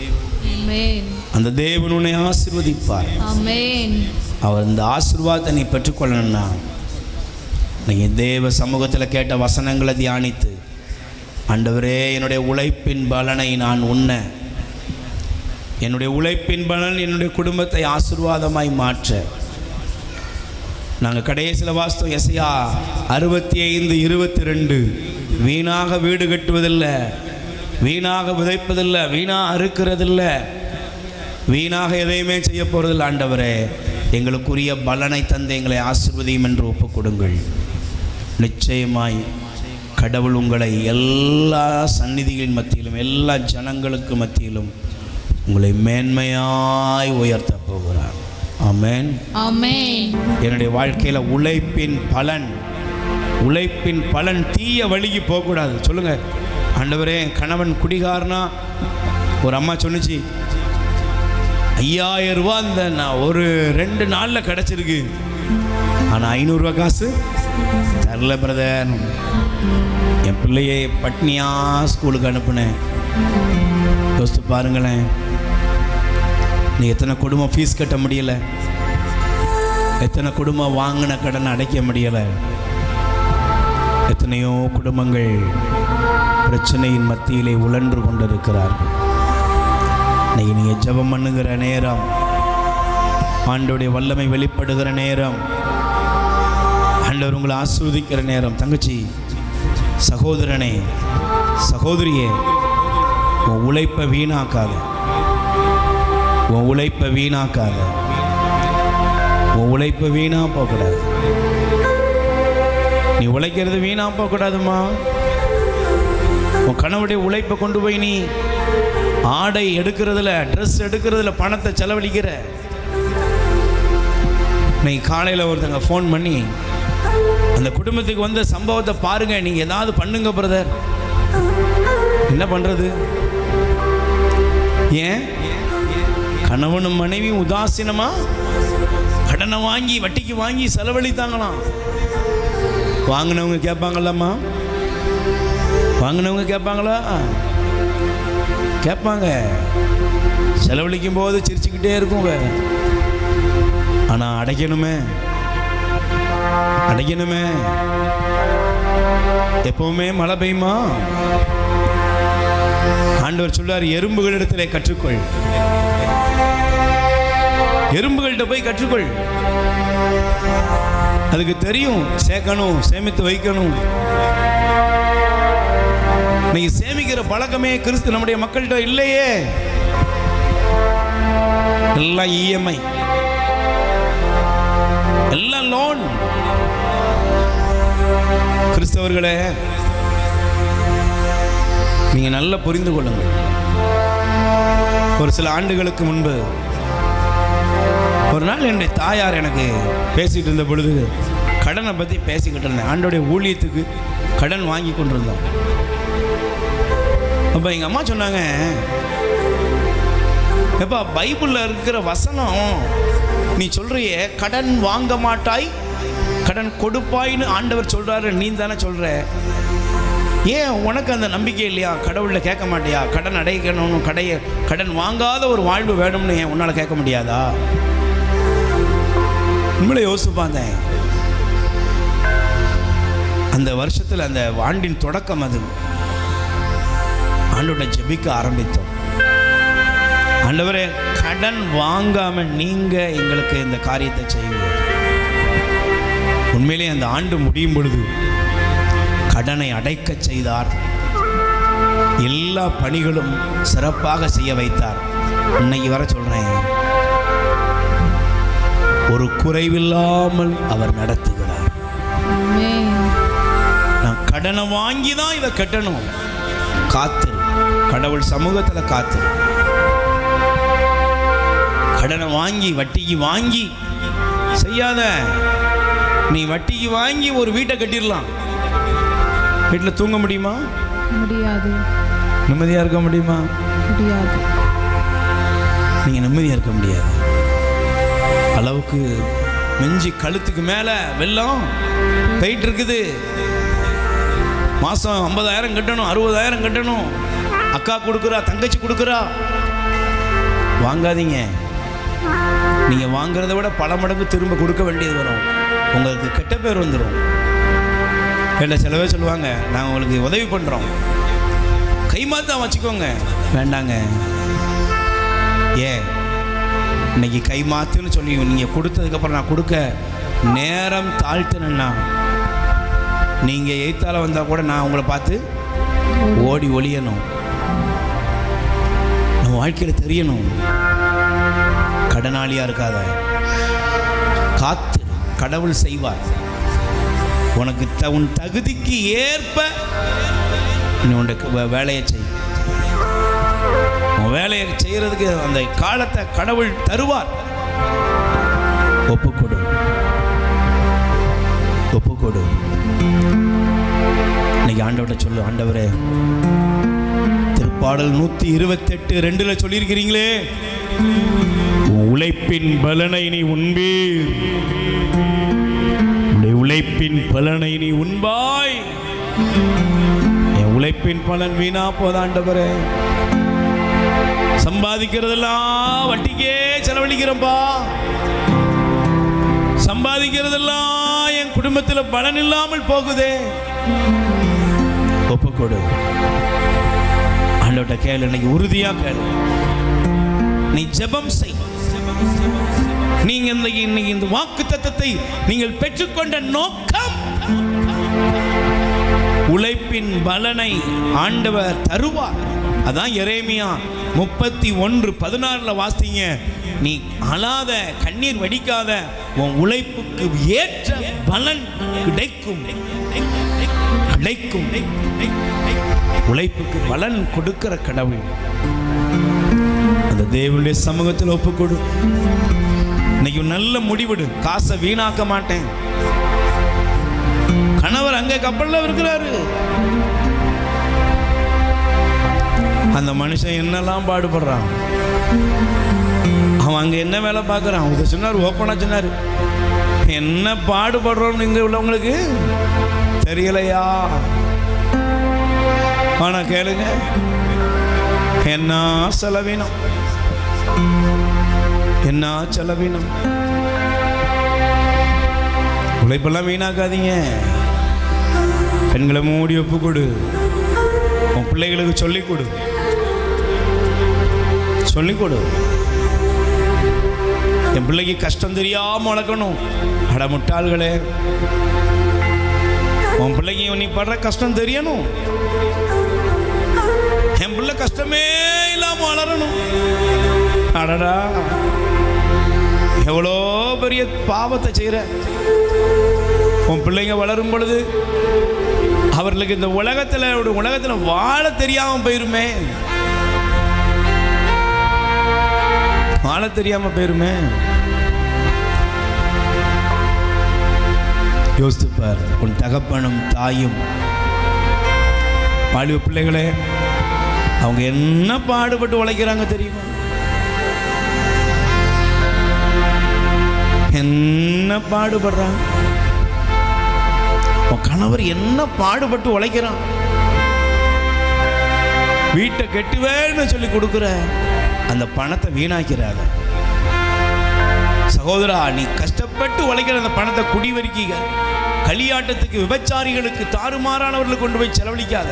Amen. அந்த தேவன் உன்னை ஆசீர்வதிப்பார். Amen. அவர் இந்த ஆசீர்வாதத்தை நீ பெற்றுக்கொள்ளணும்னா நீங்கள் தேவ சமூகத்தில் கேட்ட வசனங்களை தியானித்து, ஆண்டவரே என்னுடைய உழைப்பின் பலனை நான் உண்ண, என்னுடைய உழைப்பின் பலன் என்னுடைய குடும்பத்தை ஆசீர்வாதமாய் மாற்ற. நாங்கள் கடைசியில் வாஸ்தவம் எசையா 65:22 வீணாக வீடு கட்டுவதில்லை, வீணாக விதைப்பதில்லை, வீணாக அறுக்கிறதில்லை, வீணாக எதையுமே செய்ய போகிறதில்லை. ஆண்டவரே எங்களுக்குரிய பலனை தந்து எங்களை ஆசீர்வதியும் என்று ஒப்புக் கொடுங்கள். நிச்சயமாய் கடவுள் உங்களை எல்லா சந்நிதிகளின் மத்தியிலும் எல்லா ஜனங்களுக்கு மத்தியிலும் உங்களை மேன்மையாய் உயர்த்த போகிறார். ஆமென். Amen. என்னுடைய வாழ்க்கையில் உழைப்பின் பலன் தீய வழிக்கு போகக்கூடாது. சொல்லுங்க, ஆண்டவரே கணவன் குடிகாரனா, ஒரு அம்மா சொன்னிச்சு 5000 ரூபா இந்த நான் ஒரு 2 நாளில் கிடச்சிருக்கு, ஆனால் 500 ரூபா காசு தரல பிரதர். என் பிள்ளையை பட்னியாக ஸ்கூலுக்கு அனுப்புனேன். யோசித்து பாருங்களேன், நீ எத்தனை குடும்பம் ஃபீஸ் கட்ட முடியலை, எத்தனை குடும்பம் வாங்கின கடனை அடைக்க முடியலை, எத்தனையோ குடும்பங்கள் பிரச்சனையின் மத்தியிலே உழன்று கொண்டிருக்கிறார்கள். இன்னைக்கு நீங்கள் ஜெபம் பண்ணுகிற நேரம், ஆண்டவருடைய வல்லமை வெளிப்படுகிற நேரம், ஆண்டவர் உங்களை ஆசீர்வதிக்கிற நேரம். தங்கச்சி, சகோதரனே, சகோதரியே, உன் உழைப்பை வீணாக்காத, உன் உழைப்பை வீணாக்காத, உன் உழைப்பை வீணா போகக்கூடாது. நீ உழைக்கிறது வீணா போகக்கூடாதுமா. உன் கணவனுடைய உழைப்பை கொண்டு போய் நீ ஆடை எடுக்கிறதுல, ட்ரெஸ் எடுக்கிறதுல பணத்தை செலவழிக்கிற. நீ காலையில் ஒருத்தங்க ஃபோன் பண்ணி அந்த குடும்பத்துக்கு வந்த சம்பவத்தை பாருங்க. நீங்க ஏதாவது பண்ணுங்க பிரதர். என்ன பண்றது? ஏன் கணவனும் மனைவியும் உதாசீனமா கடனை வாங்கி வட்டிக்கு வாங்கி செலவழித்தாங்களாம். வாங்கினவங்க கேட்பாங்களாம்மா? வாங்கினவங்க கேட்பாங்களா? கேட்பாங்க. செலவழிக்கும் போது சிரிச்சுக்கிட்டே இருக்குங்க. ஆனால் அடைக்கணுமே, அடைக்கணுமே. எப்பவுமே மழை பெய்யுமா? ஆண்டவர் சொல்றார், எறும்புகளிடத்திலே கற்றுக்கொள். எறும்புகள்கிட்ட போய் கற்றுக்கொள். அதுக்கு தெரியும் சேர்க்கணும், சேமித்து வைக்கணும். நீங்க சேமிக்கிற பழக்கமே கிறிஸ்து நம்முடைய மக்கள்கிட்ட இல்லையே. எல்லாம் இஎம்ஐ, எல்லாம் லோன். கிறிஸ்தவர்களே, நீங்க நல்லா புரிந்து கொள்ளுங்கள். ஒரு சில ஆண்டுகளுக்கு முன்பு ஒரு நாள் என்னுடைய தாயார் எனக்கு பேசிட்டு இருந்த பொழுது கடனை பற்றி பேசிக்கிட்டு இருந்தேன். ஆண்டோடைய ஊழியத்துக்கு கடன் வாங்கி கொண்டிருந்தோம். அப்போ எங்கள் அம்மா சொன்னாங்க, எப்பா பைபிளில் இருக்கிற வசனம் நீ சொல்றியே, கடன் வாங்க மாட்டாய் கடன் கொடுப்பாயின்னு ஆண்டவர் சொல்கிறாரு, நீ தானே சொல்கிற. ஏன் உனக்கு அந்த நம்பிக்கை இல்லையா? கடவுளில் கேட்க மாட்டியா? கடன் அடைக்கணும்னு, கடன் வாங்காத ஒரு வாழ்வு வேணும்னு ஏன் உன்னால் கேட்க முடியாதா? உண்மையிலே யோசிச்சு பார்த்தேன். அந்த வருஷத்தில், அந்த ஆண்டின் தொடக்கம் அது, ஆண்டோட ஜெபிக்க ஆரம்பித்தோம். ஆண்டவரே, கடன் வாங்காம நீங்க எங்களுக்கு இந்த காரியத்தை செய்யுங்க. உண்மையிலே அந்த ஆண்டு முடியும் பொழுது கடனை அடைக்க செய்தார். எல்லா பணிகளும் சிறப்பாக செய்ய வைத்தார். இன்னைக்கு வர சொல்றேன், ஒரு குறைவில்லாமல் அவர் நடத்துகிறார். நான் கடனை வாங்கி தான் இதை கட்டணும். காத்திரு, கடவுள் சமூகத்தில் காத்திரு. கடனை வாங்கி வட்டிக்கு வாங்கி செய்யாத. நீ வட்டிக்கு வாங்கி ஒரு வீட்டை கட்டிடலாம். வீட்டில் தூங்க முடியுமா? முடியாது. நிம்மதியா இருக்க முடியுமா? முடியாது. நீங்க நிம்மதியா இருக்க முடியாது. அளவுக்கு நெஞ்சு கழுத்துக்கு மேல வெள்ளம் போயிட்டு இருக்குது. மாசம் 50,000 கட்டணும், 60,000 கட்டணும். அக்கா கொடுக்குறா, தங்கச்சி கொடுக்குறா. வாங்காதீங்க. நீங்க வாங்குறத விட பல மடங்கு திரும்ப கொடுக்க வேண்டியது வரும். உங்களுக்கு கெட்ட பேர் வந்துடும். இல்லை, சில பேர் சொல்லுவாங்க, நாங்கள் உங்களுக்கு உதவி பண்ணுறோம், கைமாத்தான் வச்சுக்கோங்க. வேண்டாங்க. ஏன் இன்னைக்கு கைமாத்துன்னு சொல்லி நீங்கள் கொடுத்ததுக்கப்புறம் நான் கொடுக்க நேரம் தாழ்த்துனா, நீங்கள் எய்த்தால வந்தால் கூட நான் உங்களை பார்த்து ஓடி ஒளியணும். நம்ம வாழ்க்கையில் தெரியணும். கடனாளியாக இருக்காத, காத்து, கடவுள் செய்வார். உனக்கு உன் தகுதிக்கு ஏற்ப நீ உன்னுடைய வேலையை செய். உன் வேலையை செய்யறதுக்கு அந்த காலத்தை கடவுள் தருவார். ஒப்புக்கொடு, ஒப்புக்கொடு. இன்னைக்கு ஆண்டவர்கிட்ட சொல்லு, ஆண்டவரே, திருப்பாடல் 128:2 சொல்லியிருக்கிறீங்களே, உழைப்பின் பலனை நீ உண்பீர், உழைப்பின் பலனை நீ உண்பாய். என் உழைப்பின் பலன் வீணா போத ஆண்டவரே. சம்பாதிக்கிறதெல்லாம் வட்டிக்கே செலவழிக்கிறப்பா. சம்பாதிக்கிறதெல்லாம் என் குடும்பத்தில் பலன் இல்லாமல் போகுதே. ஒப்புக்கொடு. ஆண்டவர்கிட்ட கேளு. இன்னைக்கு உறுதியா கேளு. நீ ஜெபம் செய். நீங்க இன்னைக்கு இந்த வாக்கு தத்தத்தை நீங்கள் பெற்றுக்கொண்ட நோக்கம், உழைப்பின் பலனை ஆண்டவர் தருவார். அதான் எரேமியா 31:16 வாசிங்க. நீ அழாத, கண்ணீர் வடிக்காத, உன் உழைப்புக்கு ஏற்ற பலன் கிடைக்கும். கிடைக்கும். உழைப்புக்கு பலன் கொடுக்கிற கடவுள். அந்த தேவனுடைய சமூகத்தில் ஒப்புக்கொடு. இன்னைக்கு நல்ல முடிவிடு. காசை வீணாக்க மாட்டேன். கணவர் அங்கே கப்பலில் இருக்கிறாரு. அந்த மனுஷன் என்னெல்லாம் பாடுபடுறான். அவன் அங்கே என்ன வேலை பார்க்குறான். இதை சொன்னார், ஓப்பனாக சொன்னார், என்ன பாடுபடுறோம்னு இங்கே உள்ளவங்களுக்கு தெரியலையா? ஆனால் கேளுங்க, என்ன செலவினம், என்ன செலவினம். உழைப்பெல்லாம் வீணாக்காதீங்க. பெண்களை மூடி ஒப்பு கொடு. உன் பிள்ளைகளுக்கு சொல்லிக் கொடு, சொல்லிக் கொடு. என் பிள்ளைக்கு கஷ்டம் தெரியாம வளர்க்கணும். அட முட்டாள்களே, உன் பிள்ளைக்கு நீ படுற கஷ்டம் தெரியணும். என் பிள்ளை கஷ்டமே இல்லாம வளரணும். அடடா, எவ்வளோ பெரிய பாவத்தை செய்யற. உன் பிள்ளைங்க வளரும் பொழுது அவர்களுக்கு இந்த உலகத்தில் வாழ தெரியாம போயிருமே, வாழ தெரியாம போயிருமே. யோசித்துப்பார். உன் தகப்பனும் தாயும், வாலிப பிள்ளைகளே, அவங்க என்ன பாடுபட்டு உழைக்கிறாங்க தெரியுமா? என்ன பாடுபடுறாங்க. உன் கணவர் என்ன பாடுபட்டு உழைக்கிறான். வீட்டை கெட்டுவேன்னு சொல்லி கொடுக்குற அந்த பணத்தை வீணாக்கிறாத. சகோதரா, நீ கஷ்டப்பட்டு உழைக்கிற அந்த பணத்தை குடிவரிக்க, களியாட்டத்துக்கு, விபச்சாரிகளுக்கு, தாறுமாறானவர்களுக்கு கொண்டு போய் செலவழிக்காத.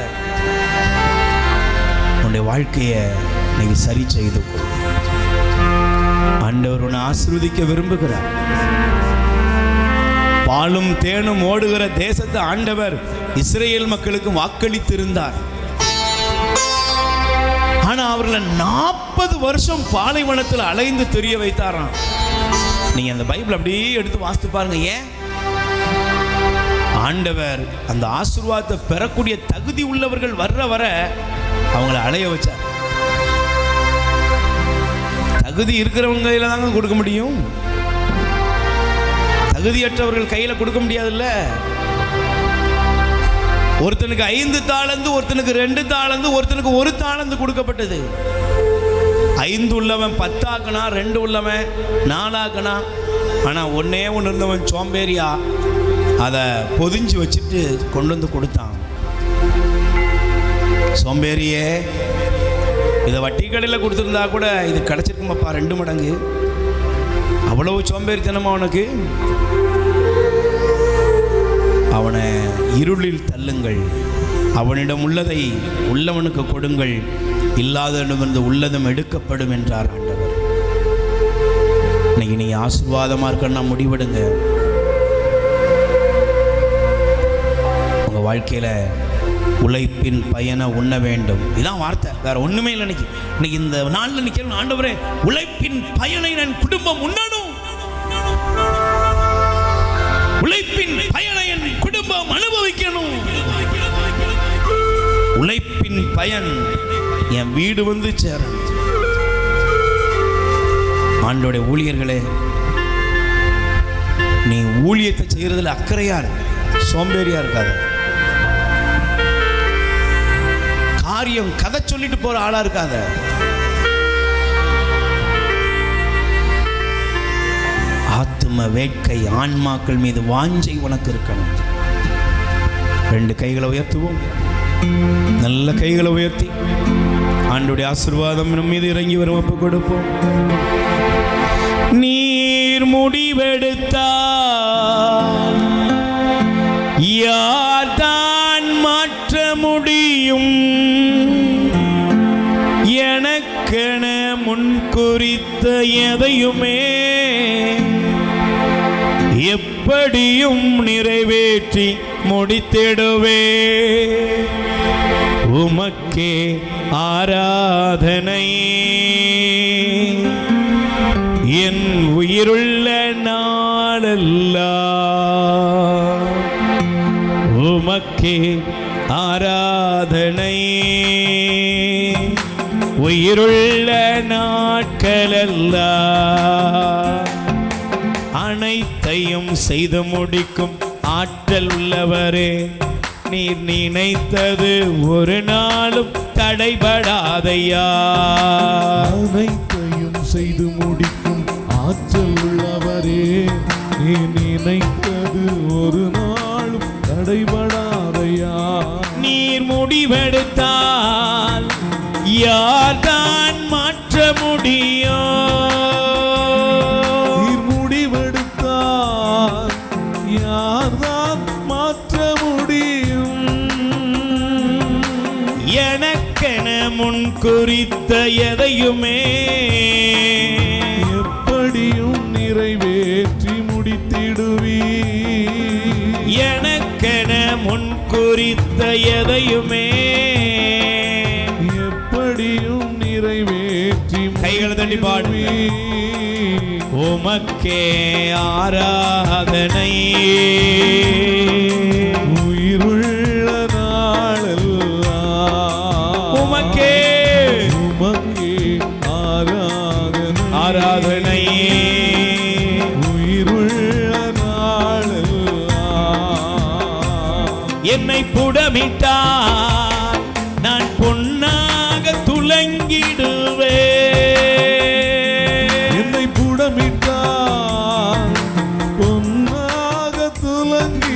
உன்னுடைய வாழ்க்கையை நீ சரி செய்து கொள். ஆண்டவர் உன்னை ஆசீர்வதிக்க விரும்புகிறார். பாலும் தேனும் ஓடுகிற தேசத்தை ஆண்டவர் இஸ்ரேல் மக்களுக்கு வாக்களித்திருந்தார். ஆனா அவர்களை 40 வருஷம் பாலைவனத்தில் அலைந்து தெரிய வைத்தாராம். நீங்க அந்த பைபிள் அப்படியே எடுத்து வாசித்து பாருங்க. ஏன்? ஆண்டவர் அந்த ஆசீர்வாதத்தை பெறக்கூடிய தகுதி உள்ளவர்கள் வர்ற வர அவங்களை அலைய வச்சார். தகுதி இருக்கிறவங்க கையில தாங்க கொடுக்க முடியும். தகுதியற்றவர்கள் கையில கொடுக்க முடியாதுல்ல. ஒருத்தனுக்கு 5 தாளந்து, ஒருத்தனுக்கு 2 தாளந்து, ஒருத்தனுக்கு 1 தாளந்து கொடுக்கப்பட்டது. 5 உள்ளவன் 10 ஆக்குனா, 2 உள்ளவன் 4 ஆக்குனா. ஆனா ஒன்னே ஒன்று இருந்தவன் சோம்பேறியா அதை பொதிஞ்சு வச்சுட்டு கொண்டு வந்து கொடுத்தான். சோம்பேறியே, இதை வட்டி கடையில் கொடுத்துருந்தா கூட இது கிடைச்சிருக்குமாப்பா 2 மடங்கு. அவ்வளவு சோம்பேறித்தனமா அவனுக்கு. அவனை இருளில் தள்ளுங்கள், அவனிடம் உள்ளதை உள்ளவனுக்கு கொடுங்கள், இல்லாதவனிடமிருந்து உள்ளதும் எடுக்கப்படும் என்றார் ஆண்டவர். இன்னைக்கு நீ ஆசீர்வாதமா இருக்கணும்னா முடிவெடுங்க. உங்க வாழ்க்கையில உழைப்பின் பயனை உண்ண வேண்டும். இதான் வார்த்தை, வேற ஒண்ணுமே இல்லை. இன்னைக்கு இந்த நாள்ல நிக்கணும், ஆண்டவரே உழைப்பின் பயனை நான் குடும்பம் உண்ணணும், உழைப்பின் பயனை என் குடும்பம் அனுபவிக்கணும், உழைப்பின் பயன் என் வீடு வந்து சேரணும். ஆண்டோடைய ஊழியர்களே, நீ ஊழியத்தை செய்யறதுல அக்கறையா இருக்கு, சோம்பேறியா இருக்காது. காரியம் கதை சொல்லிட்டு போற ஆளா இருக்காத. ஆத்தும வேட்கை, ஆன்மாக்கள் மீது வாஞ்சை உனக்கு இருக்கணும். 2 கைகளை உயர்த்துவோம். நல்ல கைகளை உயர்த்தி ஆண்டோடைய ஆசீர்வாதம் நம் மீது இறங்கி வரும். ஒப்பு கொடுப்போம். நீர் முடிவெடுத்தால் யார் தான் மாற்ற முடியும்? எனக்கென முன்குறித்த எதையுமே எப்படியும் நிறைவேற்றி முடித்திடுவே. உமக்கே ஆராதனை என் உயிருள்ள நாளெல்லாம். உமக்கே ஆராதனை உயிருள்ள நாட்களெல்லாம். அனைத்தையும் செய்து முடிக்கும் ஆற்றல் உள்ளவரே, நீர் நினைத்தது ஒரு நாளும் தடைபடாதையா. அனைத்தையும் செய்து முடிக்கும் ஆற்றல் உள்ளவரே, நீ நினைத்தது ஒரு நாளும் தடைபடாதையா. நீர் முடிவெடுத்தால் யார்தான் மாற்ற முடியும்? நீர் முடிவெடுத்தால் யார்தான் மாற்ற முடியும்? எனக்கென முன் குறித்த எதையுமே எப்படியும் நிறைவேற்றி முடித்திடுவீர். எனக்கென முன் குறித்த எதையுமே எப்படியும் நிறைவேற்றி கைகளை தட்டி பாடுங்க. உமக்கே ஆராதனை, உயிருள்ள நாளெல்லாம் உமக்கே உமக்கே ஆராதனை. ஆராதனை, உயிருள்ள நாளெல்லாம் என்னை புடமிட்டார் நான் பொன்னாக துலங்கிடுவேன். என்னை புடமிட்டால் பொன்னாக துலங்கிடுவேன்.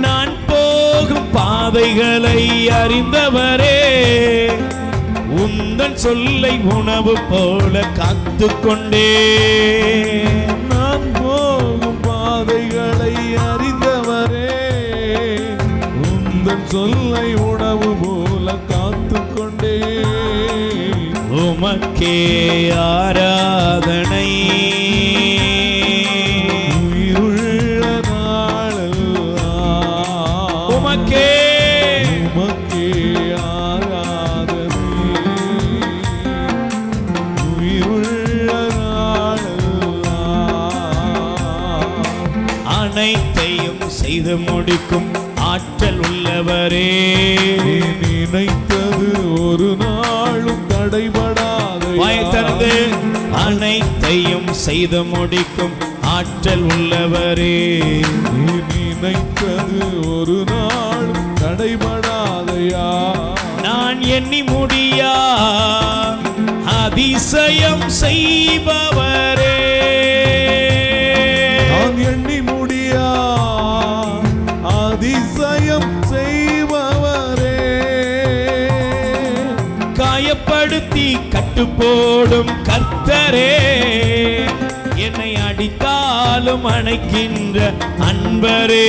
நான் போகும் பாதைகளை அறிந்தவரே, உந்தன் சொல்லை உணவு போல காத்துக்கொண்டே. நான் போகும் பாதைகளை அறிந்தவரே, உந்தன் சொல்லை உணவு போல காத்துக்கொண்டே. உமக்கே ஆராதனை, உயிருள்ள நாளெல்லாம் உமக்கே உமக்கே ஆராதனை. உயிருள்ள நாளெல்லாம் அனைத்தையும் செய்து முடிக்கும் ஆற்றல் உள்ளவரே, நீ நினைத்தது ஒரு நாளும் தடைபடாத. வாயை திறந்து அனைத்தையும் செய்து முடிக்கும் ஆற்றல் உள்ளவரே, நீ நினைத்தது ஒரு நாளும் தடைபடாதையா. நான் எண்ணி முடியா அதிசயம் செய்பவரே, நான் எண்ணி முடியா அதிசயம் செய்பவரே. காயப்படுத்தி கட்டு போடும் கர்த்தரே, என்னை அடித்தாலும் அணைக்கின்ற அன்பரே.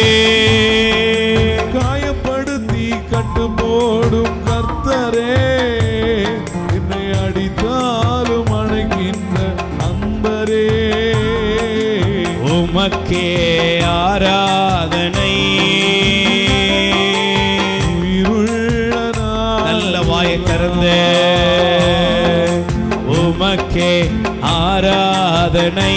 காயப்படுத்தி கட்டு போடும் கர்த்தரே, என்னை அடித்தாலும் அணைக்கின்ற அன்பரே. உமக்கே ஆராதனை, உயிருள்ள நல்ல வாயை திறந்து உமக்கே ஆராதனை,